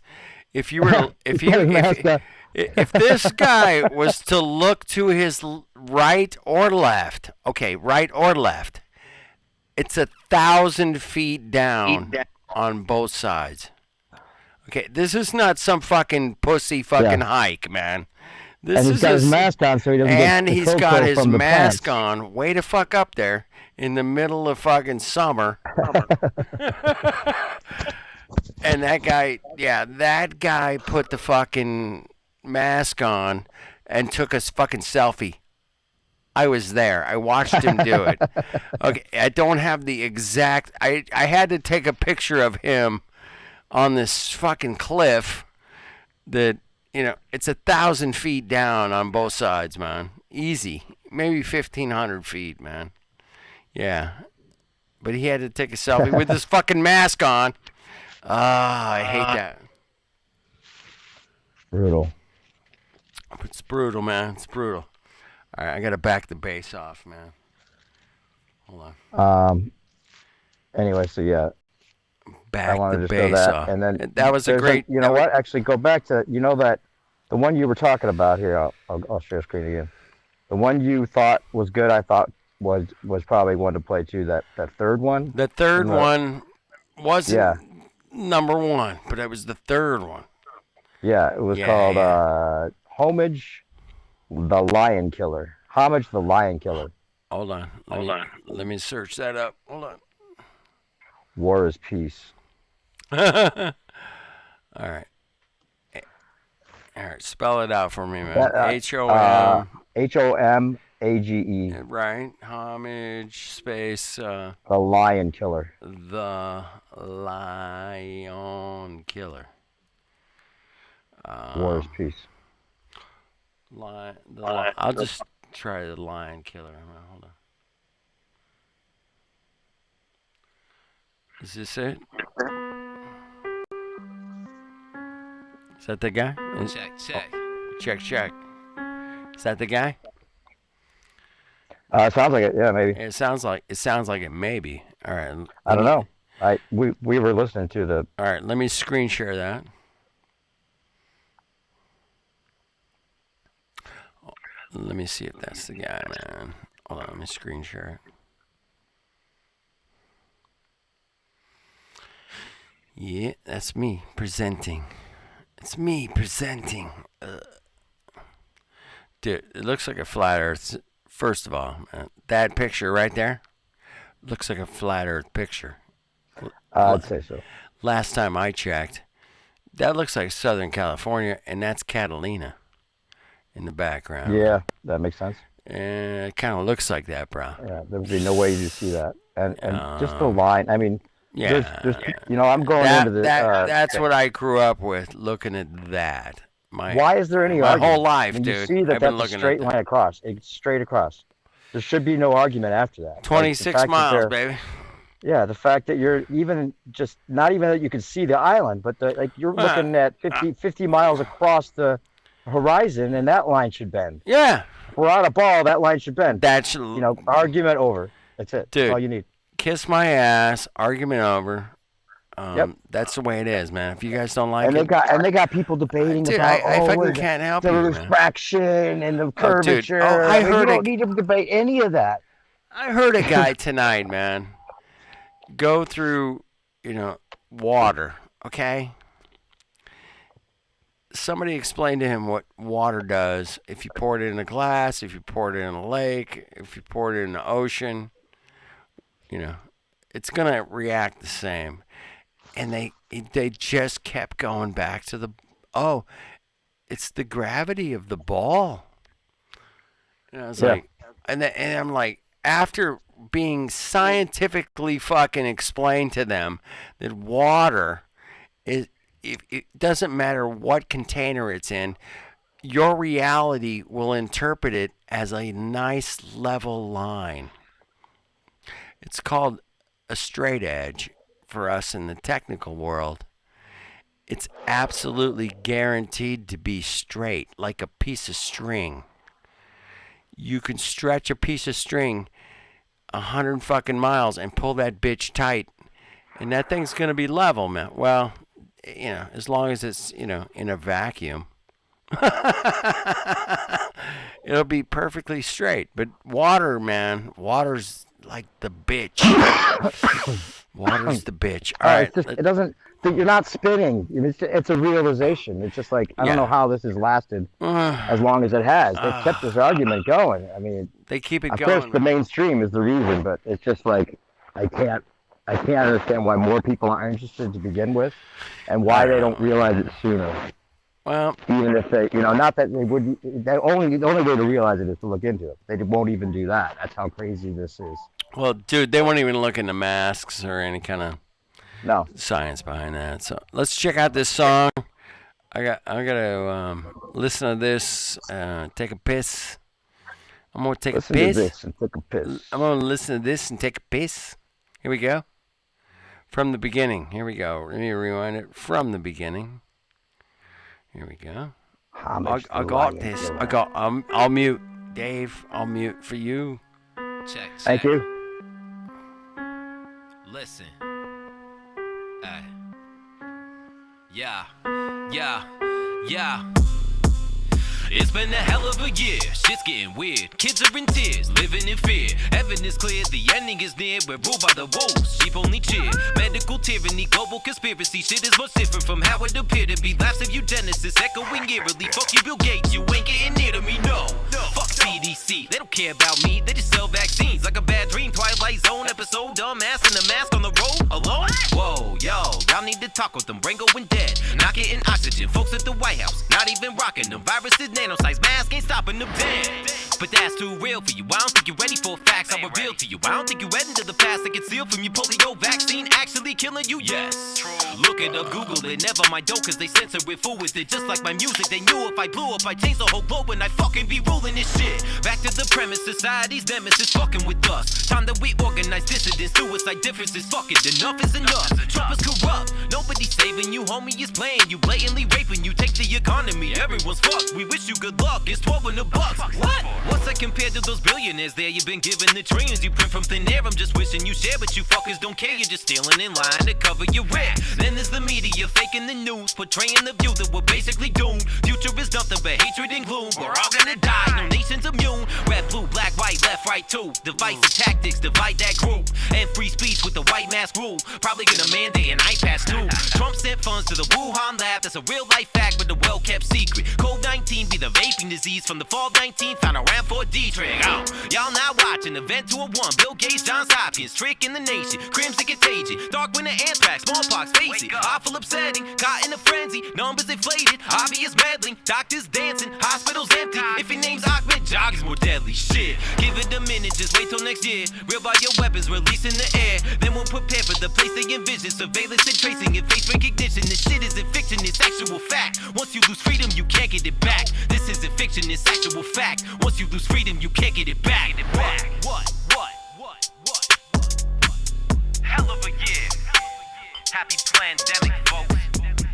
if you were, if this guy was to look to his right or left, it's 1,000 feet down on both sides. Okay, this is not some fucking pussy hike, man. And he's got his mask on, so he doesn't and get he's got his mask plants. on way to fuck up there in the middle of fucking summer. And that guy put the fucking mask on and took a fucking selfie. I was there. I watched him do it. Okay, I don't have the exact. I had to take a picture of him on this fucking cliff that. It's 1,000 feet down on both sides, man. Easy. Maybe 1,500 feet, man. Yeah. But he had to take a selfie with his fucking mask on. I hate that. Brutal. It's brutal, man. It's brutal. All right, I gotta back the bass off, man. Hold on. Anyway, so yeah. Back I wanted the to show bass that, off. and then that was a great. You know what? Actually, go back to that the one you were talking about here. I'll share screen again. The one you thought was good, I thought was probably one to play too. That third one. The third one wasn't number one, but it was the third one. Yeah, it was called Homage, the Lion Killer. Homage, the Lion Killer. Hold on. Let me search that up. Hold on. War is peace. All right. All right. Spell it out for me, man. H-O-M. H-O-M-A-G-E. Right. Homage, space. The Lion Killer. The Lion Killer. War is peace. I'll just try the Lion Killer. Hold on. Is this it? Is that the guy? Check. Is that the guy? Sounds like it. Yeah, maybe. It sounds like it. Maybe. All right. I don't know. We were listening to the. All right. Let me screen share that. Let me see if that's the guy, man. Hold on. Let me screen share it. Yeah, that's me presenting. It's me presenting. Dude, it looks like a flat Earth. First of all, man, that picture right there looks like a flat Earth picture. I'd say so. Last time I checked, that looks like Southern California, and that's Catalina in the background. Yeah, that makes sense. And it kind of looks like that, bro. Yeah, there would be no way you see that. And just the line, I mean, there's I'm going into the... that's what I grew up with, looking at that. Why is there any my argument? whole life, when dude. You see that that's a straight line across. It's straight across. There should be no argument after that. 26 miles, baby. Yeah, the fact that you're even just... Not even that you can see the island, but you're looking at 50 miles across the horizon, and that line should bend. Yeah. Without a ball, that line should bend. That should... argument over. That's it. Dude, that's all you need. Kiss my ass. Argument over. Yep. That's the way it is, man. If you guys don't like and it, they got people debating dude, about I fucking can't help the you, refraction and the curvature. I heard you don't need to debate any of that. I heard a guy tonight, man, go through, water. Okay. Somebody explained to him what water does. If you pour it in a glass, if you pour it in a lake, if you pour it in the ocean, it's gonna react the same. And they just kept going back to it's the gravity of the ball. And I was like, and I'm like, after being scientifically fucking explained to them that water is, it doesn't matter what container it's in, your reality will interpret it as a nice level line. It's called a straight edge for us in the technical world. It's absolutely guaranteed to be straight, like a piece of string. You can stretch a piece of string 100 fucking miles and pull that bitch tight, and that thing's gonna be level, man. Well, as long as it's in a vacuum, it'll be perfectly straight. But water, man, water's like the bitch. Water's the bitch. All right. It doesn't. You're not spinning. It's a realization. It's just like, I don't know how this has lasted as long as it has. They've kept this argument going. I mean, they keep it going. Of course, the mainstream is the reason, but it's just like, I can't understand why more people are interested to begin with, and why they don't realize it sooner. Well, even if they, not that they would. The only way to realize it is to look into it. They won't even do that. That's how crazy this is. Well, dude, they won't even look into masks or any kind of science behind that. So let's check out this song. I gotta listen to this. Take a piss. I'm gonna take a piss. Listen to this and take a piss. I'm gonna listen to this and take a piss. Here we go. From the beginning. Here we go. Let me rewind it from the beginning. Here we go. I got this. I'll mute. Dave, I'll mute for you. Check. Thank you. Listen. Hey. Yeah. It's been a hell of a year, shit's getting weird. Kids are in tears, living in fear. Heaven is clear, the ending is near. We're ruled by the wolves, sheep only cheer. Medical tyranny, global conspiracy. Shit is much different from how it appeared to be. Laughs of eugenesis, echoing eerily. Fuck you, Bill Gates, you ain't getting near to me, no. Fuck CDC, they don't care about me. They just sell vaccines like a bad dream. Twilight Zone episode, dumbass in a mask on the road, alone? Whoa, yo, y'all need to talk with them, brain going dead. Not getting oxygen, folks at the White House, not even rocking them. Viruses, nano-sized mask ain't stopping them dead. But that's too real for you. I don't think you're ready for facts I'll reveal to you. I don't think you're ready to the past that concealed from you. Polio vaccine actually killing you, yes. Look it up, Google it, never mind dope, cause they censor it, fool with it. Just like my music, they knew if I blew up, I'd change the whole globe and I'd fucking be ruling this shit. Back to the premise, society's nemesis fucking with us. Time that we organize dissidents, suicide differences, fucking enough is enough. Trump is corrupt, nobody's saving you, homie is playing you, blatantly raping you, take the economy, everyone's fucked. We wish you good luck, it's 12 in the bucks. What? What's that compared to those billionaires there? You've been given the trillions you print from thin air. I'm just wishing you share, but you fuckers don't care. You're just stealing in line to cover your rent. Then there's the media faking the news, portraying the view that we're basically doomed. Future is nothing but hatred and gloom. We're all gonna die, no nation's immune. Red, blue, black, white, left, right, too. Divisive tactics, divide that group. And free speech with the white mask rule. Probably gonna mandate an iPass too. Trump sent funds to the Wuhan lab. That's a real life fact, but a well kept secret. COVID-19 be the vaping disease from the fall 19 found around 4D trick. Oh, y'all now watching Event 201. Bill Gates, Johns Hopkins, tricking the nation. Crimson contagion, dark winter anthrax, smallpox, face it. Awful upsetting, caught in a frenzy. Numbers inflated, obvious meddling. Doctors dancing, hospitals empty. If your name's Ahmed, jogging's more deadly. Shit, give it a minute, just wait till next year. Real by your weapons released in the air. Then we'll prepare for the place they envision. Surveillance and tracing and face recognition. This shit isn't fiction, it's actual fact. Once you lose freedom, you can't get it back. This isn't fiction, it's actual fact. Once you lose freedom, you can't get it back. What? Hell of a year. Happy pandemic, folks.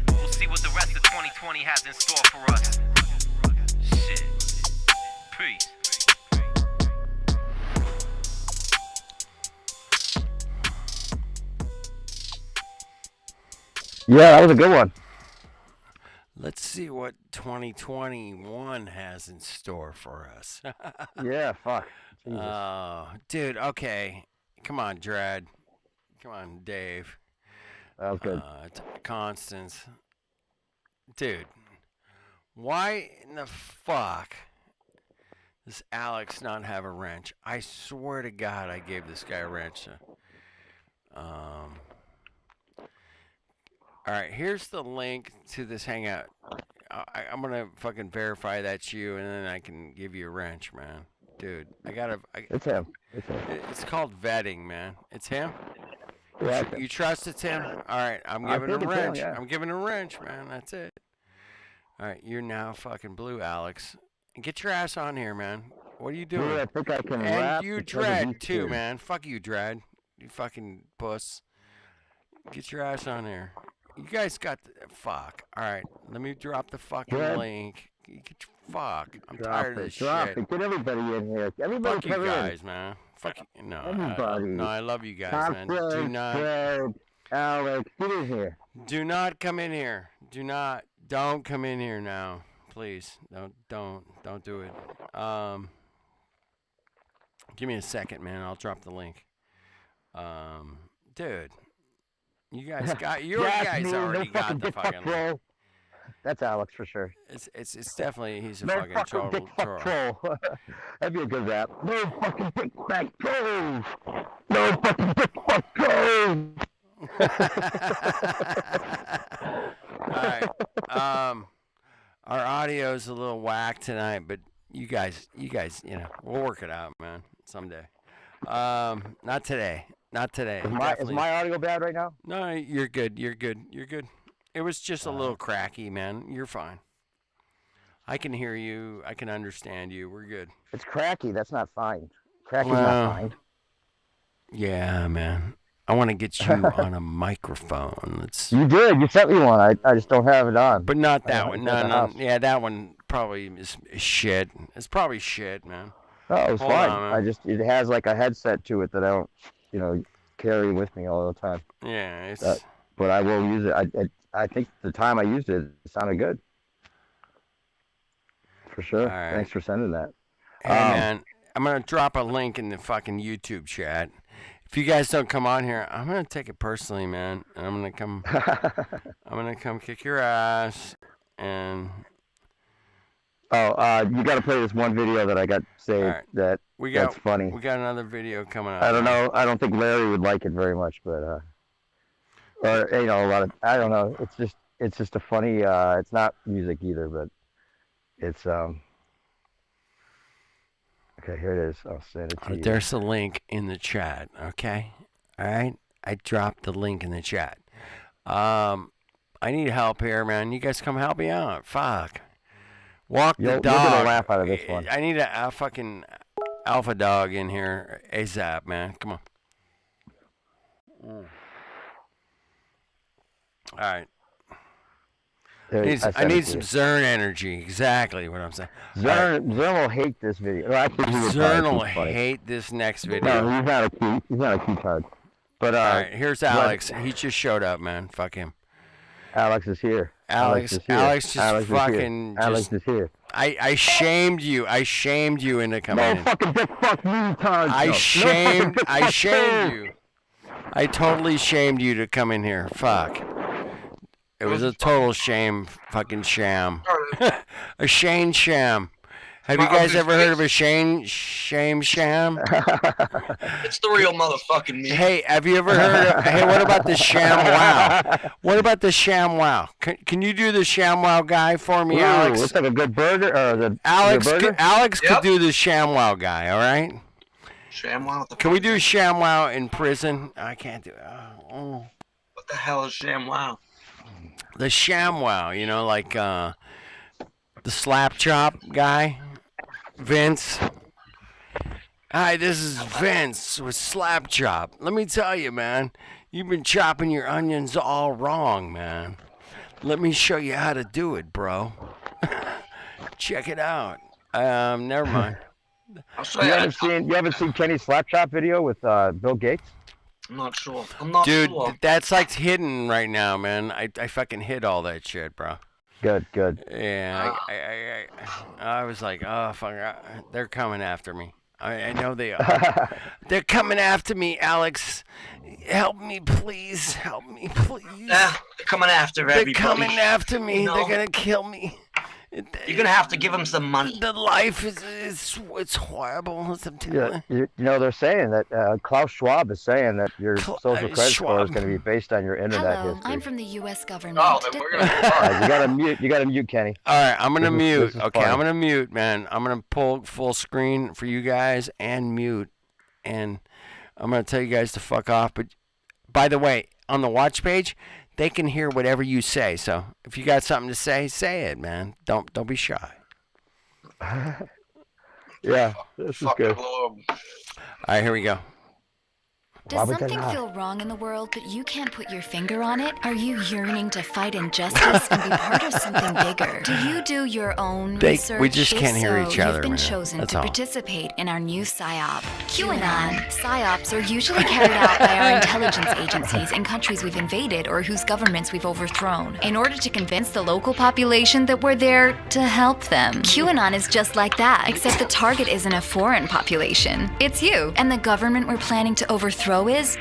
We'll see what the rest of 2020 has in store for us. Shit. Peace. Yeah, that was a good one. Let's see what 2021 has in store for us. Yeah, fuck. Jesus. Dude, okay. Come on, Dread. Come on, Dave. That was good. Constance. Dude, why in the fuck does Alex not have a wrench? I swear to God I gave this guy a wrench. Alright, here's the link to this hangout. I'm gonna fucking verify that's you, and then I can give you a wrench, man. Dude, It's him. It's called vetting, man. It's him? Yeah, You trust it's him? Alright, I'm giving a wrench. I'm giving a wrench, man. That's it. Alright, you're now fucking blue, Alex. Get your ass on here, man. What are you doing? Dude, I think I can and rap you, because of Dread, these too, two. man. Fuck you, Dread. You fucking puss. Get your ass on here. You guys got fuck. Alright, let me drop the fucking Dread. link. Fuck. I'm Drop tired of it, this drop shit. it. Get everybody in here. Everybody Fuck you come in. guys, man. Fuck you. No, Everybody. no, I love you guys, man. Do Constance, not, Fred, Alex, get in here. do not come in here. Don't come in here now, please. Don't do it. Give me a second, man. I'll drop the link. Dude, you guys got you Yes, guys man, already no got the dick fuck fucking link. troll. That's Alex for sure. It's definitely he's a No fucking fucking dick fuck troll. That'd be a good rap. No fucking dick fuck trolls. No fucking dick fuck trolls. All right. Our audio's a little whack tonight, but you guys, we'll work it out, man, someday. Not today. Not today. Is my audio bad right now? No, you're good. You're good. It was just a little cracky, man. You're fine. I can hear you. I can understand you. We're good. It's cracky. That's not fine. Cracky's Well, not fine. Yeah, man. I want to get you on a microphone. Let's. You did. You sent me one. I just don't have it on. But not that one. No. Yeah, that one probably is shit. It's probably shit, man. No, it's Hold fine. on, man. It has like a headset to it that I don't, carry with me all the time. Yeah, it's. But I will use it. I think the time I used it sounded good. For sure. Right. Thanks for sending that. Hey, man, I'm going to drop a link in the fucking YouTube chat. If you guys don't come on here, I'm going to take it personally, man. And I'm going to come kick your ass. And you got to play this one video that I got saved that's funny. We got another video coming up. I don't know. I don't think Larry would like it very much, but a lot of, I don't know. It's just a funny, it's not music either, but it's, okay, here it is. I'll send it to you. There's a link in the chat, okay? All right? I dropped the link in the chat. I need help here, man. You guys come help me out. Fuck. Walk the dog. You're gonna laugh out of this one. I need a fucking alpha dog in here ASAP, man. Come on. All right. I need some Zern energy. Exactly what I'm saying. Zern will hate this video. Zern will hate this next video. No, he's not a keycard. But all right, here's Alex. He just showed up, man. Fuck him. Alex is here. Alex is here. I shamed you. I shamed you into coming in. No fucking dick fuck me, Todd. I shamed you. I totally shamed you to come in here. Fuck. It was a total fucking sham. A Shane sham. Have you guys ever heard of a shame sham? It's the real motherfucking me. Hey, have you ever heard of, hey, what about the sham wow? What about the sham wow? Can you do the sham wow guy for me, Alex? Looks like a good burger. Alex could do the sham wow guy, all right? Sham wow? Can we do sham wow in prison? I can't do it. Oh. What the hell is sham wow? The ShamWow, like the slap chop guy, Vince. Hi, this is Vince with Slap Chop. Let me tell you, man, you've been chopping your onions all wrong, man. Let me show you how to do it, bro. Check it out. Never mind. You haven't seen Kenny's Slap Chop video with Bill Gates? I'm not sure. Dude, that's like hidden right now, man. I fucking hid all that shit, bro. Good. Yeah, I was like, oh, fuck, they're coming after me. I know they are. They're coming after me, Alex. Help me, please. Help me, please. They're coming after everybody. They're coming after me. They're going to kill me. You're gonna have to give them some money. The life it's horrible. They're saying that Klaus Schwab is saying that your social credit score is going to be based on your internet history. I'm from the U.S. government. Oh, then we're gonna. You gotta mute Kenny. All right, I'm gonna mute. Okay, funny. I'm gonna mute, man. I'm gonna pull full screen for you guys and mute, and I'm gonna tell you guys to fuck off. But by the way, on the watch page, they can hear whatever you say. So if you got something to say it, man. Don't be shy. Yeah, this is good. All right, here we go. Does something feel wrong in the world, but you can't put your finger on it? Are you yearning to fight injustice and be part of something bigger? Do you do your own research? We just can't hear each other, You've been man. chosen That's to all. participate in our new PSYOP. QAnon. PSYOPs are usually carried out by our intelligence agencies in countries we've invaded or whose governments we've overthrown, in order to convince the local population that we're there to help them. QAnon is just like that, except the target isn't a foreign population. It's you. And the government we're planning to overthrow is...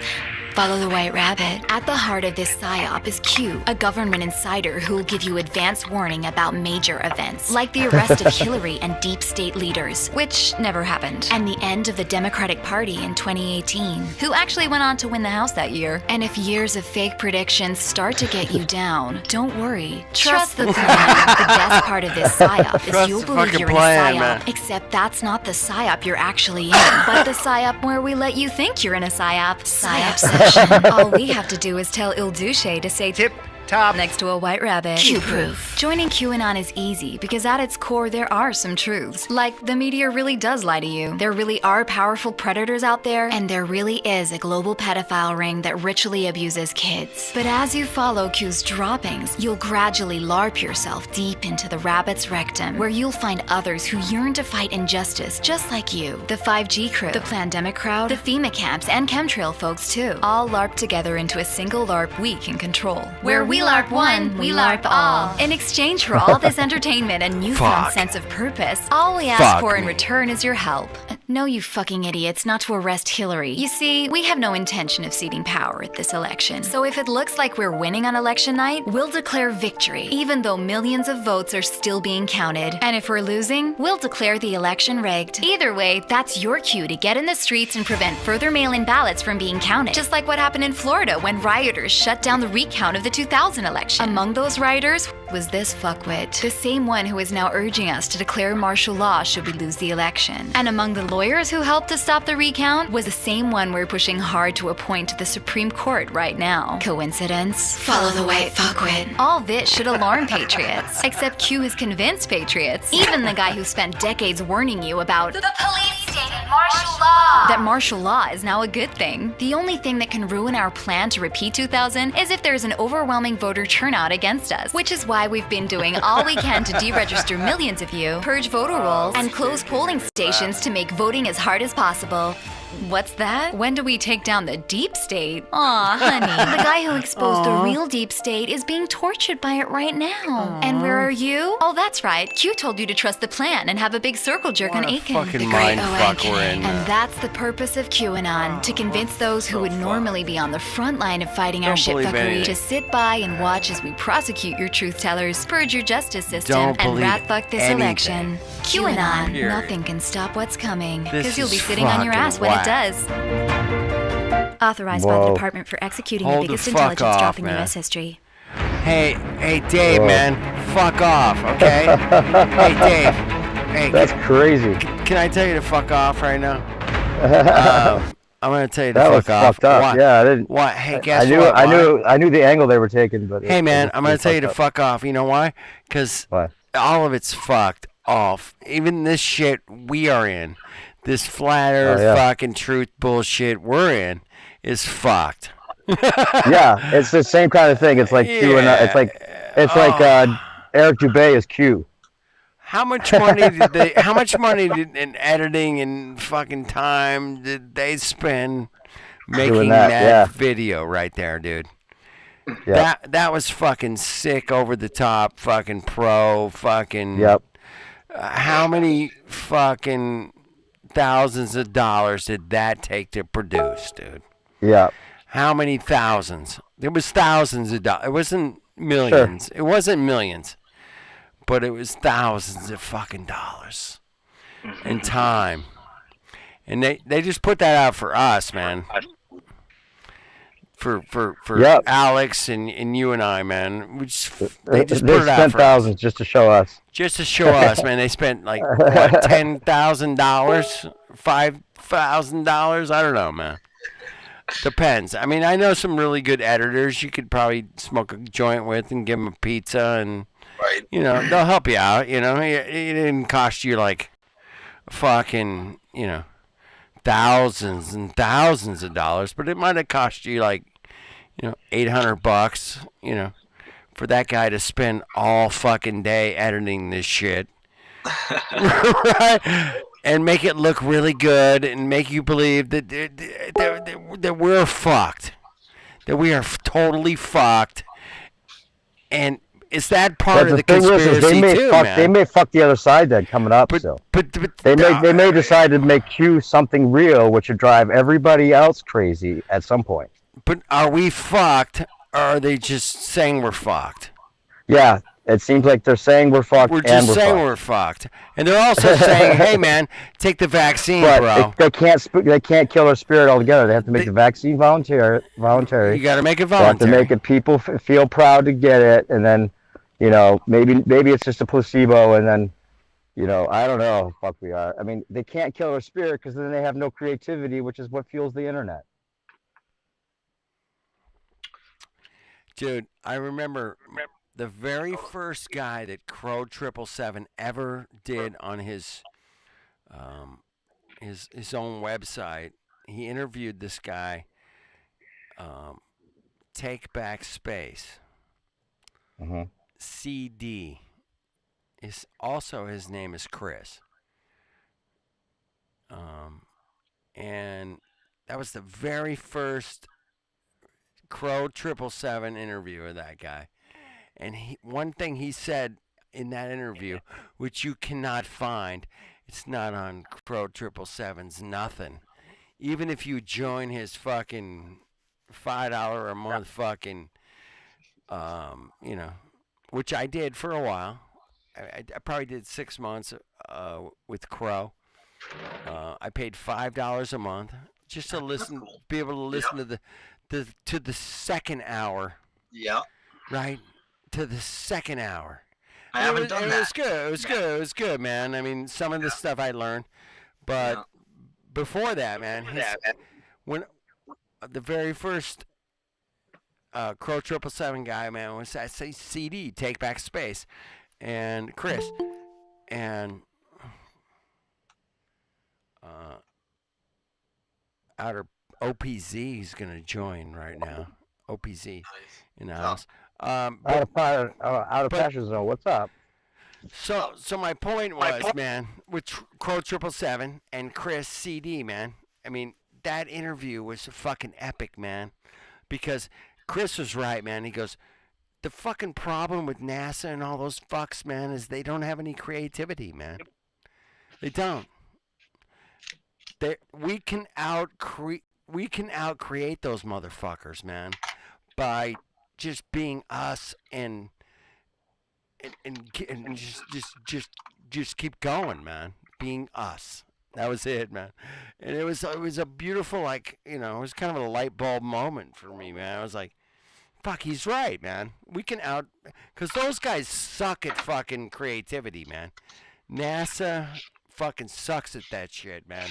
Follow the White Rabbit. At the heart of this PSYOP is Q, a government insider who will give you advance warning about major events, like the arrest of Hillary and deep state leaders, which never happened, and the end of the Democratic Party in 2018, who actually went on to win the House that year. And if years of fake predictions start to get you down, don't worry. Trust the plan. The best part of this PSYOP is you'll believe you're in a PSYOP, except that's not the PSYOP you're actually in, but the PSYOP where we let you think you're in a PSYOP. PSYOP session. All we have to do is tell Il Duce to say tip laptop next to a white rabbit. Q-proof. Joining QAnon is easy because at its core there are some truths. Like the media really does lie to you. There really are powerful predators out there, and there really is a global pedophile ring that ritually abuses kids. But as you follow Q's droppings, you'll gradually LARP yourself deep into the rabbit's rectum, where you'll find others who yearn to fight injustice just like you. The 5G crew, the Plandemic crowd, the FEMA camps, and chemtrail folks too. All LARP together into a single LARP we can control. Where we LARP one, we LARP all. In exchange for all this entertainment and newfound sense of purpose, all we ask for in return is your help. No, you fucking idiots, not to arrest Hillary. You see, we have no intention of ceding power at this election. So if it looks like we're winning on election night, we'll declare victory, even though millions of votes are still being counted. And if we're losing, we'll declare the election rigged. Either way, that's your cue to get in the streets and prevent further mail-in ballots from being counted. Just like what happened in Florida when rioters shut down the recount of the 2000 election. Among those rioters was this fuckwit, the same one who is now urging us to declare martial law should we lose the election. And among the lawyers who helped to stop the recount was the same one we're pushing hard to appoint to the Supreme Court right now. Coincidence? Follow the white fuckwit. All this should alarm patriots. Except Q has convinced patriots. Even the guy who spent decades warning you about the police stated martial law. That martial law is now a good thing. The only thing that can ruin our plan to repeat 2000 is if there's an overwhelming voter turnout against us, which is why we've been doing all we can to deregister millions of you, purge voter rolls, and close polling stations to make voting as hard as possible. What's that? When do we take down the deep state? Aw, honey. The guy who exposed the real deep state is being tortured by it right now. And where are you? Oh, that's right. Q told you to trust the plan and have a big circle jerk on Aiken. fucking The great mind fuck awakening. we're in, man. And that's the purpose of QAnon, to convince those who would normally be on the front line of fighting our Don't believe shitfuckery anything. to sit by and watch as we prosecute your truth tellers, purge your justice system, Don't and believe rat fuck this anything. election. QAnon, Period. nothing can stop what's coming. This Because you'll be is sitting on your fucking ass when whack. it does. Authorized by the Whoa. Department for executing Hold the biggest the fuck intelligence off, drop in man. U.S. history. Hey, Dave, man, fuck off, okay? Hey, Dave. Hey, That's crazy. Can I tell you to fuck off right now? I'm gonna tell you to That was fuck off. fucked up. What? Yeah, I didn't. What? Hey, guess I knew, what? I knew the angle they were taking, but. Hey, man, I'm gonna tell you to fuck off. You know why? Because all of it's fucked off. Even this shit we are in, this flat earth fucking truth bullshit we're in, is fucked. Yeah, it's the same kind of thing. It's like Q and it's like Eric Dubay is Q. How much money did they? How much money in editing and fucking time did they spend making Doing that, video right there, dude? Yeah. That was fucking sick, over the top, fucking pro, fucking. Yep. How many fucking thousands of dollars did that take to produce, dude? Yeah. How many thousands? It was thousands of dollars. It wasn't millions. Sure. It wasn't millions. But it was thousands of fucking dollars. And time. And they just put that out for us, man. For Alex and you and I, man. They just put it out spent for thousands just to show us. Just to show us, man. They spent like, what, $10,000? $5,000? I don't know, man. Depends. I mean, I know some really good editors you could probably smoke a joint with and give them a pizza, and you know, they'll help you out. You know, it didn't cost you like fucking, you know, thousands and thousands of dollars, but it might have cost you like, you know, $800, you know, for that guy to spend all fucking day editing this shit. Right? And make it look really good and make you believe that we're fucked. That we are totally fucked. And is that part of the conspiracy they may too, fuck, man? They may fuck the other side then coming up. But they may decide to make Q something real, which would drive everybody else crazy at some point. But are we fucked, or are they just saying we're fucked? Yeah, it seems like they're saying we're fucked. We're just saying fucked. we're fucked, and they're also saying, "Hey, man, take the vaccine, but bro." They can't kill our spirit altogether. They have to make the vaccine voluntary. You got to make it They have to voluntary. make it people feel proud to get it, and then, you know, maybe it's just a placebo, and then, you know, I don't know. Fuck, we are. I mean, they can't kill our spirit because then they have no creativity, which is what fuels the internet. Dude, I remember the very first guy that Crow 777 ever did on his own website. He interviewed this guy, Take Back Space. CD is also, his name is Chris. And that was the very first Crow 777 interview with that guy. And one thing he said in that interview, which you cannot find, it's not on Crow 777's nothing. Even if you join his fucking $5 a month fucking, which I did for a while. I probably did 6 months with Crow. I paid $5 a month just to listen, be able to listen to the second hour. Yeah. Right? To the second hour. I haven't done that. It was good. It was good. It was good, man. I mean, some of the stuff I learned, but before that, man, when the very first Crow 777 guy, man, was I say CD, Take Back Space, and Chris, and outer OPZ is gonna join right now. OPZ in the house. Out of Passion Zone, what's up? So my point was, man, with Crow 777 and Chris CD, man. I mean, that interview was fucking epic, man, because Chris was right, man. He goes, the fucking problem with NASA and all those fucks, man, is they don't have any creativity, man. They don't. We can out-create those motherfuckers, man, by just being us and just keep going, man. Being us. That was it, man. And it was a beautiful, like, it was kind of a light bulb moment for me, man. I was like, fuck, he's right, man. We can because those guys suck at fucking creativity, man. NASA fucking sucks at that shit, man.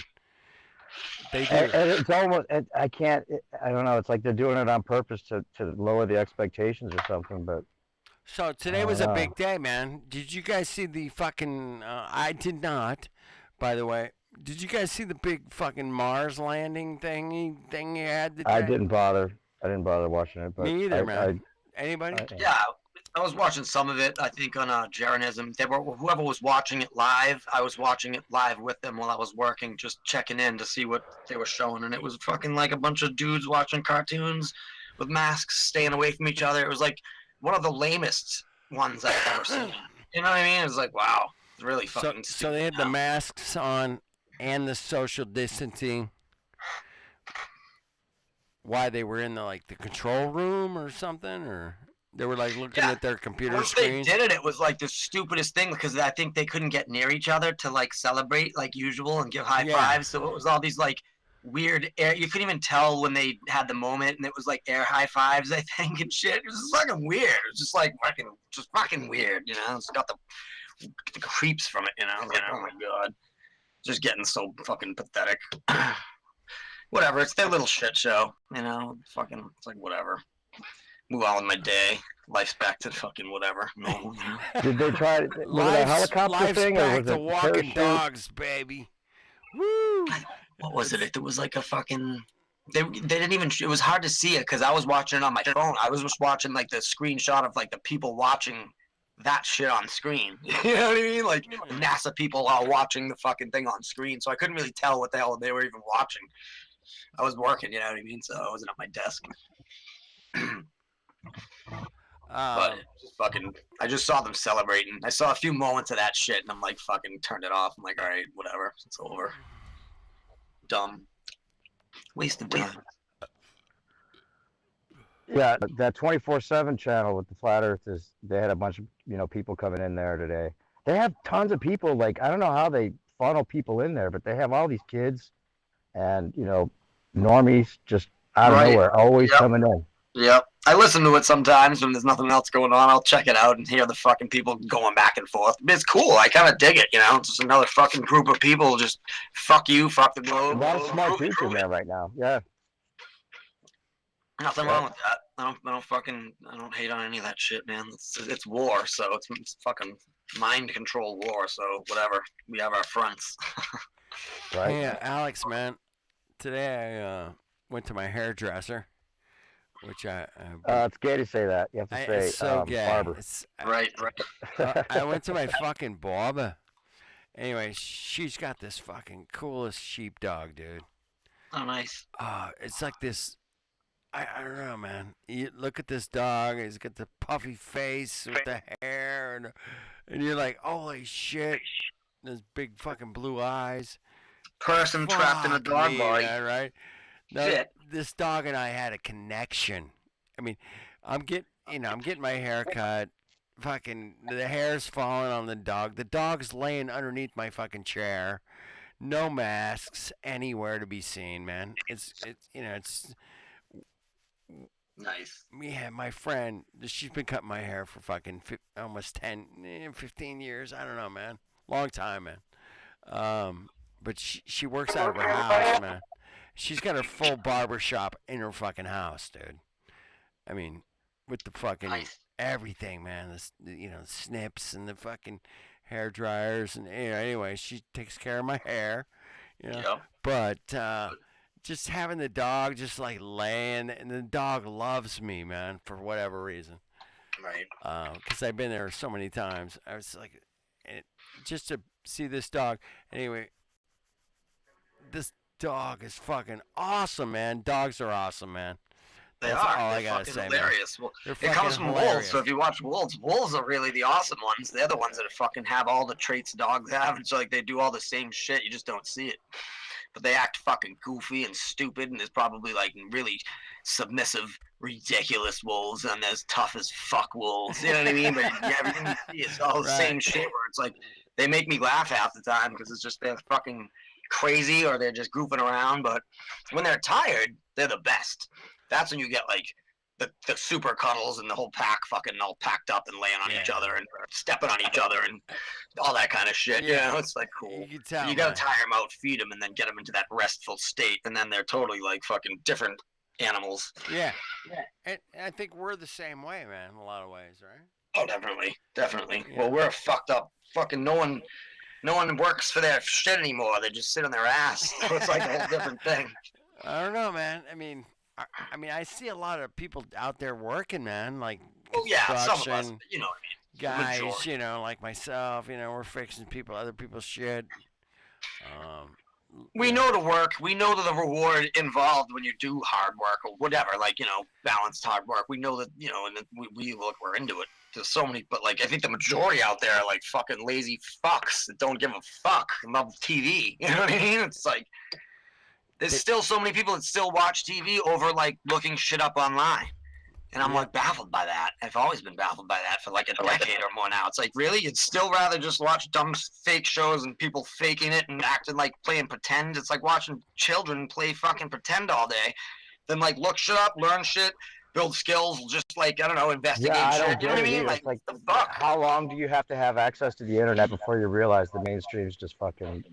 They do. And it's almost, I don't know, it's like they're doing it on purpose to lower the expectations or something, but. So today was a big day, man. Did you guys see the fucking, I did not, by the way. Did you guys see the big fucking Mars landing thing you had today? I didn't bother watching it. But me either, man. Anybody? Yeah, I was watching some of it, I think, on Jeranism. Whoever was watching it live, I was watching it live with them while I was working, just checking in to see what they were showing. And it was fucking like a bunch of dudes watching cartoons with masks, staying away from each other. It was like one of the lamest ones I've ever seen. You know what I mean? It was like, wow, it's really fucking stupid. So they had the masks on and the social distancing. Why they were in the control room or something, or they were like looking at their computer screens? They did it. It was like the stupidest thing because I think they couldn't get near each other to like celebrate like usual and give high fives. So it was all these like weird air. You couldn't even tell when they had the moment, and it was like air high fives, I think, and shit. It was just fucking weird. It was just like fucking weird. It's got the creeps from it. Oh my god, just getting so fucking pathetic. Whatever, it's their little shit show, fucking, it's like, whatever. Move on with my day. Life's back to fucking whatever. No. Did they try to, was it a helicopter thing, or was to it walking dogs, baby. Woo! What was it? It was like a fucking, they didn't even, it was hard to see it, because I was watching it on my phone. I was just watching, like, the screenshot of, like, the people watching that shit on screen. You know what I mean? Like, NASA people all watching the fucking thing on screen, so I couldn't really tell what the hell they were even watching. I was working, you know what I mean? So I wasn't at my desk. But just fucking, I just saw them celebrating. I saw a few moments of that shit, and I'm like, fucking turned it off. I'm like, all right, whatever. It's over. Dumb. Waste of time. Yeah, that 24/7 channel with the Flat Earth they had a bunch of people coming in there today. They have tons of people. Like, I don't know how they funnel people in there, but they have all these kids and normies just out of nowhere, always coming in. Yep. I listen to it sometimes when there's nothing else going on. I'll check it out and hear the fucking people going back and forth. It's cool. I kind of dig it, It's just another fucking group of people just fuck you, fuck the globe. A lot of smart dudes in there right now. Yeah. Nothing wrong with that. I don't hate on any of that shit, man. It's war, so it's fucking mind control war. So whatever, we have our fronts. Right. Hey, Alex, man. Today I went to my hairdresser, which it's gay to say that. You have to say it's so gay. barber. Right. I went to my fucking barber. Anyway, she's got this fucking coolest sheepdog, dude. Oh, nice. It's like this. I don't know, man. You look at this dog. He's got the puffy face with the hair, and you're like, holy shit. Those big fucking blue eyes. Person trapped in a dog body. Right? Now, Shit. this dog and I had a connection. I mean, I'm getting my hair cut. Fucking, the hair's falling on the dog. The dog's laying underneath my fucking chair. No masks anywhere to be seen, man. It's nice. Yeah, my friend, she's been cutting my hair for fucking almost 15 years. I don't know, man. Long time, man. But she works out of her house, man. She's got her full barber shop in her fucking house, dude. I mean, with the fucking everything, man. The snips and the fucking hair dryers and anyway, she takes care of my hair, Yep. But just having the dog just like laying, and the dog loves me, man, for whatever reason. Right. Because I've been there so many times. I was like, just to see this dog. Anyway, this dog is fucking awesome, man. Dogs are awesome, man. They That's are. all They're I gotta fucking say, hilarious. man. Well, They're it comes fucking from hilarious. wolves. So if you watch wolves are really the awesome ones. They're the ones that fucking have all the traits dogs have. It's like they do all the same shit. You just don't see it. But they act fucking goofy and stupid, and there's probably like really submissive, ridiculous wolves, and there's tough as fuck wolves. You know what I mean? But everything you see is all the same shit. Where it's like they make me laugh half the time because it's just they're fucking crazy or they're just goofing around. But when they're tired, they're the best. That's when you get like the super cuddles and the whole pack fucking all packed up and laying on each other and stepping on each other and all that kind of shit. Yeah. You know, it's like cool. You can tell, You gotta man. tire them out, feed them, and then get them into that restful state, and then they're totally like fucking different animals. Yeah. And I think we're the same way, man, in a lot of ways, right? Oh, definitely. Well, we're fucked up. Fucking no one works for their shit anymore. They just sit on their ass. So it's like a whole different thing. I don't know, man. I mean, I see a lot of people out there working, man, like Oh yeah, some of us. construction You know what I mean. guys, Majority. like myself, we're fixing other people's shit. We know the work. We know the reward involved when you do hard work or whatever, like, balanced hard work. We know that, and we're into it. There's so many, but like, I think the majority out there are like fucking lazy fucks that don't give a fuck about TV. You know what I mean? It's like, there's still so many people that still watch TV over like looking shit up online. And I'm like baffled by that. I've always been baffled by that for like a decade or more now. It's like, really? You'd still rather just watch dumb fake shows and people faking it and acting like playing pretend? It's like watching children play fucking pretend all day than like look shit up, learn shit, build skills, just like, I don't know, investigate I don't shit. You know what I get it mean? either. Like, It's like, the fuck? how long do you have to have access to the internet before you realize the mainstream is just fucking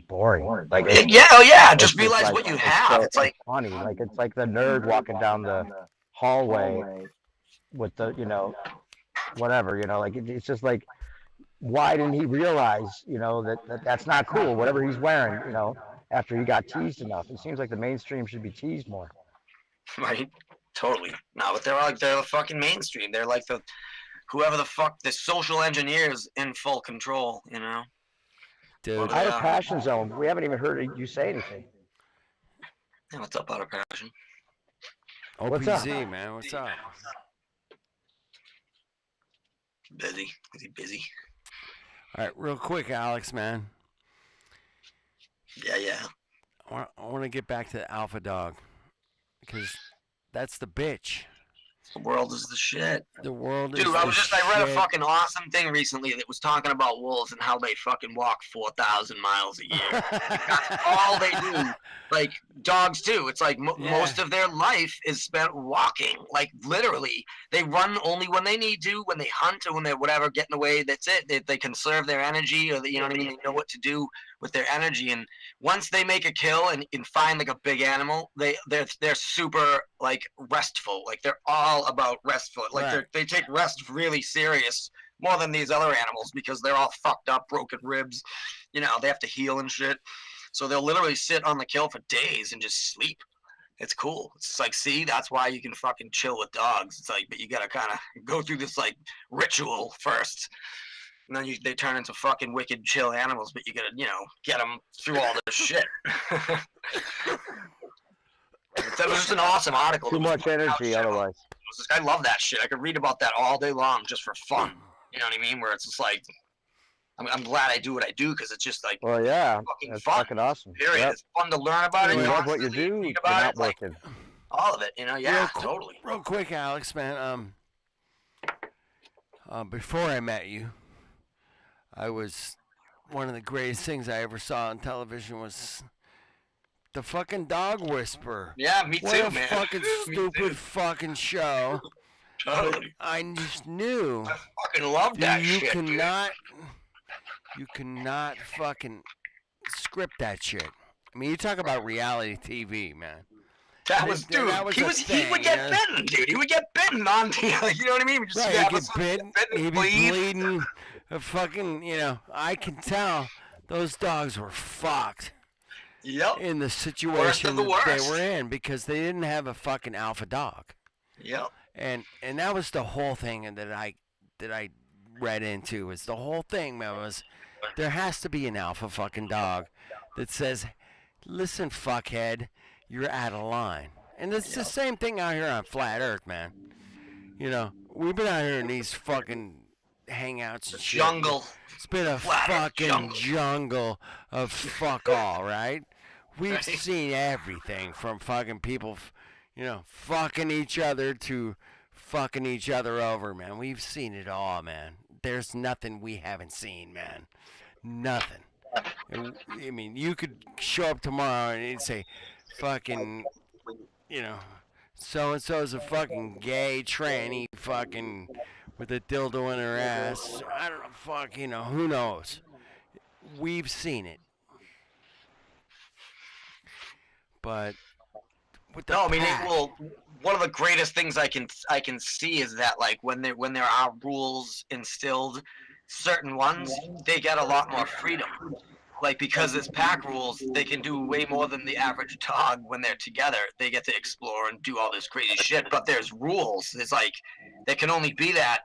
boring? Like, just realize like, what you have. It's like funny. Like, it's like the nerd walking down the hallway with the, whatever, like, it's just like, why didn't he realize, that's not cool, whatever he's wearing, after he got teased enough? It seems like the mainstream should be teased more. Right, totally. No, but they're the fucking mainstream. They're like whoever the fuck, the social engineers in full control, Dude. Out of Passion Zone, we haven't even heard you say anything. Yeah, what's up, Out of Passion? What's up? OPZ, man, what's up? Busy. Is he busy? All right, real quick, Alex, man. Yeah. I want to get back to the alpha dog because that's the bitch. The world is the shit. The world is Dude, the I read a shit. fucking awesome thing recently that was talking about wolves and how they fucking walk 4,000 miles a year. That's all they do. Like, dogs too. It's like most of their life is spent walking. Like, literally. They run only when they need to, when they hunt or when they're whatever, getting away. That's it. They conserve their energy, or you know what I mean? They know what to do with their energy. And once they make a kill and find like a big animal, they're super like restful. Like they're all about restful. Like Right. they take rest really serious, more than these other animals, because they're all fucked up, broken ribs. You know, they have to heal and shit. So they'll literally sit on the kill for days and just sleep. It's cool. It's like, see, that's why you can fucking chill with dogs. It's like, but you gotta kind of go through this like ritual first, and then they turn into fucking wicked chill animals. But you gotta, you know, get them through all this shit. That was just an awesome article. Too much energy otherwise. I love that shit. I could read about that all day long just for fun. You know what I mean? Where it's just like, I'm glad I do what I do because it's just like, Well, yeah, fucking that's fun. fucking awesome. Period. Yep. It's fun to learn about it. You love what you constantly do. read You're about not it, like, working. all of it. You know, yeah, Real totally. Real quick, Alex, man. Before I met you, one of the greatest things I ever saw on television was the fucking Dog Whisperer. Yeah, me what too, a man. fucking Me stupid too. fucking show. Totally. But I just knew. I fucking love that you shit, dude. You cannot fucking script that shit. I mean, you talk about reality TV, man. That was, dude. That was he a was. thing, He would get yeah. bitten, dude. He would get bitten on TV. You know what I mean? Just Right, have he'd us get bitten, he'd be bleed. bleeding. Fucking, you know, I can tell those dogs were fucked. Yep. In the Worst situation of the that they worst. were in because they didn't have a fucking alpha dog. Yep. And that was the whole thing that I read into was the whole thing, man, was there has to be an alpha fucking dog that says, listen, fuckhead, you're out of line. And it's the same thing out here on Flat Earth, man. You know, we've been out here in these fucking hangouts and shit. Jungle. It's been a Flat Earth fucking jungle of fuck all, right? We've Right. seen everything from fucking people, you know, fucking each other to fucking each other over, man. We've seen it all, man. There's nothing we haven't seen, man. Nothing. I mean, you could show up tomorrow and it'd say, fucking, you know, so-and-so's a fucking gay tranny fucking with a dildo in her ass. I don't know, fuck, you know, who knows? We've seen it. But with the No, I mean, pack, one of the greatest things I can see is that like when there are rules instilled, certain ones they get a lot more freedom. Like because it's pack rules, they can do way more than the average dog when they're together. They get to explore and do all this crazy shit. But there's rules. It's like there can only be that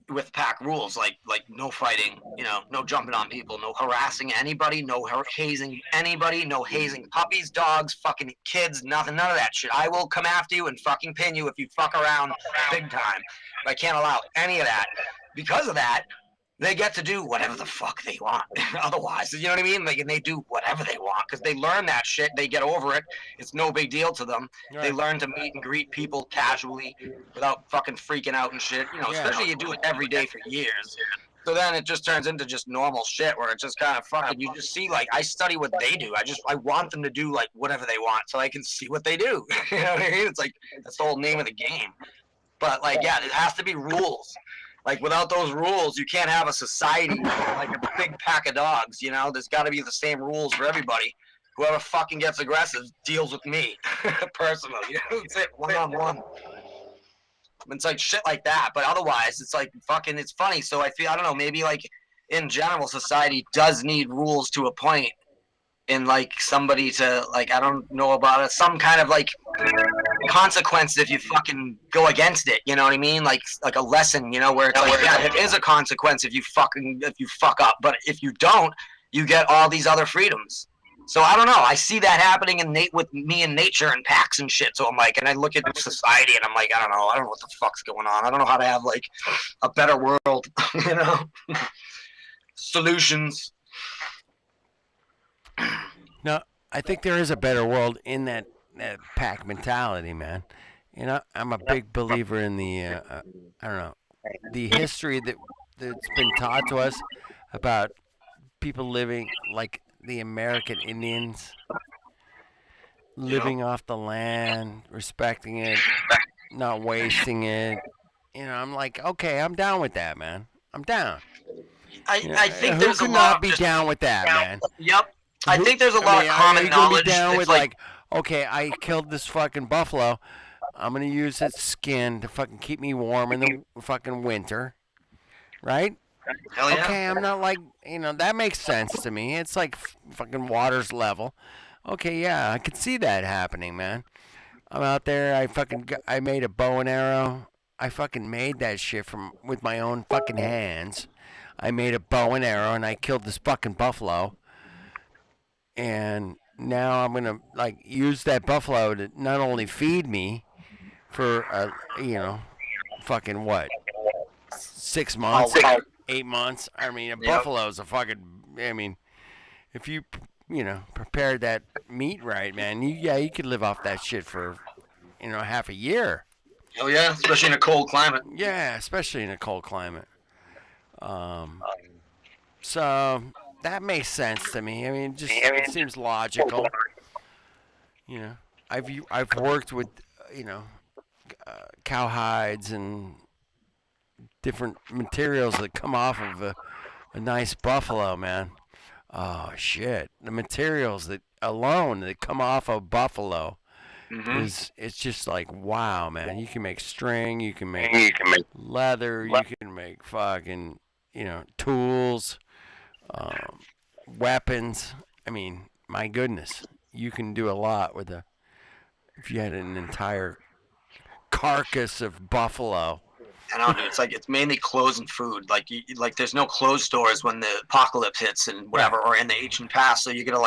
with pack rules, like no fighting, you know, no jumping on people, no harassing anybody, no hazing anybody, no hazing puppies, dogs, fucking kids, nothing, none of that shit. I will come after you and fucking pin you if you fuck around big time. I can't allow any of that. Because of that, they get to do whatever the fuck they want. Otherwise, you know what I mean? Like, and they do whatever they want because they learn that shit. They get over it. It's no big deal to them. Right. They learn to meet and greet people casually without fucking freaking out and shit. You know, Yeah. especially you do it every day for years. So then it just turns into just normal shit where it's just kind of fucking, you just see, like, I study what they do. I want them to do, like, whatever they want so I can see what they do. You know what I mean? It's like, that's the whole name of the game. But, like, yeah, there has to be rules. Like, without those rules, you can't have a society like a big pack of dogs, you know? There's got to be the same rules for everybody. Whoever fucking gets aggressive deals with me, personally. You know, that's it, one-on-one. It's like shit like that, but otherwise, it's like fucking, it's funny. So I don't know, maybe like in general, society does need rules to a point. And like somebody to, like, I don't know about it, some kind of like consequence if you fucking go against it, you know what I mean? Like a lesson, you know, where it's like, yeah, there is a consequence if you fuck up, but if you don't, you get all these other freedoms. So I don't know. I see that happening with me and nature and packs and shit. So I'm like, and I look at society and I'm like, I don't know what the fuck's going on. I don't know how to have like a better world, you know? Solutions. No, I think there is a better world in that pack mentality, man. You know, I'm a big believer in the, I don't know, the history that's been taught to us about people living like the American Indians, living off the land, respecting it, not wasting it. You know, I'm like, okay, I'm down with that, man. I'm down. I think who there's could a not lot be just, down with that, man? Yep. I think there's a lot of common are you gonna knowledge. Be down that's with like, okay, I killed this fucking buffalo. I'm gonna use its skin to fucking keep me warm in the fucking winter, right? Hell yeah. Okay, I'm not like that makes sense to me. It's like fucking water's level. Okay, yeah, I could see that happening, man. I'm out there. I made a bow and arrow. I fucking made that shit with my own fucking hands. I made a bow and arrow and I killed this fucking buffalo. And now I'm gonna like use that buffalo to not only feed me for fucking what, 6 months, 8 months. I mean, a buffalo's a fucking. I mean, if you prepared that meat right, man, you could live off that shit for half a year. Oh yeah, especially in a cold climate. Yeah, especially in a cold climate. So that makes sense to me. I mean, it seems logical. I've worked with cow hides and different materials that come off of a nice buffalo, man. Oh shit, the materials that come off of buffalo. It's just like, wow, man. You can make string, you can make leather, you can make fucking tools, weapons. I mean, my goodness, you can do a lot with if you had an entire carcass of buffalo. I don't know. It's mainly clothes and food. Like there's no clothes stores when the apocalypse hits and whatever, or in the ancient past. So you're gonna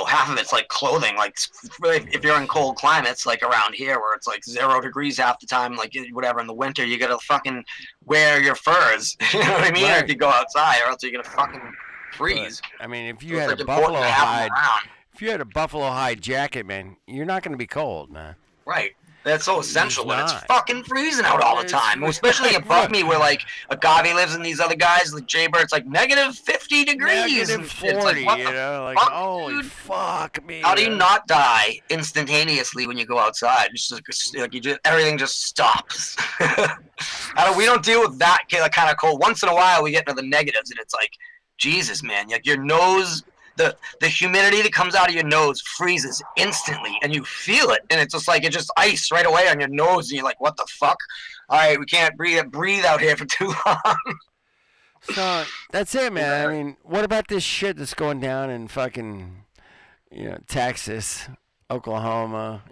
half of it's like clothing. Like if you're in cold climates, like around here where it's like 0 degrees half the time, like whatever in the winter, you gotta fucking wear your furs. You know what I mean? Right. If you go outside, or else you're gonna fucking freeze. But, I mean, if you had a buffalo hide jacket, man, you're not gonna be cold, man. Right. That's so essential when it's fucking freezing out all the time. Especially above me where like Agave lives and these other guys, like Jay Bird's like -50 degrees. -40, like holy dude? fuck me. How do you not die instantaneously when you go outside? Everything just stops. We don't deal with that kind of cold. Once in a while we get into the negatives and it's like, Jesus, man, like your nose. The humidity that comes out of your nose freezes instantly, and you feel it, and it's just like it's just ice right away on your nose, and you're like, "What the fuck? All right, we can't breathe out here for too long." So that's it, man. I mean, what about this shit that's going down in fucking, Texas, Oklahoma,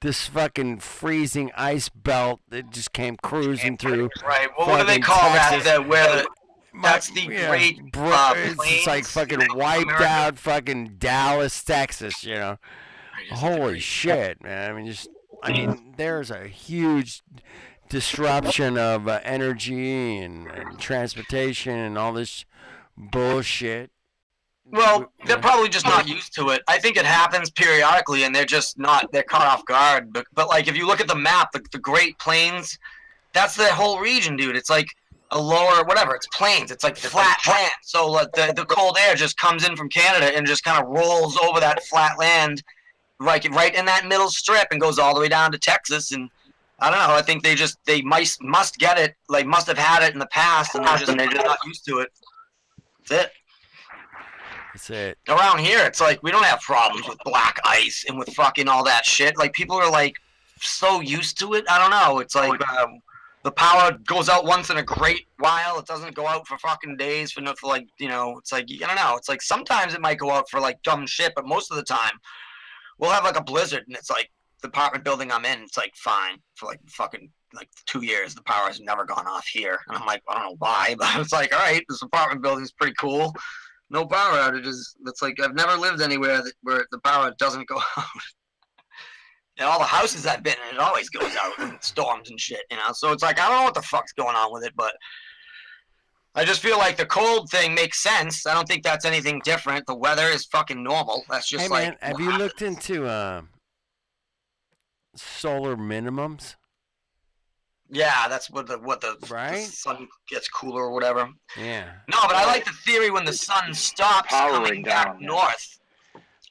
this fucking freezing ice belt that just came cruising through. Right. Well, what do they call Texas. That's the great it's like fucking wiped out fucking Dallas, Texas, Holy shit, man. I mean, there's a huge disruption of energy and transportation and all this bullshit. Well, they're probably just not used to it. I think it happens periodically, and they're caught off guard. But like, if you look at the map, the Great Plains, that's the whole region, dude. It's like a lower, whatever, it's plains. It's like flat land. So the cold air just comes in from Canada and just kind of rolls over that flat land, right in that middle strip, and goes all the way down to Texas. And I don't know. I think they must get it. Like must have had it in the past, and they're just not used to it. That's it. That's it. Around here, it's like we don't have problems with black ice and with fucking all that shit. Like people are like so used to it. I don't know. It's like. The power goes out once in a great while. It doesn't go out for fucking days it's like, I don't know. It's like sometimes it might go out for like dumb shit, but most of the time we'll have like a blizzard and it's like the apartment building I'm in, it's like fine for like fucking like 2 years. The power has never gone off here. And I'm like, I don't know why, but it's like, all right, this apartment building is pretty cool. No power outages. That's like, I've never lived anywhere where the power doesn't go out. And all the houses I've been in, it always goes out in storms and shit, So it's like, I don't know what the fuck's going on with it, but I just feel like the cold thing makes sense. I don't think that's anything different. The weather is fucking normal. That's just man, have you looked into solar minimums? Yeah, that's what the right? The sun gets cooler or whatever. Yeah. No, but I like the theory when the sun stops coming back north.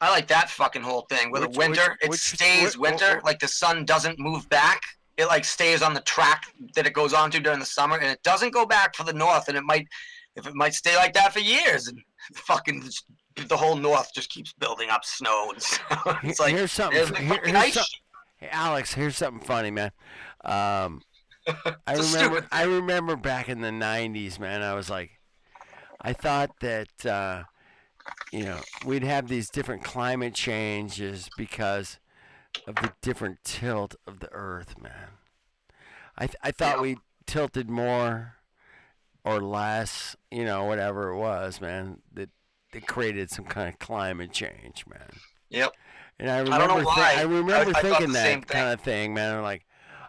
I like that fucking whole thing. With the winter, it stays winter. Like the sun doesn't move back. It like stays on the track that it goes on to during the summer, and it doesn't go back for the north. And if it might stay like that for years, and fucking the whole north just keeps building up snow and snow. It's like here's something. there's the fucking ice sheet. Hey, Alex, here's something funny, man. I It's a remember. stupid I remember back in the '90s, man. I was like, I thought that we'd have these different climate changes because of the different tilt of the Earth, man. I thought we tilted more or less, whatever it was, man. That created some kind of climate change, man. Yep. And I don't know remember, why. I remember I thought thinking the same that kind of thing, man. I'm like,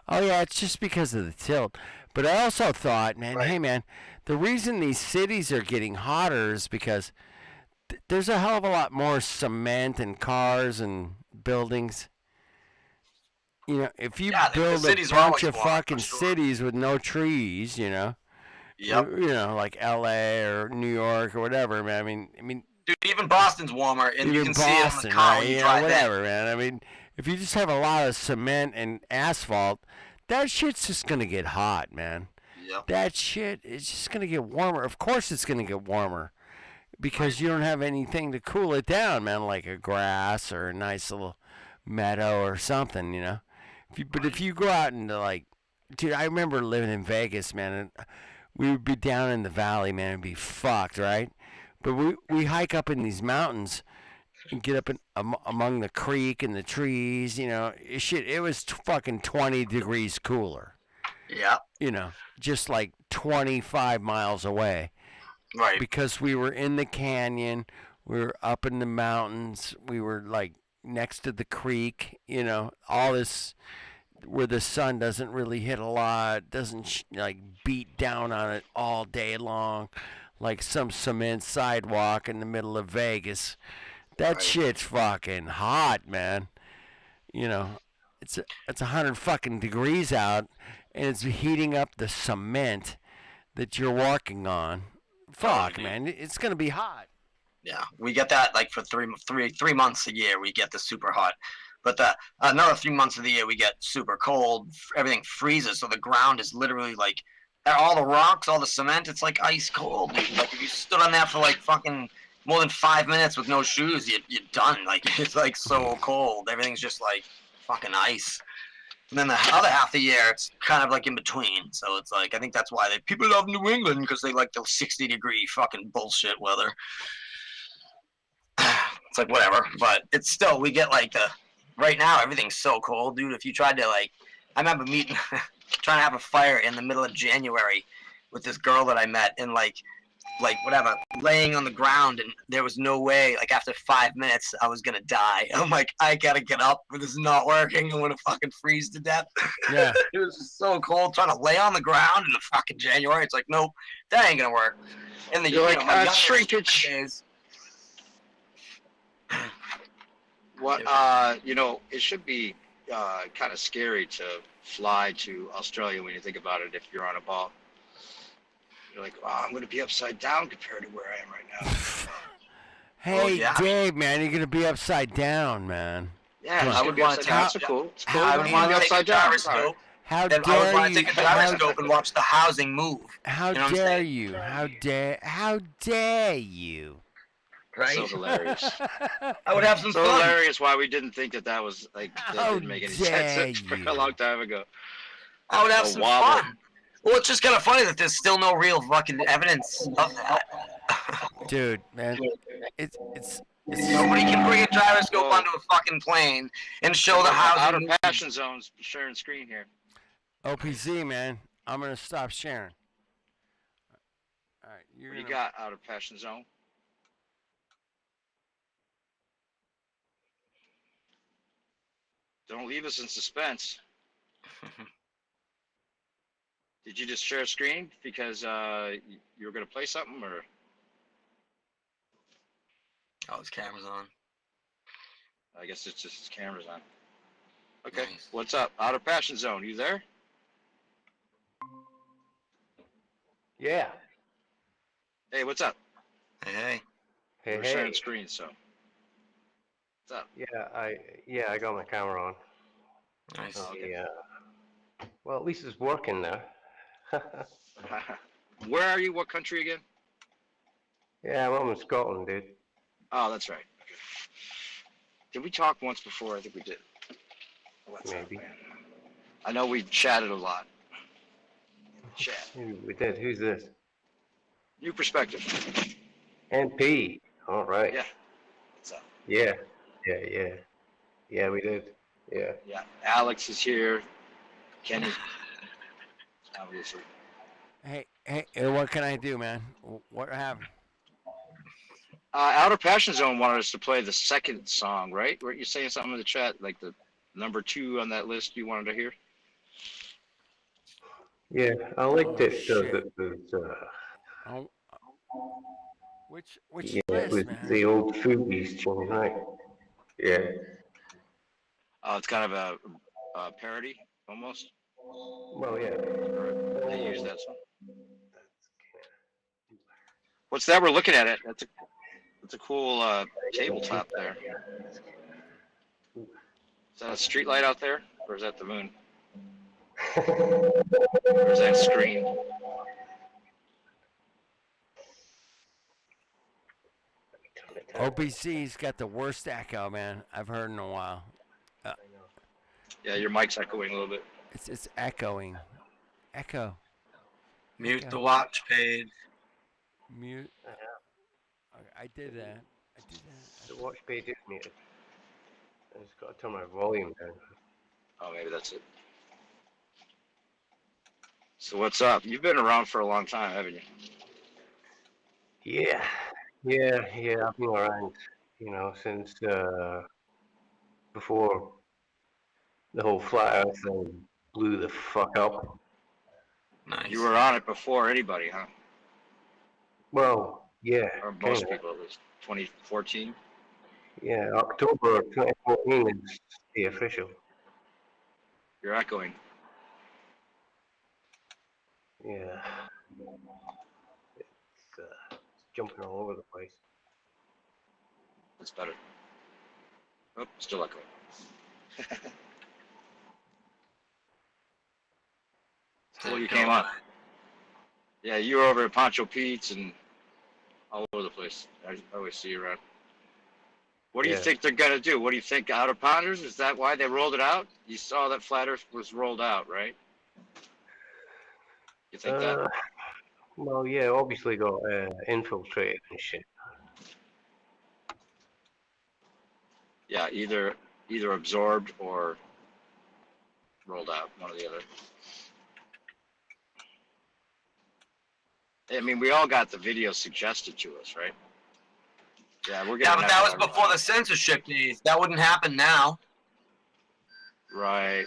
oh yeah, it's just because of the tilt. But I also thought, man, hey man, the reason these cities are getting hotter is because there's a hell of a lot more cement and cars and buildings. If you build a bunch of fucking cities with no trees, Yep. like L.A. or New York or whatever, man. I mean, dude, even Boston's warmer, and you can see it on the car when you right? drive Whatever, in. man. I mean, if you just have a lot of cement and asphalt, that shit's just gonna get hot, man. Yep. That shit is just gonna get warmer. Of course, it's gonna get warmer because you don't have anything to cool it down, man, like a grass or a nice little meadow or something, But if you go out into dude, I remember living in Vegas, man, and we would be down in the valley, man, and be fucked, right? But we hike up in these mountains and get up among the creek and the trees, shit. It was fucking 20 degrees cooler. Yeah. Just like 25 miles away. Right. Because we were in the canyon, we were up in the mountains, we were next to the creek, all this where the sun doesn't really hit a lot, doesn't beat down on it all day long like some cement sidewalk in the middle of Vegas. That shit's fucking hot, man. It's 100 fucking degrees out, and it's heating up the cement that you're walking on. Fuck, man, it's gonna be hot. Yeah, we get that for 3 months a year. We get the super hot, but another 3 months of the year we get super cold. Everything freezes, so the ground is literally all the rocks, all the cement. It's like ice cold, dude. If you stood on that for fucking more than 5 minutes with no shoes, you're done. It's so cold. Everything's just fucking ice. And then the other half of the year, it's kind of in between. So it's I think that's why people love New England, because they like the 60-degree fucking bullshit weather. It's whatever, but it's still, we get right now everything's so cold, dude. If you tried to I remember trying to have a fire in the middle of January with this girl that I met, and whatever, laying on the ground, and there was no way, after 5 minutes I was gonna die. I'm I gotta get up, but this is not working. I'm gonna fucking freeze to death. Yeah. It was just so cold trying to lay on the ground in the fucking January. It's nope, that ain't gonna work. And the shrinkage days, what it should be kind of scary to fly to Australia when you think about it. If you're on a boat, you're I'm going to be upside down compared to where I am right now. Hey, Dave, man, you're gonna be upside down, man. Yeah, I would want to down. It's cool. It's cool. I would want to take a gyroscope. How then dare I would want you? to take a gyroscope and watch the housing move. How dare you? How dare you? Right? So hilarious. I would have some so fun. hilarious why we didn't think that was that didn't make any sense for a long time ago. I would have some fun. Well, it's just kind of funny that there's still no real fucking evidence of that. Dude, man, it's nobody can bring a gyroscope onto a fucking plane and show the housing. Out of passion zones, sharing screen here. OPZ, man, I'm gonna stop sharing. All right, What do you got out of passion zone? Don't leave us in suspense. Did you just share a screen because you were going to play something, or? Oh, his camera's on. I guess it's just his camera's on. Okay, nice. What's up? Outer Passion Zone, you there? Yeah. Hey, what's up? Hey. Hey, we're sharing screens, so. What's up? Yeah, I got my camera on. Nice. Yeah. Well, at least it's working now. Where are you? What country again? Yeah, I'm in Scotland, dude. Oh, that's right. Okay. Did we talk once before? I think we did. Maybe. I know we chatted a lot. Chat. We did. Who's this? New perspective. NP. All right. Yeah. What's up? Yeah. Yeah, we did. Yeah. Yeah. Alex is here. Kenny. Obviously. Hey, what can I do, man? What happened? Outer Passion Zone wanted us to play the second song, right? Weren't you saying something in the chat, like the number 2 on that list you wanted to hear? Yeah, I liked it because it was. Which yeah, list, it was man? the old Fugees tune, right? Yeah. Oh, it's kind of a parody, almost. Well, yeah. They use that song. What's that? We're looking at it. That's a cool tabletop there. Is that a street light out there, or is that the moon? Or is that screen? OBC's got the worst echo, man, I've heard in a while. Yeah, your mic's echoing a little bit. It's echoing. Echo. Mute the watch page. Mute. I did that. The watch page is muted. I just got to turn my volume down. Oh, maybe that's it. So what's up? You've been around for a long time, haven't you? Yeah. I've been around, since before the whole flat Earth thing blew the fuck up. Nice. You were on it before anybody, huh? Well, yeah. Or most people, at least. 2014? Yeah, October 2014 is the official. You're echoing. Yeah. It's jumping all over the place. That's better. Oh, still echoing. Cool, you came on. Yeah, you were over at Poncho Pete's and all over the place. I always see you around. What do you think they're going to do? What do you think, Outer Ponders? Is that why they rolled it out? You saw that Flat Earth was rolled out, right? You think that? Well, yeah, obviously got infiltrated and shit. Yeah, either absorbed or rolled out, one or the other. I mean, we all got the video suggested to us, right? Yeah, we're getting. Yeah, but that was before the censorship days. That wouldn't happen now. Right.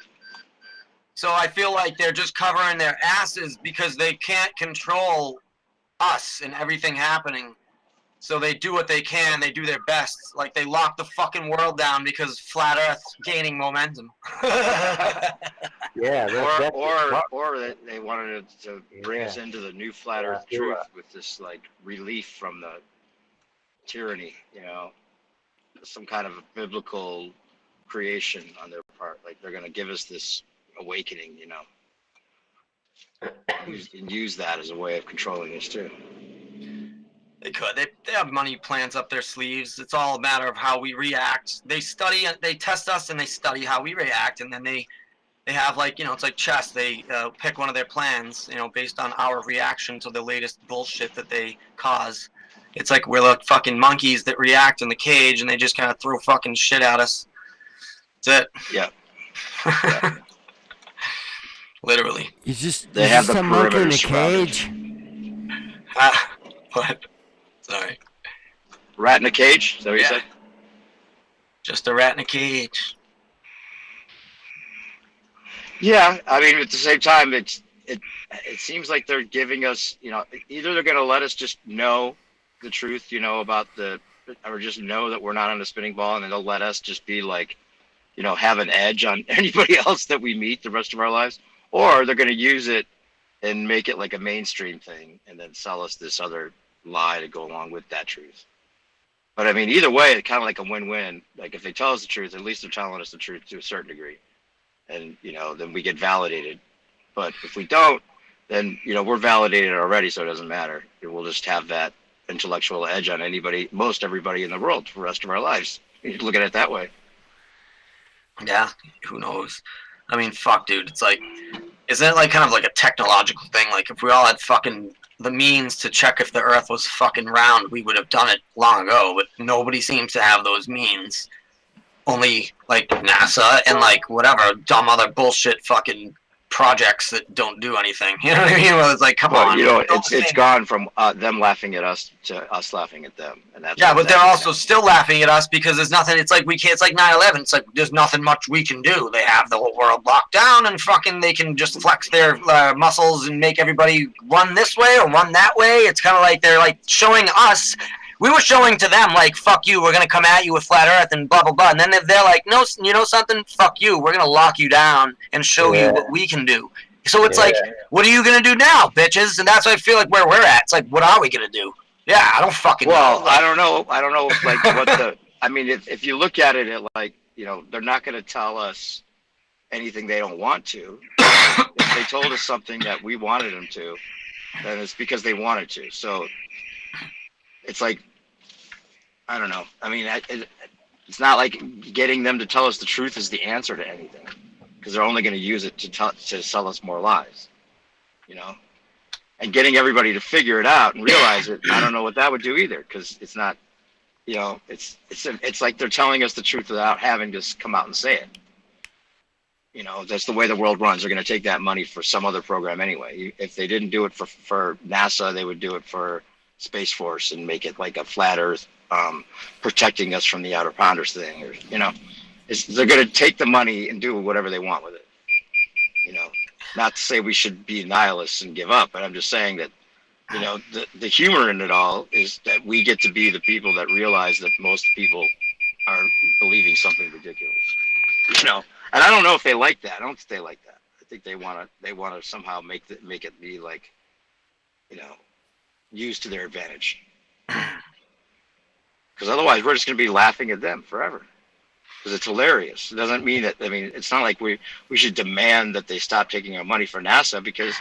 So I feel like they're just covering their asses because they can't control us and everything happening. So they do what they can. They do their best. Like they lock the fucking world down because Flat Earth's gaining momentum. Yeah. Or they wanted to bring us into the new Flat Earth truth with this like relief from the tyranny, some kind of a biblical creation on their part. Like they're going to give us this awakening, use that as a way of controlling us too. They could. They have money plans up their sleeves. It's all a matter of how we react. They study, they test us, and they study how we react, and then they have like, it's like chess. They pick one of their plans, based on our reaction to the latest bullshit that they cause. It's like we're the fucking monkeys that react in the cage, and they just kind of throw fucking shit at us. That's it. Yeah. Literally. They have the a monkey in a perimeter cage. What? Sorry. Rat in a cage? Is that what you said? Just a rat in a cage. Yeah, I mean, at the same time, it seems like they're giving us, either they're going to let us just know the truth, about or just know that we're not on a spinning ball, and then they'll let us just be like, have an edge on anybody else that we meet the rest of our lives, or they're going to use it and make it like a mainstream thing, and then sell us this other lie to go along with that truth. But I mean, either way, it's kind of like a win-win. Like if they tell us the truth, at least they're telling us the truth to a certain degree, and then we get validated. But if we don't, then we're validated already, so it doesn't matter. We'll just have that intellectual edge on most everybody in the world for the rest of our lives. You look at it that way. Yeah, who knows? I mean, fuck, dude. It's like, isn't it like kind of like a technological thing? Like, if we all had fucking the means to check if the Earth was fucking round, we would have done it long ago. But nobody seems to have those means. Only like NASA and like whatever dumb other bullshit fucking projects that don't do anything. You know what I mean? Well, it's like, come on. You know, it's gone from them laughing at us to us laughing at them, and that's yeah. But they're also still laughing at us because there's nothing. It's like we can't. It's like 9/11. It's like there's nothing much we can do. They have the whole world locked down, and fucking they can just flex their muscles and make everybody run this way or run that way. It's kind of like they're like showing us. We were showing to them, like, fuck you, we're going to come at you with flat earth and blah, blah, blah. And then they're like, no, you know something? Fuck you. We're going to lock you down and show you what we can do. So it's like, what are you going to do now, bitches? And that's what I feel like where we're at. It's like, what are we going to do? Yeah, I don't fucking know. Well, I don't know, like, what the... I mean, if you look at it like, you know, they're not going to tell us anything they don't want to. If they told us something that we wanted them to, then it's because they wanted to. So... it's like, I don't know. I mean, it's not like getting them to tell us the truth is the answer to anything, because they're only going to use it to sell us more lies, you know. And getting everybody to figure it out and realize it, I don't know what that would do either, because it's not, you know, it's like they're telling us the truth without having to come out and say it. You know, that's the way the world runs. They're going to take that money for some other program anyway. If they didn't do it for NASA, they would do it for Space Force and make it like a flat Earth, protecting us from the outer ponders thing, or you know, they're going to take the money and do whatever they want with it. You know, not to say we should be nihilists and give up, but I'm just saying that, you know, the humor in it all is that we get to be the people that realize that most people are believing something ridiculous. You know, and I don't know if they like that. I don't think they like that. I think they want to somehow make it be like, you know, used to their advantage, because otherwise we're just going to be laughing at them forever, because it's hilarious. It doesn't mean that, I mean, it's not like we should demand that they stop taking our money for NASA, because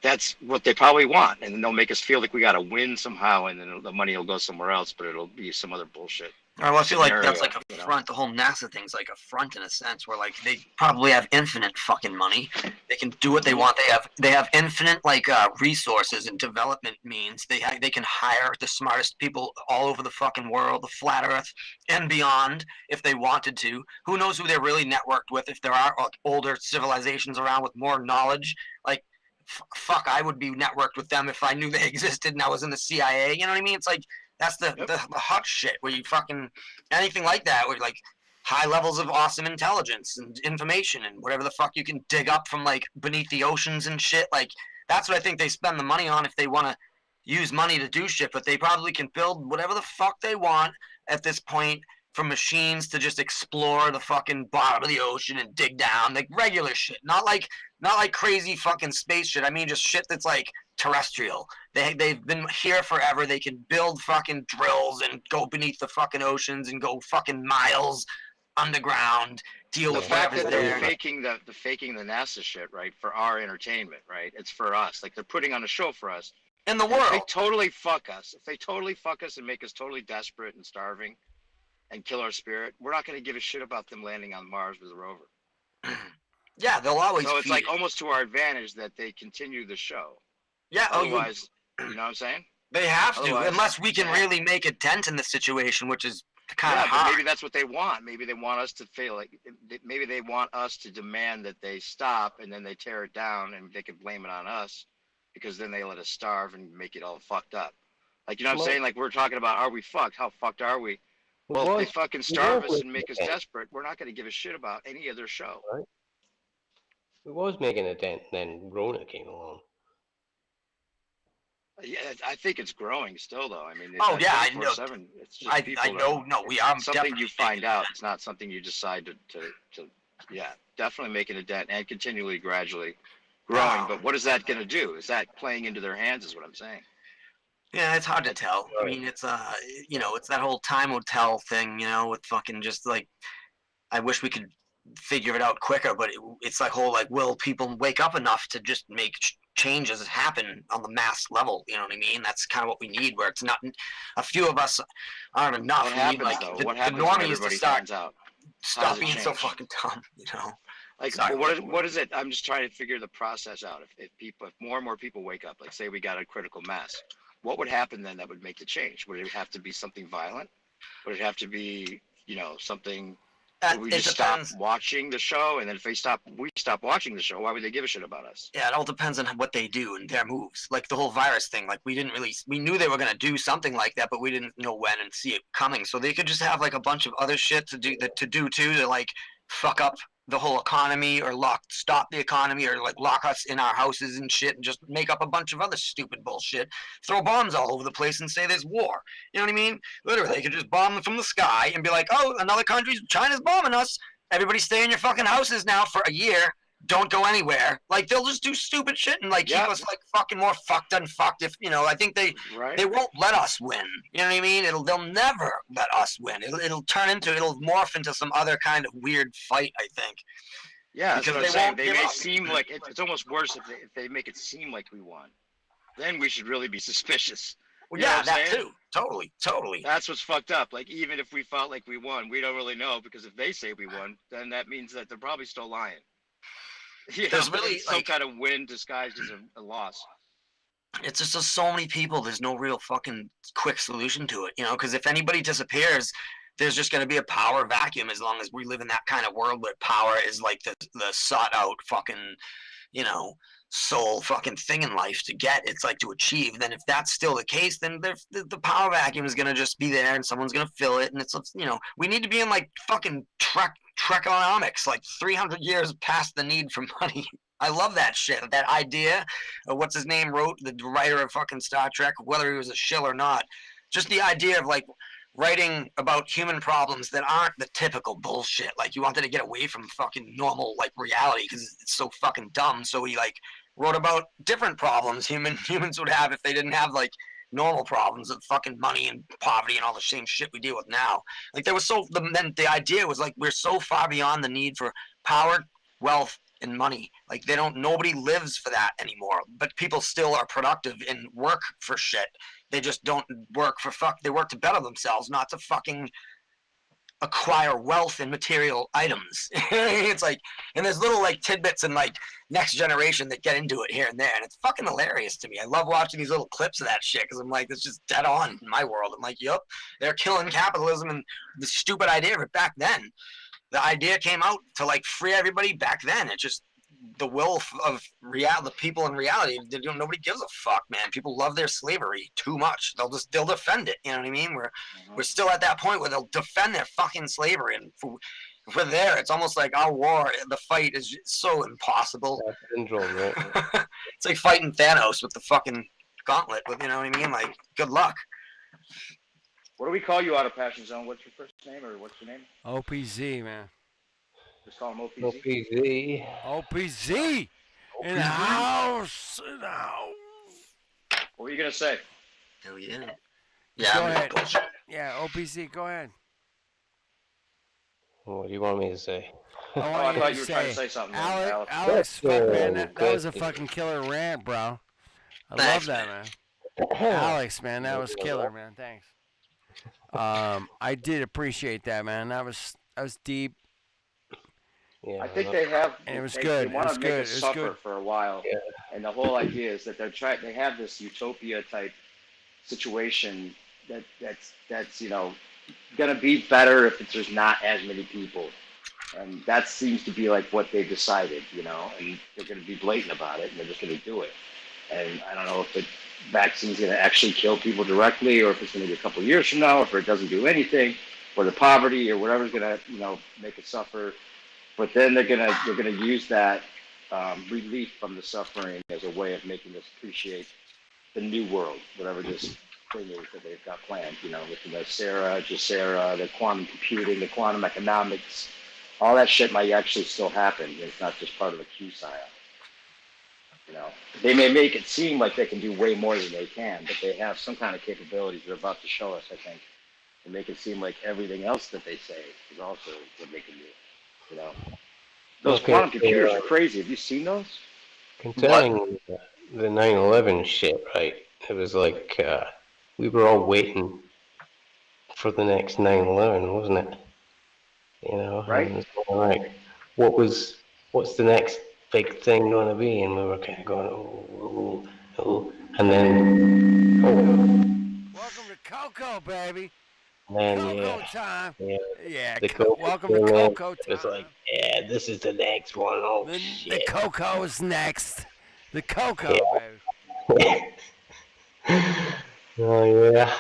that's what they probably want, and then they'll make us feel like we got to win somehow, and then the money will go somewhere else, but it'll be some other bullshit. Well, I feel like that's like a front. The whole NASA thing's like a front in a sense, where like they probably have infinite fucking money. They can do what they want. They have infinite like resources and development means. They can hire the smartest people all over the fucking world, the flat Earth and beyond, if they wanted to. Who knows who they're really networked with? If there are like older civilizations around with more knowledge, like fuck, I would be networked with them if I knew they existed and I was in the CIA. You know what I mean? It's like. That's the hot shit, where you fucking anything like that, where like high levels of awesome intelligence and information and whatever the fuck you can dig up from like beneath the oceans and shit. Like that's what I think they spend the money on if they want to use money to do shit. But they probably can build whatever the fuck they want at this point, from machines to just explore the fucking bottom of the ocean and dig down, like regular shit, not like crazy fucking space shit. I mean just shit that's like terrestrial. They've been here forever. They can build fucking drills and go beneath the fucking oceans and go fucking miles underground, deal with whatever's there. They're faking the NASA shit, right, for our entertainment, right? It's for us. Like they're putting on a show for us. In the world. If they totally fuck us and make us totally desperate and starving and kill our spirit, we're not going to give a shit about them landing on Mars with a rover. Yeah, they'll always. So it's like almost to our advantage that they continue the show. Yeah. Otherwise, you know what I'm saying? They have to, unless we can really make a dent in the situation, which is kind of hard. But maybe that's what they want. Maybe they want us to fail. Like maybe they want us to demand that they stop, and then they tear it down, and they can blame it on us, because then they let us starve and make it all fucked up. Like, you know what I'm saying? Like we're talking about, are we fucked? How fucked are we? Well, if they fucking starve us and make us desperate, we're not going to give a shit about any other show. Right. It was making a dent, then Rona came along. Yeah, I think it's growing still, though. I mean, oh yeah, I know. It's just I know. No, we are something you find out. It's not something you decide to. Yeah, definitely making a dent and continually, gradually growing. Wow. But what is that going to do? Is that playing into their hands? Is what I'm saying. Yeah, it's hard to tell. I mean, it's you know, it's that whole time will tell thing, you know, with fucking just like, I wish we could figure it out quicker. But it's like whole like, will people wake up enough to just make changes happen on the mass level? You know what I mean? That's kind of what we need. Where it's not a few of us aren't enough. What We happens need like though? the What happens when normies to everybody start finds out? How stop does it being so change? fucking dumb. You know. Like, Sorry, what is it? I'm just trying to figure the process out. If more and more people wake up, like say we got a critical mass, what would happen then that would make the change? Would it have to be something violent? Would it have to be, something? Would we just stop watching the show? And then if we stop watching the show, why would they give a shit about us? Yeah, it all depends on what they do and their moves. Like the whole virus thing, like we knew they were gonna do something like that, but we didn't know when and see it coming. So they could just have like a bunch of other shit to do too, to like fuck up the whole economy or stop the economy or like lock us in our houses and shit and just make up a bunch of other stupid bullshit, throw bombs all over the place and say there's war. You know what I mean? Literally, they could just bomb them from the sky and be like, oh, another country's, China's bombing us. Everybody stay in your fucking houses now for a year. Don't go anywhere. Like they'll just do stupid shit and like keep us like fucking more fucked than fucked. If I think they won't let us win. You know what I mean? They'll never let us win. It'll morph into some other kind of weird fight. I think. Yeah, that's what I'm saying. They may seem like it's almost worse if they make it seem like we won. Then we should really be suspicious. Well, yeah, that too. Totally. That's what's fucked up. Like even if we felt like we won, we don't really know because if they say we won, then that means that they're probably still lying. There's really some kind of win disguised as a loss. It's just so many people. There's no real fucking quick solution to it, because if anybody disappears, there's just going to be a power vacuum as long as we live in that kind of world where power is like the sought out fucking, sole fucking thing in life to get. It's like to achieve. Then if that's still the case, then the power vacuum is going to just be there and someone's going to fill it. And it's, we need to be in like fucking Trekonomics, like 300 years past the need for money. I love that shit. That idea of what's his name wrote, the writer of fucking Star Trek, whether he was a shill or not. Just the idea of like writing about human problems that aren't the typical bullshit. Like you wanted to get away from fucking normal like reality because it's so fucking dumb. So he like wrote about different problems humans would have if they didn't have like normal problems of fucking money and poverty and all the same shit we deal with now. Like the idea was like we're so far beyond the need for power, wealth, and money. Like nobody lives for that anymore. But people still are productive and work for shit. They just don't work for they work to better themselves, not to fucking acquire wealth and material items. It's like, and there's little like tidbits and like Next Generation that get into it here and there, and it's fucking hilarious to me. I love watching these little clips of that shit because I'm like, it's just dead on in my world. I'm like, yep, they're killing capitalism and the stupid idea of it back then. The idea came out to like free everybody back then. It's just the will of the people in reality. Nobody gives a fuck, man. People love their slavery too much. They'll defend it. You know what I mean? We're still at that point where they'll defend their fucking slavery, and if we're there, it's almost like our war. The fight is so impossible. Syndrome, right? It's like fighting Thanos with the fucking gauntlet. You know what I mean? Like, good luck. What do we call you out of Passion Zone? What's your first name or what's your name? OPZ, man. Just call him OPZ. OPZ. OPZ. In the house. What were you gonna say? Hell yeah. Go ahead. Yeah, OPZ, go ahead. What do you want me to say? I thought you were trying to say something. Alex, fuck, man, that was a fucking killer rant, bro. I love that, man. Alex, man, that was killer, man. Thanks. I did appreciate that, man. That was deep. Yeah, I think they have. And it was good. They want to make us It was suffer good. for a while, and the whole idea is that they have this utopia type situation that's gonna be better if there's not as many people, and that seems to be like what they decided, and they're gonna be blatant about it, and they're just gonna do it. And I don't know if the vaccine's gonna actually kill people directly, or if it's gonna be a couple of years from now, or if it doesn't do anything, or the poverty or whatever's gonna make it suffer. But then they're gonna use that relief from the suffering as a way of making us appreciate the new world, whatever this thing is that they've got planned. With the GESARA, the quantum computing, the quantum economics, all that shit might actually still happen. It's not just part of a Q-psyop. They may make it seem like they can do way more than they can, but they have some kind of capabilities they're about to show us, I think, to make it seem like everything else that they say is also what they can do. You know, those quantum computers are crazy. Have you seen those? Concerning the 9/11 shit, right? It was like we were all waiting for the next 9/11, wasn't it? You know, Right? and it's like, what's the next big thing going to be? And we were kind of going, oh, and then, Welcome to Coco, baby. and then Coco time. Yeah, the Coco welcome to came in. Coco It was time. like, yeah, this is the next one. Oh The shit! Coco's next. The Coco, Yeah. Oh yeah.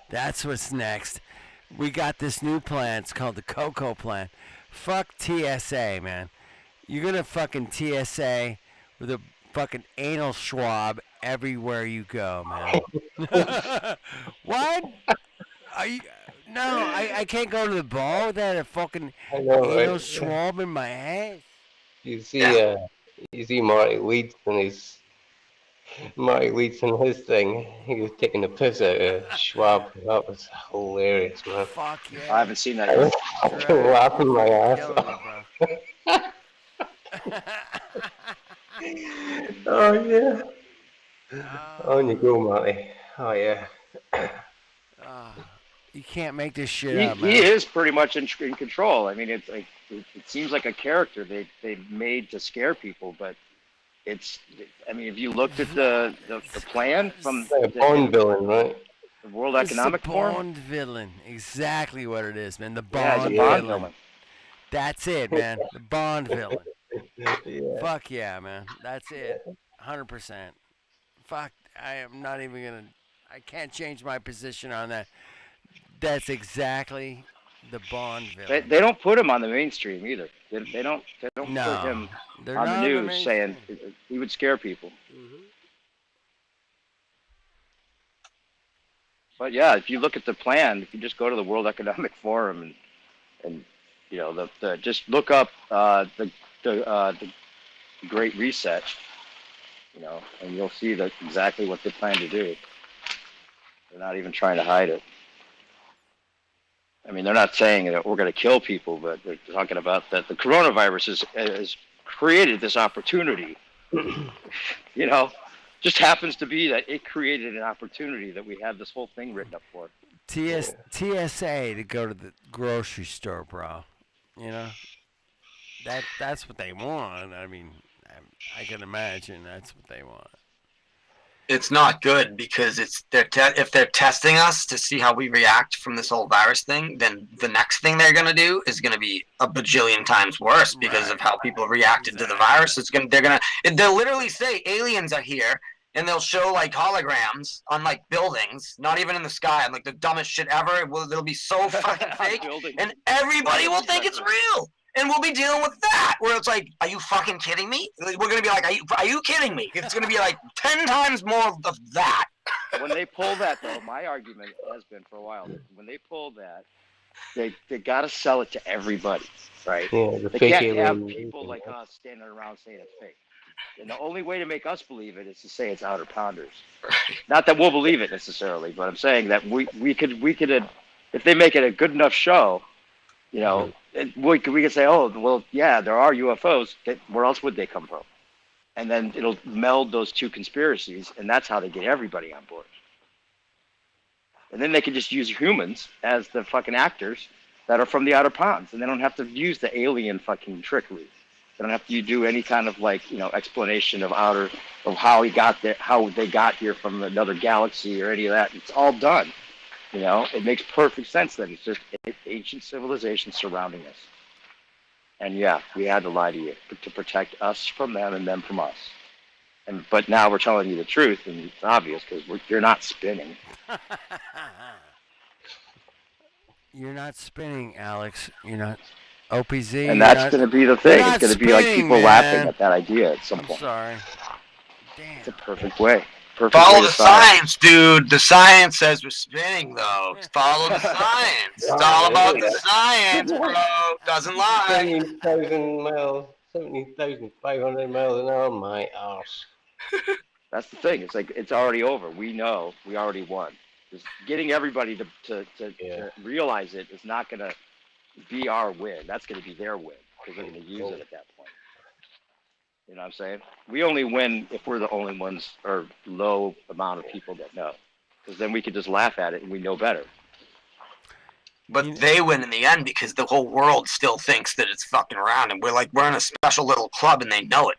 That's what's next. We got this new plan. It's called the Coco plan. Fuck TSA, man. You're gonna fucking TSA with a fucking anal swab everywhere you go, man. What? Are you? No, I can't go to the bar without a fucking I know, anal right? swab in my ass. You see Marty Leeds and his thing. He was taking the piss out of Schwab. That was hilarious, man. Fuck yeah. I haven't seen that I was yet. laughing my ass Killing me, off. Oh yeah. On you go, Marty. Oh yeah. You can't make this shit He, up, man. he is pretty much in control. I mean, it's like it seems like a character they made to scare people, but it's. I mean, if you looked at the plan from Like a Bond villain, right? the World It's Economic the Forum, Bond villain. Exactly what it is, man. The yeah, Bond, he's a Bond villain. villain. That's it, man. The Bond villain. Yeah. Fuck yeah, man. That's it. 100%. Fuck, I am not even gonna. I can't change my position on that. That's exactly the Bond villain. They don't put him on the mainstream either. They don't No, put him they're on not the on the news saying he would scare people. But yeah, if you look at the plan, if you just go to the World Economic Forum and you know the just look up the Great Reset, you know, and you'll see that exactly what they plan to do. They're not even trying to hide it. I mean, they're not saying that we're going to kill people, but they're talking about that the coronavirus has created this opportunity. You know, just happens to be that it created an opportunity that we have this whole thing written up for. TSA to go to the grocery store, bro. You know, that's what they want. I mean, I can imagine that's what they want. It's not good because if they're testing us to see how we react from this whole virus thing, then the next thing they're gonna do is gonna be a bajillion times worse because of how people reacted to the virus. They'll literally say aliens are here, and they'll show like holograms on like buildings, not even in the sky, and like the dumbest shit ever. It'll be so fucking fake, and everybody will think it's real. And we'll be dealing with that, where it's like, are you fucking kidding me? We're gonna be like, are you kidding me? It's gonna be like 10 times more of that. When they pull that, though, my argument has been for a while that when they pull that, they gotta sell it to everybody, right? Yeah, the they fake can't alien. have people like us standing around saying it's fake. And the only way to make us believe it is to say it's outer pounders. Not that we'll believe it necessarily, but I'm saying that we could if they make it a good enough show, you know, we could say, oh, well, yeah, there are UFOs. Where else would they come from? And then it'll meld those two conspiracies, and that's how they get everybody on board. And then they can just use humans as the fucking actors that are from the outer ponds, and they don't have to use the alien fucking trickery. They don't have to do any kind of like, you know, explanation of how he got there, how they got here from another galaxy or any of that. It's all done. You know, it makes perfect sense that it's just ancient civilization surrounding us. And yeah, we had to lie to you to protect us from them and them from us. But now we're telling you the truth, and it's obvious because you're not spinning. You're not spinning, Alex. You're not OPZ. And that's going to be the thing. It's going to be like people laughing at that idea at some point. Sorry. Damn. It's a perfect way. Follow the science, dude. The science says we're spinning, though. Follow the science. It's all about the science, bro. Doesn't lie. 70,000 miles, 70,500 miles an hour, my arse. That's the thing. It's like it's already over. We know. We already won. Just getting everybody to realize it is not going to be our win. That's going to be their win because they're going to use it at that point. You know what I'm saying? We only win if we're the only ones or low amount of people that know, because then we could just laugh at it and we know better. But they win in the end because the whole world still thinks that it's fucking around, and we're in a special little club, and they know it.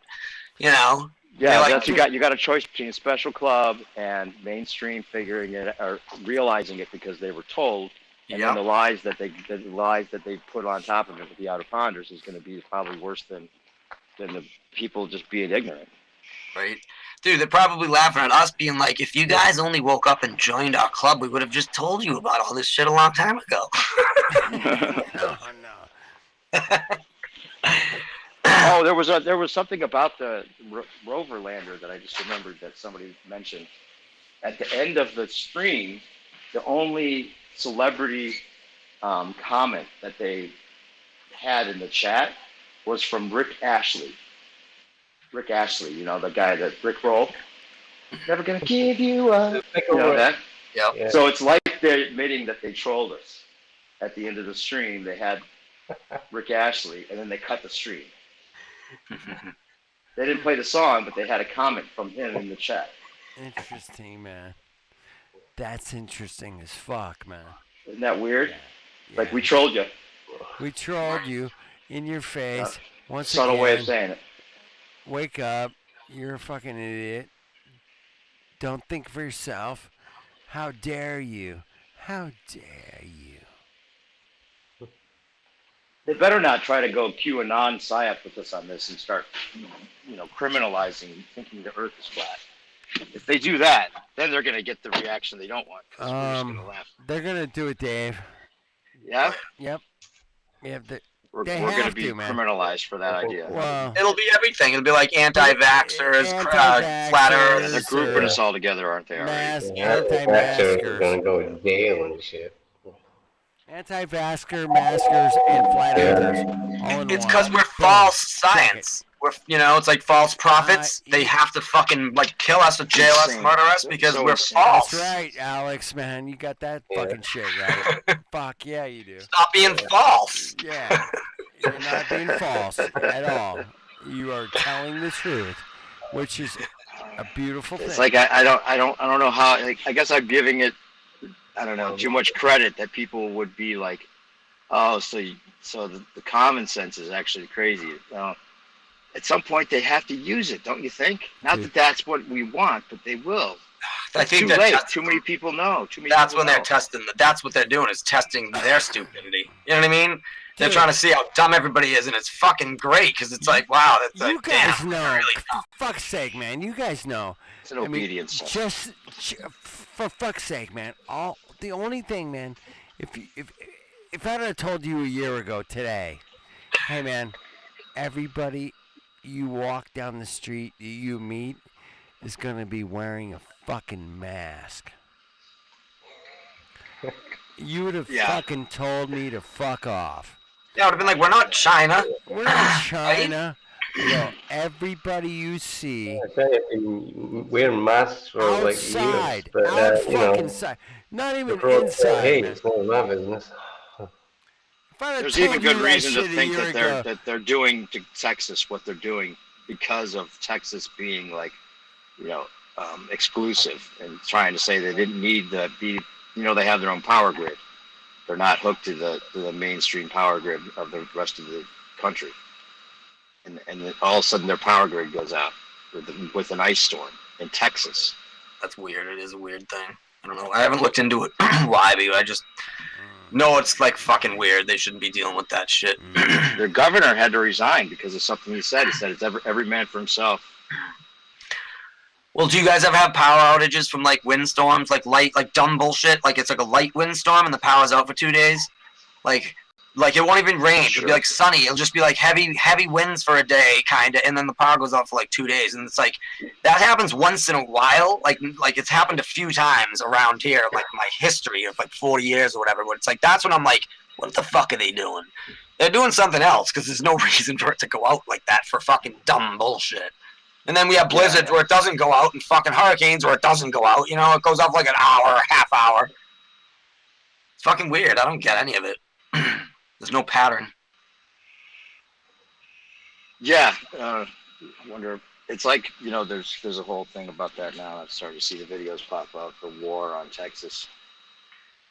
You know? Yeah, like, that's you got a choice between a special club and mainstream figuring it or realizing it because they were told, and then the lies that they put on top of it with the outer ponders is going to be probably worse than the people just being ignorant. Right. Dude, they're probably laughing at us being like, if you guys only woke up and joined our club, we would have just told you about all this shit a long time ago. Oh, there was something about the rover lander that I just remembered that somebody mentioned. At the end of the stream, the only celebrity comment that they had in the chat was from Rick Ashley. Rick Ashley, you know, the guy that Rick Roll. Never gonna give you up. You know that? Yep. So it's like they're admitting that they trolled us. At the end of the stream, they had Rick Ashley, and then they cut the stream. They didn't play the song, but they had a comment from him in the chat. Interesting, man. That's interesting as fuck, man. Isn't that weird? Yeah. Like, we trolled you. We trolled you in your face. Once subtle again, way of saying it. Wake up. You're a fucking idiot. Don't think for yourself. How dare you? How dare you? They better not try to go QAnon psyop with us on this and start, you know, criminalizing, thinking the Earth is flat. If they do that, then they're gonna get the reaction they don't want. 'Cause we're just gonna laugh. They're gonna do it, Dave. Yeah. Yep. Yeah. We're gonna be criminalized for that idea. Well, it'll be everything. It'll be like anti-vaxxers, flat Earth. They're grouping us all together, aren't they? Anti-maskers. Gonna go to jail and shit. Anti-vaxxer, maskers, and flat earthers. It's because we're false science. We're, you know, it's like false prophets. They have to fucking like kill us or jail us, murder us because we're false. That's right, Alex, man. You got that fucking shit right. Fuck yeah, you do. Stop being false. Yeah, you're not being false at all. You are telling the truth, which is a beautiful thing. It's like I don't know how. Like, I guess I'm giving it, I don't know, too much credit that people would be like, oh, so the common sense is actually crazy. At some point, they have to use it, don't you think? Not that that's what we want, but they will. I think too late. Too many people know. That's when they're testing. That's what they're doing, is testing their stupidity. You know what I mean? They're trying to see how dumb everybody is, and it's fucking great because it's like, wow, that's like, you guys damn, know. really For fuck's sake, man. You guys know. It's an obedience. Just for fuck's sake, man. The only thing, man. If I'd have told you a year ago today, hey, man, everybody you walk down the street you meet is gonna be wearing a fucking mask. You would have fucking told me to fuck off. Yeah, I would have been like, we're not China. We're not China. Yo, everybody you see wear masks for outside, like years, but fucking side, not even inside. Hey, it's not my business. There's even good reason to think that they're doing to Texas what they're doing because of Texas being like, you know, exclusive and trying to say they didn't need to be, you know, they have their own power grid. They're not hooked to the mainstream power grid of the rest of the country. And then all of a sudden their power grid goes out with an ice storm in Texas. That's weird. It is a weird thing. I don't know. I haven't looked into it. Why? But I just know it's like fucking weird. They shouldn't be dealing with that shit. Their governor had to resign because of something he said. He said it's every man for himself. Well, do you guys ever have power outages from like windstorms, like dumb bullshit? Like it's like a light windstorm and the power's out for 2 days? Like it won't even rain. It'll be like sunny. It'll just be like heavy winds for a day, kind of, and then the power goes out for like 2 days. And it's like that happens once in a while. Like it's happened a few times around here, like my history of like 40 years or whatever. But it's like that's when I'm like, what the fuck are they doing? They're doing something else because there's no reason for it to go out like that for fucking dumb bullshit. And then we have blizzards where it doesn't go out, and fucking hurricanes where it doesn't go out. You know, it goes off like an hour, half hour. It's fucking weird. I don't get any of it. There's no pattern. Yeah, I wonder. It's like, you know, there's a whole thing about that now. I'm starting to see the videos pop up, the war on Texas.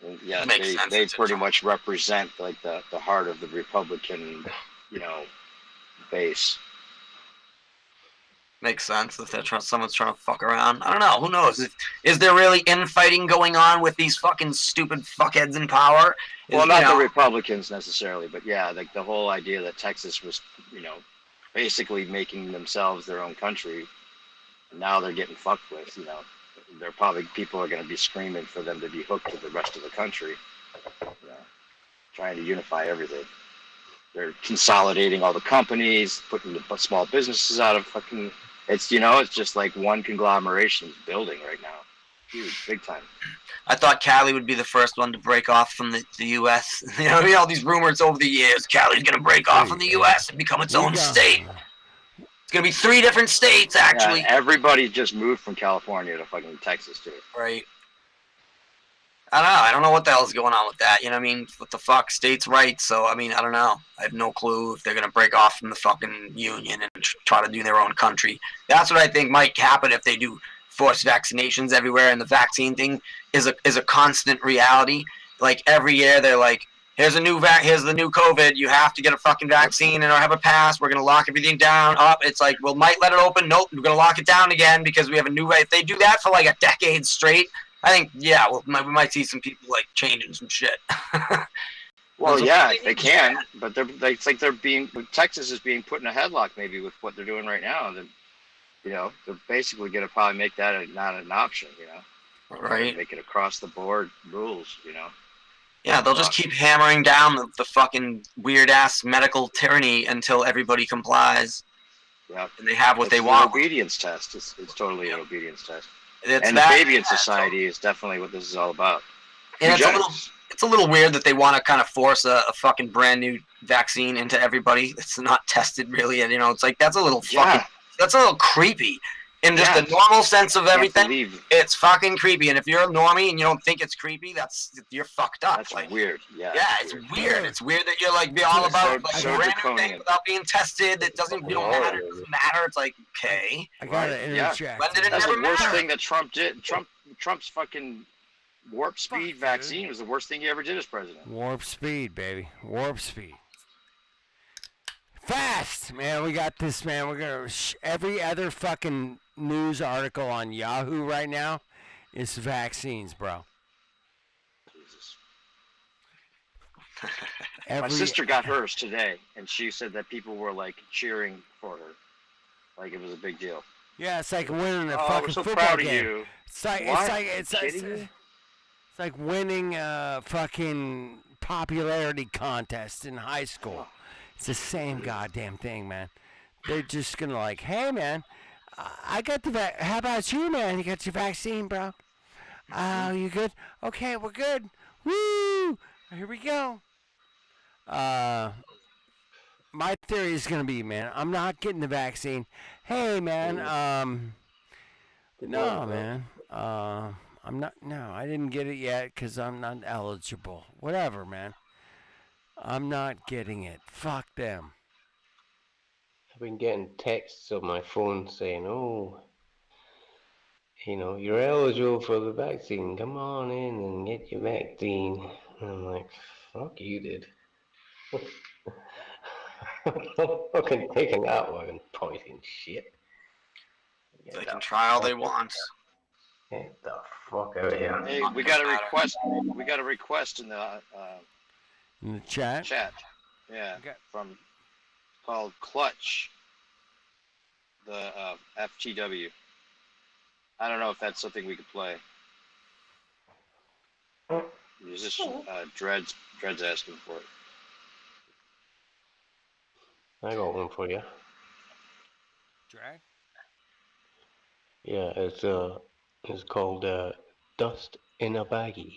And yeah, they pretty much represent like the heart of the Republican, you know, base. Makes sense if someone's trying to fuck around. I don't know. Who knows? Is there really infighting going on with these fucking stupid fuckheads in power? Well, not the Republicans necessarily, but yeah, like the whole idea that Texas was, you know, basically making themselves their own country. And now they're getting fucked with, you know. People are going to be screaming for them to be hooked to the rest of the country. You know, trying to unify everything. They're consolidating all the companies, putting the small businesses out of fucking. It's, you know, it's just like one conglomeration is building right now. Huge, big time. I thought Cali would be the first one to break off from the U.S. You know, all these rumors over the years. Cali's going to break off from the U.S. and become its own state. It's going to be 3 different states, actually. Yeah, everybody just moved from California to fucking Texas, too. Right. I don't know what the hell's going on with that. You know what I mean? What the fuck? States' rights. So, I mean, I don't know. I have no clue if they're going to break off from the fucking union and try to do their own country. That's what I think might happen if they do forced vaccinations everywhere, and the vaccine thing is a constant reality. Like, every year they're like, here's the new COVID. You have to get a fucking vaccine and have a pass. We're going to lock everything down. It's like, we might let it open. Nope, we're going to lock it down again because we have a new way. If they do that for like a decade straight, I think, yeah, we might see some people like changing some shit. Well, yeah, they can, but it's like Texas is being put in a headlock maybe with what they're doing right now. You know, they're basically going to probably make that not an option, you know. Right. Make it across the board rules, you know. Yeah, they'll just keep hammering down the fucking weird-ass medical tyranny until everybody complies. Yeah. And they have what they want. It's an obedience test. It's totally an obedience test. It's and the Fabian Society is definitely what this is all about. And it's a little weird that they want to kind of force a fucking brand new vaccine into everybody that's not tested really. And, you know, it's like, that's a little fucking, that's a little creepy. In just the normal sense of everything, it's fucking creepy. And if you're a normie and you don't think it's creepy, you're fucked up. That's like, weird. Yeah, it's weird. It's weird that you're like, be all about like a brand new thing without being tested. It doesn't, you don't matter. It doesn't matter. It's like, okay. I gotta interject. When did it That's never the worst matter? thing that Trump did. Trump's fucking warp speed vaccine was the worst thing he ever did as president. Warp speed, baby. Warp speed. Fast, man. We got this, man. We're gonna every other fucking news article on Yahoo right now is vaccines, bro. Jesus. My sister got hers today, and she said that people were like cheering for her, like it was a big deal. Yeah, it's like winning a we're fucking so football proud game. of you. It's like winning a fucking popularity contest in high school. It's the same goddamn thing, man. They're just gonna like, hey, man, I got the how about you, man? You got your vaccine, bro? Oh, you good? Okay, we're good. Woo! Here we go. My theory is gonna be, man, I'm not getting the vaccine. Hey, man, no, man, I'm not. No, I didn't get it yet because I'm not eligible. Whatever, man. I'm not getting it. Fuck them. I've been getting texts on my phone saying, oh, you know, you're eligible for the vaccine. Come on in and get your vaccine. And I'm like, fuck you, dude. I'm fucking taking that one poison shit. They can try all they want. Get the fuck out of here. Hey, we got a request. We got a request in the chat. Yeah, from called Clutch, the FTW. I don't know if that's something we could play. Is this Dread's asking for it? I got one for you. Drag? Yeah, it's called Dust in a Baggie.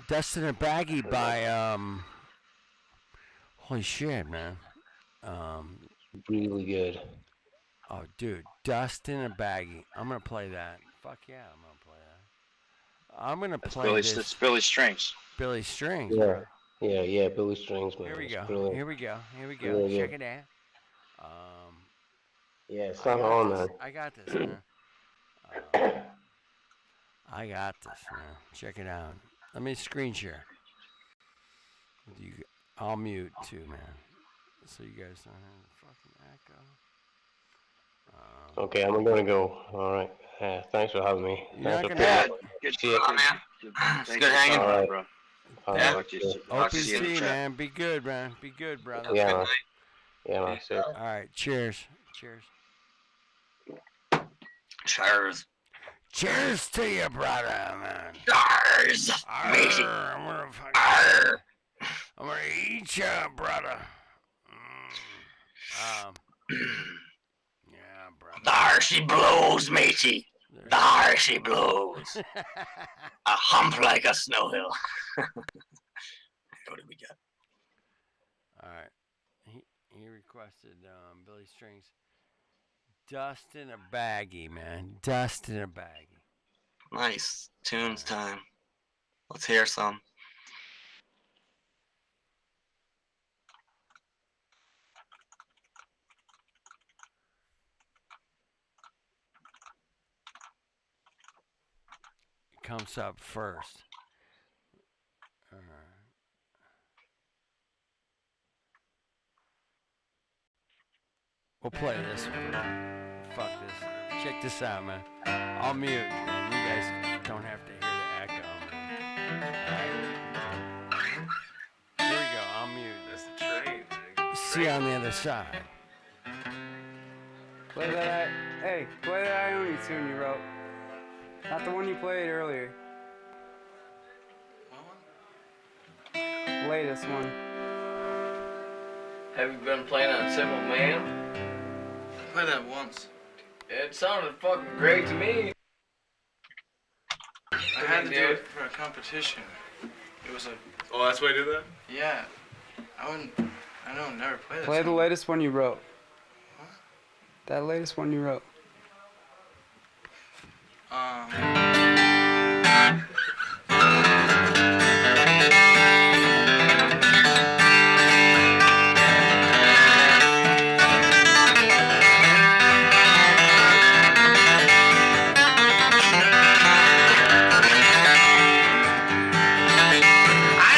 Dust in a Baggie by holy shit, man. Really good. Oh, dude, Dust in a Baggie. I'm gonna play that. Fuck yeah, I'm gonna play I'm gonna That's play this. It's Billy Strings. Billy Strings. Yeah, Bro. yeah, Billy Strings, man. Here we It's go. brilliant. Here we go. Here we go. Really Check good. it out. Yeah, it's I not got on, this. man. I got this, man. I got this, man. Check it out. Let me screen share. I'll mute too, man. So you guys don't have the fucking echo. Okay, I'm gonna go. All right. Yeah, thanks for having me. You're not Thanks gonna. for Good shit. man. It's good hanging. All right. bro. Yeah. Talk to you in the OPC, chat. man. Be good, man. Be good, brother. Yeah, man. Yeah, man. See ya. All right. Cheers. Cheers. Cheers. Cheers to you, brother, man. Cheers. Arr, I'm gonna eat you, brother. Yeah, brother. There she blows, matey. There she blows. A hump like a snow hill. What do we got? All right. He requested Billy Strings. Dust in a baggie, man. Dust in a baggie. Nice. Tunes time. Let's hear some. It comes up first. We'll play this one. Fuck this. Check this out, man. I'll mute, and you guys don't have to hear the echo. Alright? Here we go. I'll mute. That's the train. See you on the other side. Play that. Hey, play that Ione tune you wrote. Not the one you played earlier. Latest one. Have you been playing on Simple Man? I played that once. It sounded fucking great to me. I had to do it for a competition. It was a. Oh, that's why you did that? Yeah. I don't never play that. Play the latest one you wrote. What? That latest one you wrote. I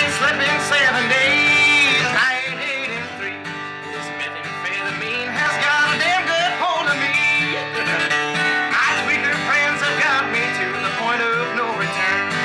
ain't slept in 7 days, I ain't eaten 3. This methamphetamine has got a damn good hold of me. My tweaker friends have got me to the point of no return.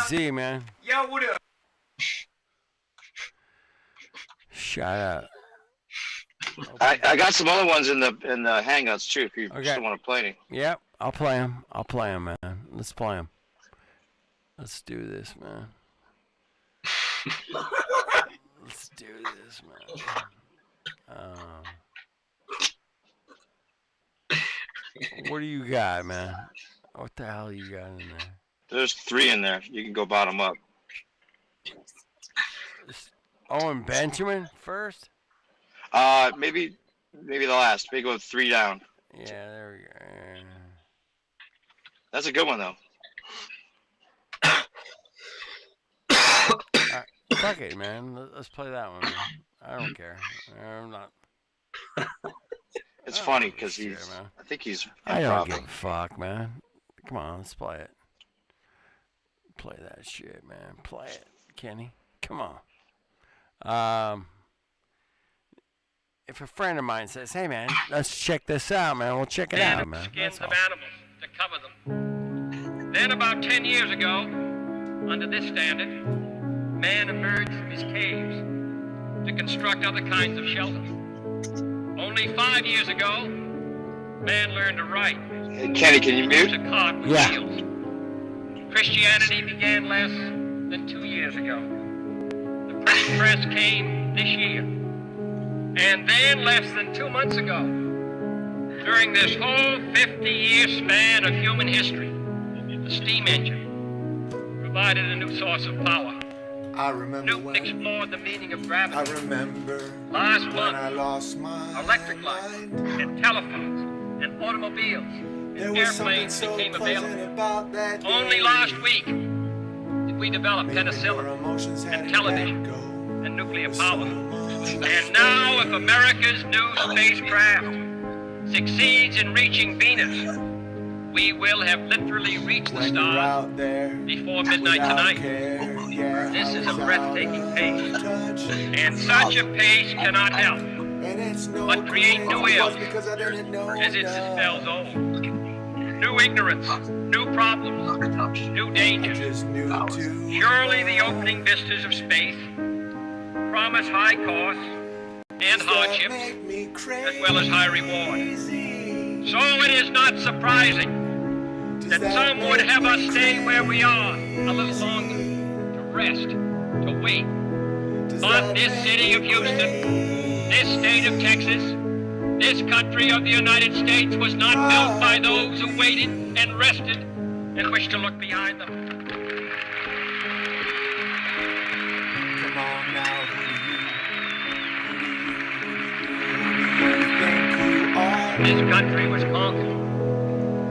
Z, man. Yo, what up? Shut up. I got some other ones in the Hangouts too. If you still want to play any. Yep, I'll play them. I'll play them, man. Let's play them. Let's do this, man. Let's do this, man. What do you got, man? What the hell you got in there? There's 3 in there. You can go bottom up. Owen Benjamin first? Maybe the last. Maybe go 3 down. Yeah, there we go. That's a good one though. Fuck it, man. Let's play that one. Man. I don't care. I'm not. It's funny because I think he's. I don't give a fuck, man. Come on, let's play it. Play that shit, man. Play it, Kenny. Come on. If a friend of mine says, "Hey, man, let's check this out, man," we'll check it out, man. Skins of animals to cover them. Then, about 10 years ago, under this standard, man emerged from his caves to construct other kinds of shelter. Only 5 years ago, man learned to write. Hey, Kenny, can you mute? A cart with wheels. Christianity began less than 2 years ago. The printing press came this year. And then less than 2 months ago, during this whole 50-year span of human history, the steam engine provided a new source of power. I remember Newton explored the meaning of gravity. I remember Last when month, I lost my electric lights and telephones and automobiles and airplanes became available. Only last week did we develop penicillin and television and nuclear power. And now if America's new spacecraft succeeds in reaching Venus, we will have literally reached the stars before midnight tonight. This is a breathtaking pace, and such a pace cannot help but create new ills as it dispels old. New ignorance, new problems, new dangers. Surely the opening vistas of space promise high costs and hardships, as well as high reward. So it is not surprising that some would have us stay where we are a little longer, to rest, to wait. But this city of Houston, this state of Texas, this country of the United States was not built by those who waited and rested and wished to look behind them. Come on now, This country was conquered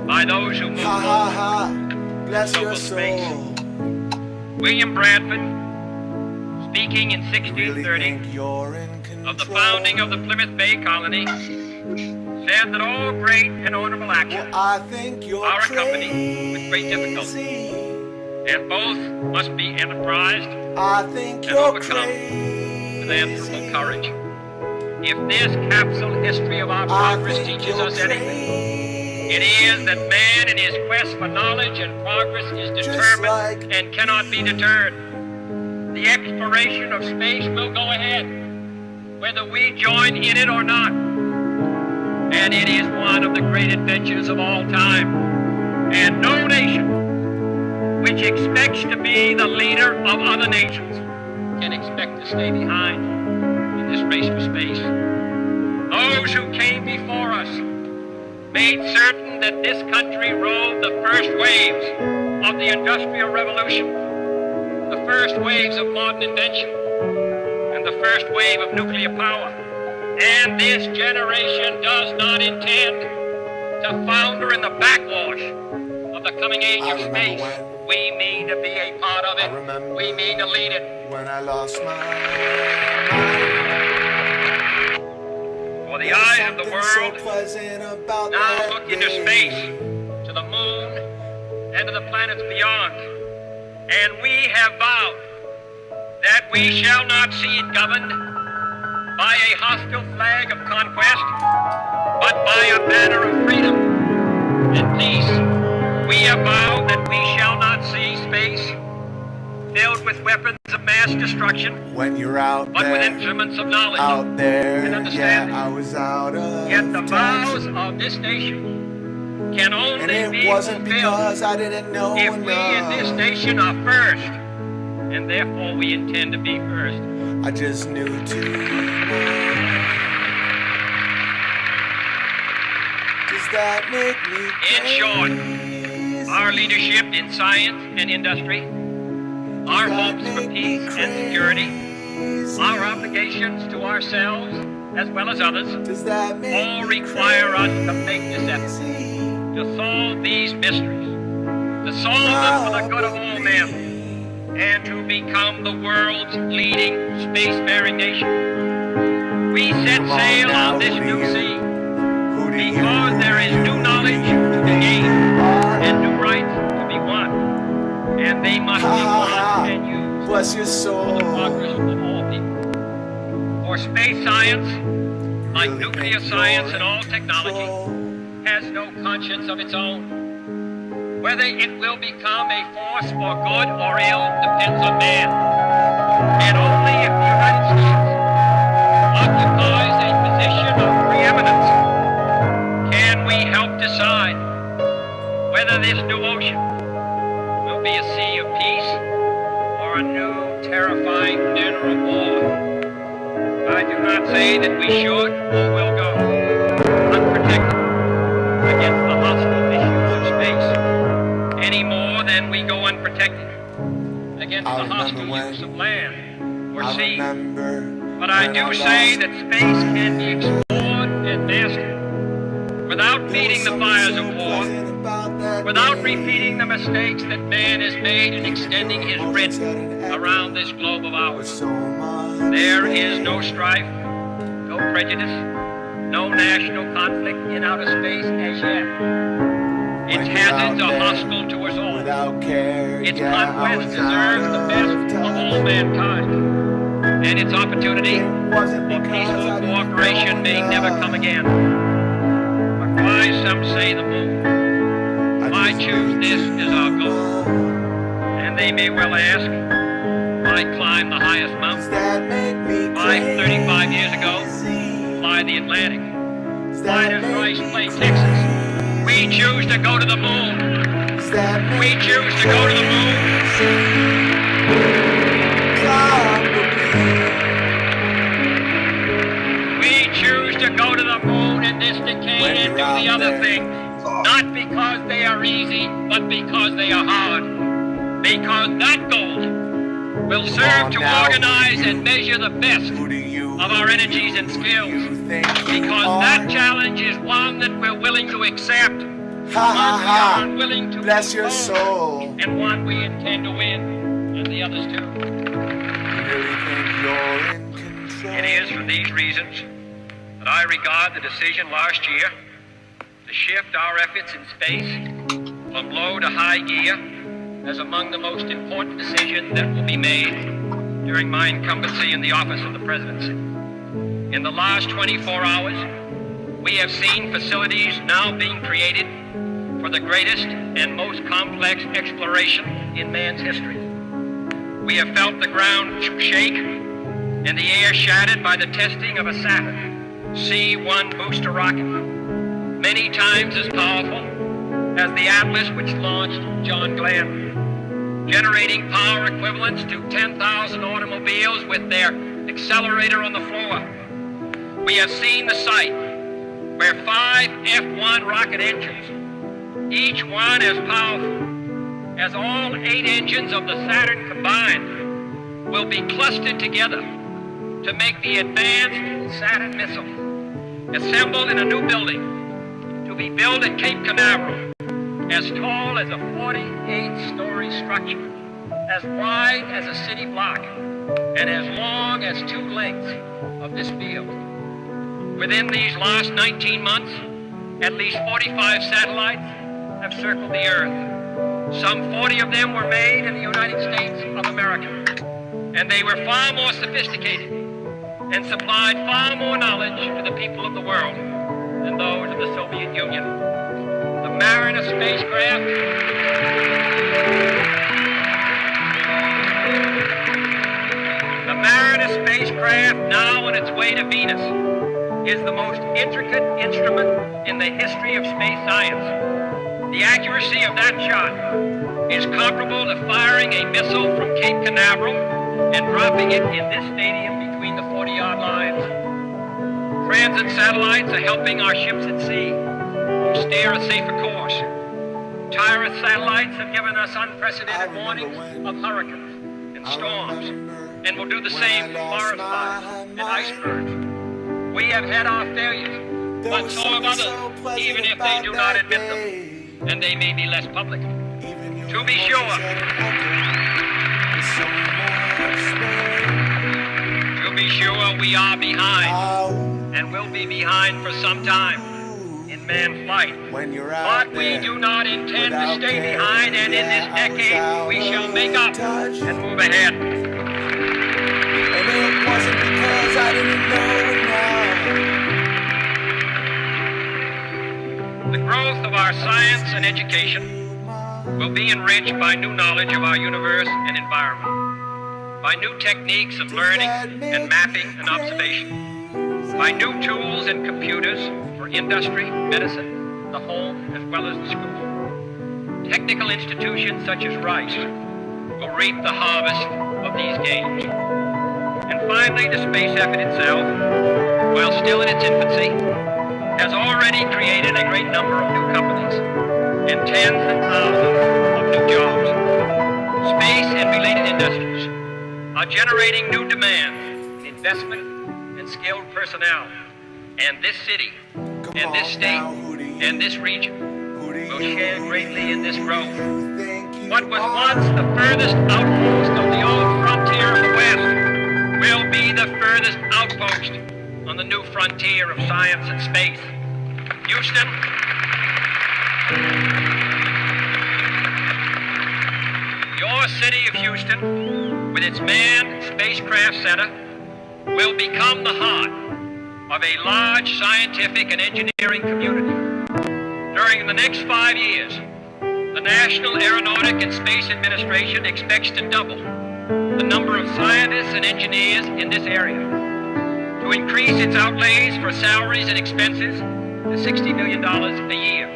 by those who moved bless over space. William Bradford, speaking in 1630 of the founding of the Plymouth Bay Colony, said that all great and honorable actions are accompanied with great difficulty, and both must be enterprised and overcome with answerable courage. If this capsule history of our progress teaches us anything, it is that man in his quest for knowledge and progress is determined and cannot be deterred. The exploration of space will go ahead, whether we join in it or not. And it is one of the great adventures of all time. And no nation which expects to be the leader of other nations can expect to stay behind in this race for space. Those who came before us made certain that this country rode the first waves of the Industrial Revolution, the first waves of modern invention, and the first wave of nuclear power. And this generation does not intend to founder in the backwash of the coming age of space. We mean to be a part of it. We mean to lead it. When I lost my mind. For the eyes of the world now look into space, to the moon, and to the planets beyond. And we have vowed that we shall not see it governed by a hostile flag of conquest, but by a banner of freedom and peace. We have vowed that we shall not see space filled with weapons of mass destruction, When you're out but with there, instruments of knowledge out there, and understanding. yeah, I was out of Yet the vows touch. of this nation can only And it be wasn't fulfilled because I didn't know if we in this enough. nation are first, and therefore we intend to be first. I just knew too much. Does that make me In short, our leadership in science and industry, our hopes for peace and security, our obligations to ourselves as well as others, all require us to make this effort, to solve these mysteries, to solve them for the good of all men, and to become the world's leading spacefaring nation. We set sail on this new sea because there is new knowledge to be gained and new rights to be won, and they must be won and used bless your soul for the progress of all people. For space science, like nuclear science and all technology, has no conscience of its own. Whether it will become a force for good or ill depends on man. And only if the United States occupies a position of preeminence can we help decide whether this new ocean will be a sea of peace or a new terrifying manner of war. I do not say that we should or will go unprotected against the hostile issues of space, any more than we go unprotected against the hostile use of land or sea. But I do say that space can be explored and mastered without feeding the fires of war, without repeating the mistakes that man has made in extending his writ around this globe of ours. There is no strife, no prejudice, no national conflict in outer space as yet. Its hazards are hostile to us all. Its conquest deserves the best of all mankind. And its opportunity for peaceful cooperation may never come again. But why some say the moon? Why choose this as our goal? And they may well ask, why climb the highest mountain? Why 35 years ago, fly the Atlantic? Why does Rice play Texas? We choose to go to the moon. We choose to go to the moon. We choose to go to the moon in this decade and do the other things, not because they are easy, but because they are hard. Because that goal will serve to organize and measure the best of our energies and skills. Because that challenge is one that we're willing to accept, one we are unwilling to bless your soul, and one we intend to win, and the others too. It is for these reasons that I regard the decision last year to shift our efforts in space from low to high gear as among the most important decisions that will be made during my incumbency in the office of the presidency. In the last 24 hours, we have seen facilities now being created for the greatest and most complex exploration in man's history. We have felt the ground shake and the air shattered by the testing of a Saturn C-1 booster rocket, many times as powerful as the Atlas which launched John Glenn, generating power equivalents to 10,000 automobiles with their accelerator on the floor. We have seen the site where 5 F-1 rocket engines, each one as powerful as all 8 engines of the Saturn combined, will be clustered together to make the advanced Saturn missile, assembled in a new building to be built at Cape Canaveral, as tall as a 48-story structure, as wide as a city block, and as long as 2 lengths of this field. Within these last 19 months, at least 45 satellites have circled the Earth. Some 40 of them were made in the United States of America, and they were far more sophisticated and supplied far more knowledge to the people of the world than those of the Soviet Union. The Mariner spacecraft Polaris spacecraft, now on its way to Venus, is the most intricate instrument in the history of space science. The accuracy of that shot is comparable to firing a missile from Cape Canaveral and dropping it in this stadium between the 40-yard lines. Transit satellites are helping our ships at sea steer a safer course. Tyrant satellites have given us unprecedented warnings of hurricanes and storms, and will do the same for forest fires and icebergs. We have had our failures, but so have others, even if they do not admit them, and they may be less public. To be sure, we are behind, and will be behind for some time in manned flight. But we do not intend to stay behind, and in this decade we shall make up and move ahead. And it wasn't because I didn't know it now. The growth of our science and education will be enriched by new knowledge of our universe and environment, by new techniques of learning and mapping and observation, by new tools and computers for industry, medicine, the home, as well as the school. Technical institutions such as Rice will reap the harvest of these gains. And finally, the space effort itself, while still in its infancy, has already created a great number of new companies and tens of thousands of new jobs. Space and related industries are generating new demand, investment, and skilled personnel. And this city, and this state, and this region will share greatly in this growth. What was once the furthest outpost of the old frontier of the West will be the furthest outpost on the new frontier of science and space. Houston, your city of Houston, with its manned spacecraft center, will become the heart of a large scientific and engineering community. During the next 5 years, the National Aeronautic and Space Administration expects to double the number of scientists and engineers in this area, to increase its outlays for salaries and expenses to $60 million a year,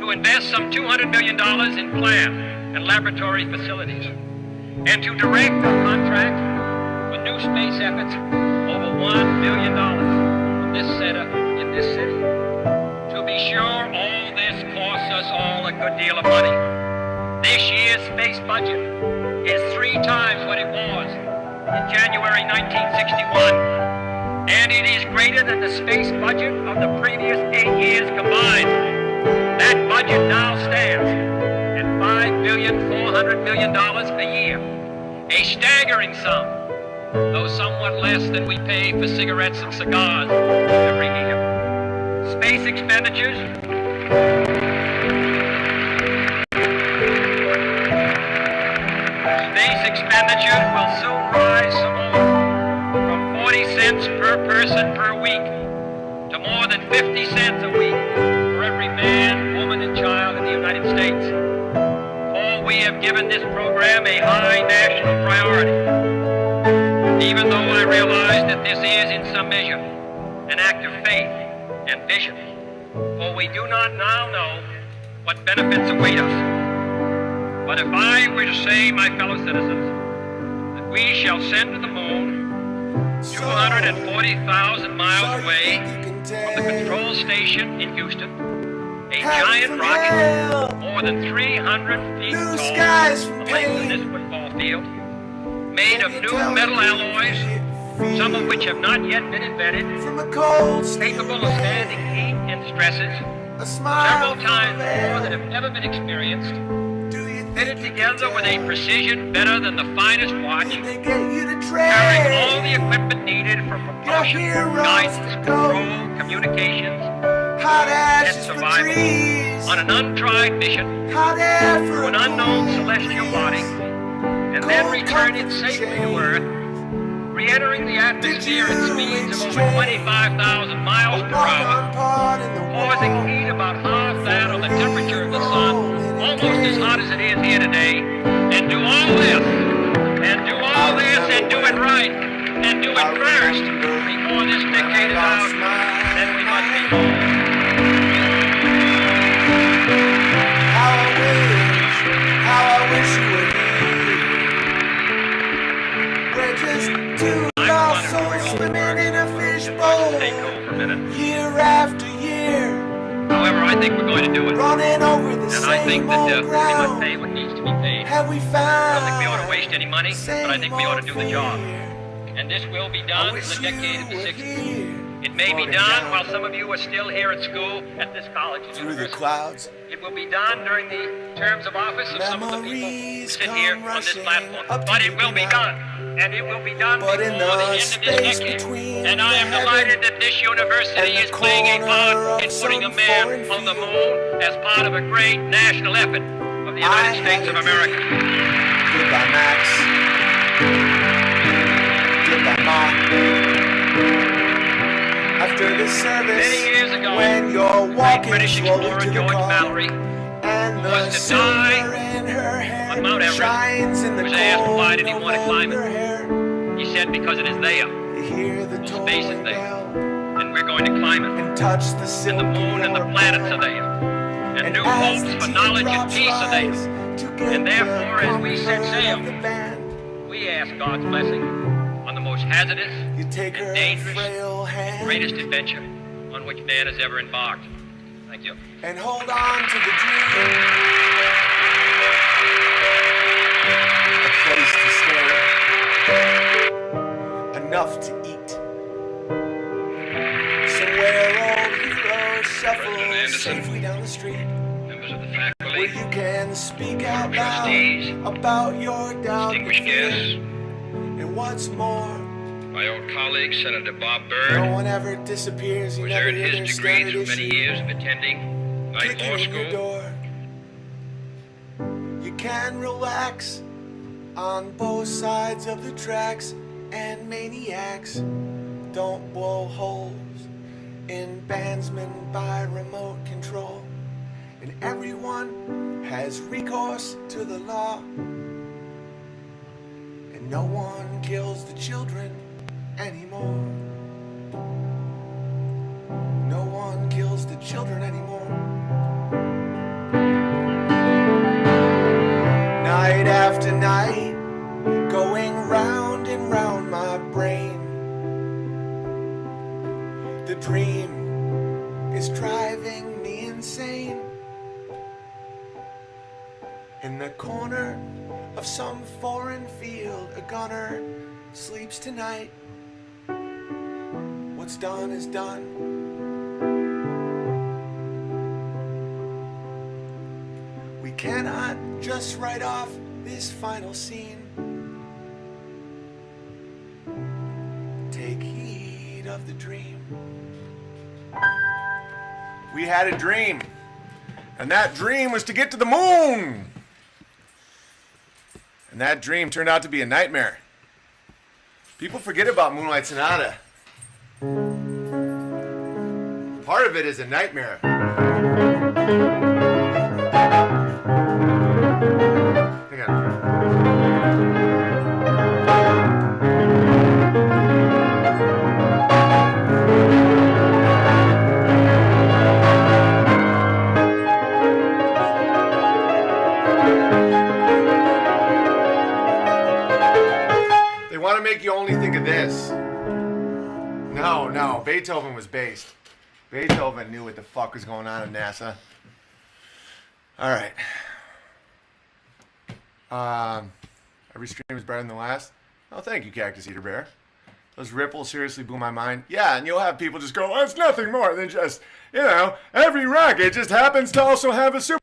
to invest some $200 million in plant and laboratory facilities, and to direct or contract for new space efforts over $1 billion from this center in this city. To be sure, all this costs us all a good deal of money. This year's space budget is 3 times what it was in January 1961, and it is greater than the space budget of the previous 8 years combined. That budget now stands at $5.4 billion a year, a staggering sum, though somewhat less than we pay for cigarettes and cigars every year. Space expenditures will soon rise some more, from 40 cents per person per week to more than 50 cents a week for every man, woman, and child in the United States. For we have given this program a high national priority, even though I realize that this is in some measure an act of faith and vision, for we do not now know what benefits await us. But if I were to say, my fellow citizens, that we shall send to the moon 240,000 miles away from the control station in Houston, a giant rocket more than 300 feet tall, the length of this football field, made of new metal alloys, some of which have not yet been invented, capable of standing heat and stresses several times more than have ever been experienced, fitted together with a precision better than the finest watch, carrying all the equipment needed for propulsion, guidance, control, communications, and survival, on an untried mission through an unknown celestial body, and then return it safely to Earth, re-entering the atmosphere at speeds of over 25,000 miles per hour, causing heat about half that of the temperature of the sun, almost as hot as it is here today, and do all this, and do it right, and do it first before this decade is out, then we must be home. How I wish you were here. We're just two lost souls swimming in a fishbowl, year after year. However, I think we're going to do it. Running over the And same I think that old we must ground. pay what needs to be paid. Have we I found? don't think we ought to waste any money, but I think we ought to do the job. And this will be done in the decade of the 60s. It may be done while some of you are still here at school at this college and Through the university. clouds, It will be done during the terms of office of some of the people who sit here on this platform. But it will be done. And it will be done before the end of this decade. And I am delighted that this university is playing a part in putting a man on the moon as part of a great national effort of the United States of America. Goodbye, Max. Goodbye, Mom. After the service, Many years ago, when you're great walking British slowly explorer to the George car, Mallory and the was to silver die in her hair on Mount Everest, shines in the was asked cold why did he want to climb November it. hair. He said because it is there. You hear the Space is tolling there. bell And we're going to climb it. and touch the And silky the moon and the planets are there. And new as hopes the for knowledge and teardrops peace are there. rise to get And therefore, the as we set comfort sail, of the band, we ask God's blessing on the most hazardous you take her and dangerous frail and hand greatest adventure on which man has ever embarked. Thank you. and hold on to the dream. A place to stay, enough to eat. Somewhere old heroes shuffle safely down the street, Members of the where faculty, you can speak out trustees, loud about your doubt and distinguished fear. guests, And what's more, my old colleague, Senator Bob no Byrd, one ever disappears. You who's never earned hear their his degree standard through many issue years of attending Knight clicking Law in your School. door. You can relax on both sides of the tracks, and maniacs don't blow holes in bandsmen by remote control. And everyone has recourse to the law, and no one kills the children anymore. No one kills the children anymore. Night after night, going round and round my brain. The dream is driving me insane. In the corner of some foreign field, a gunner sleeps tonight. What's done is done. We cannot just write off this final scene. Take heed of the dream. We had a dream, and that dream was to get to the moon. And that dream turned out to be a nightmare. People forget about Moonlight Sonata. Part of it is a nightmare. Hang on. They want to make you only think of this. No, Beethoven was based. Beethoven knew what the fuck was going on at NASA. All right. Every stream is better than the last. Oh, thank you, Cactus Eater Bear. Those ripples seriously blew my mind. Yeah, and you'll have people just go, oh, it's nothing more than just, every rocket just happens to also have a super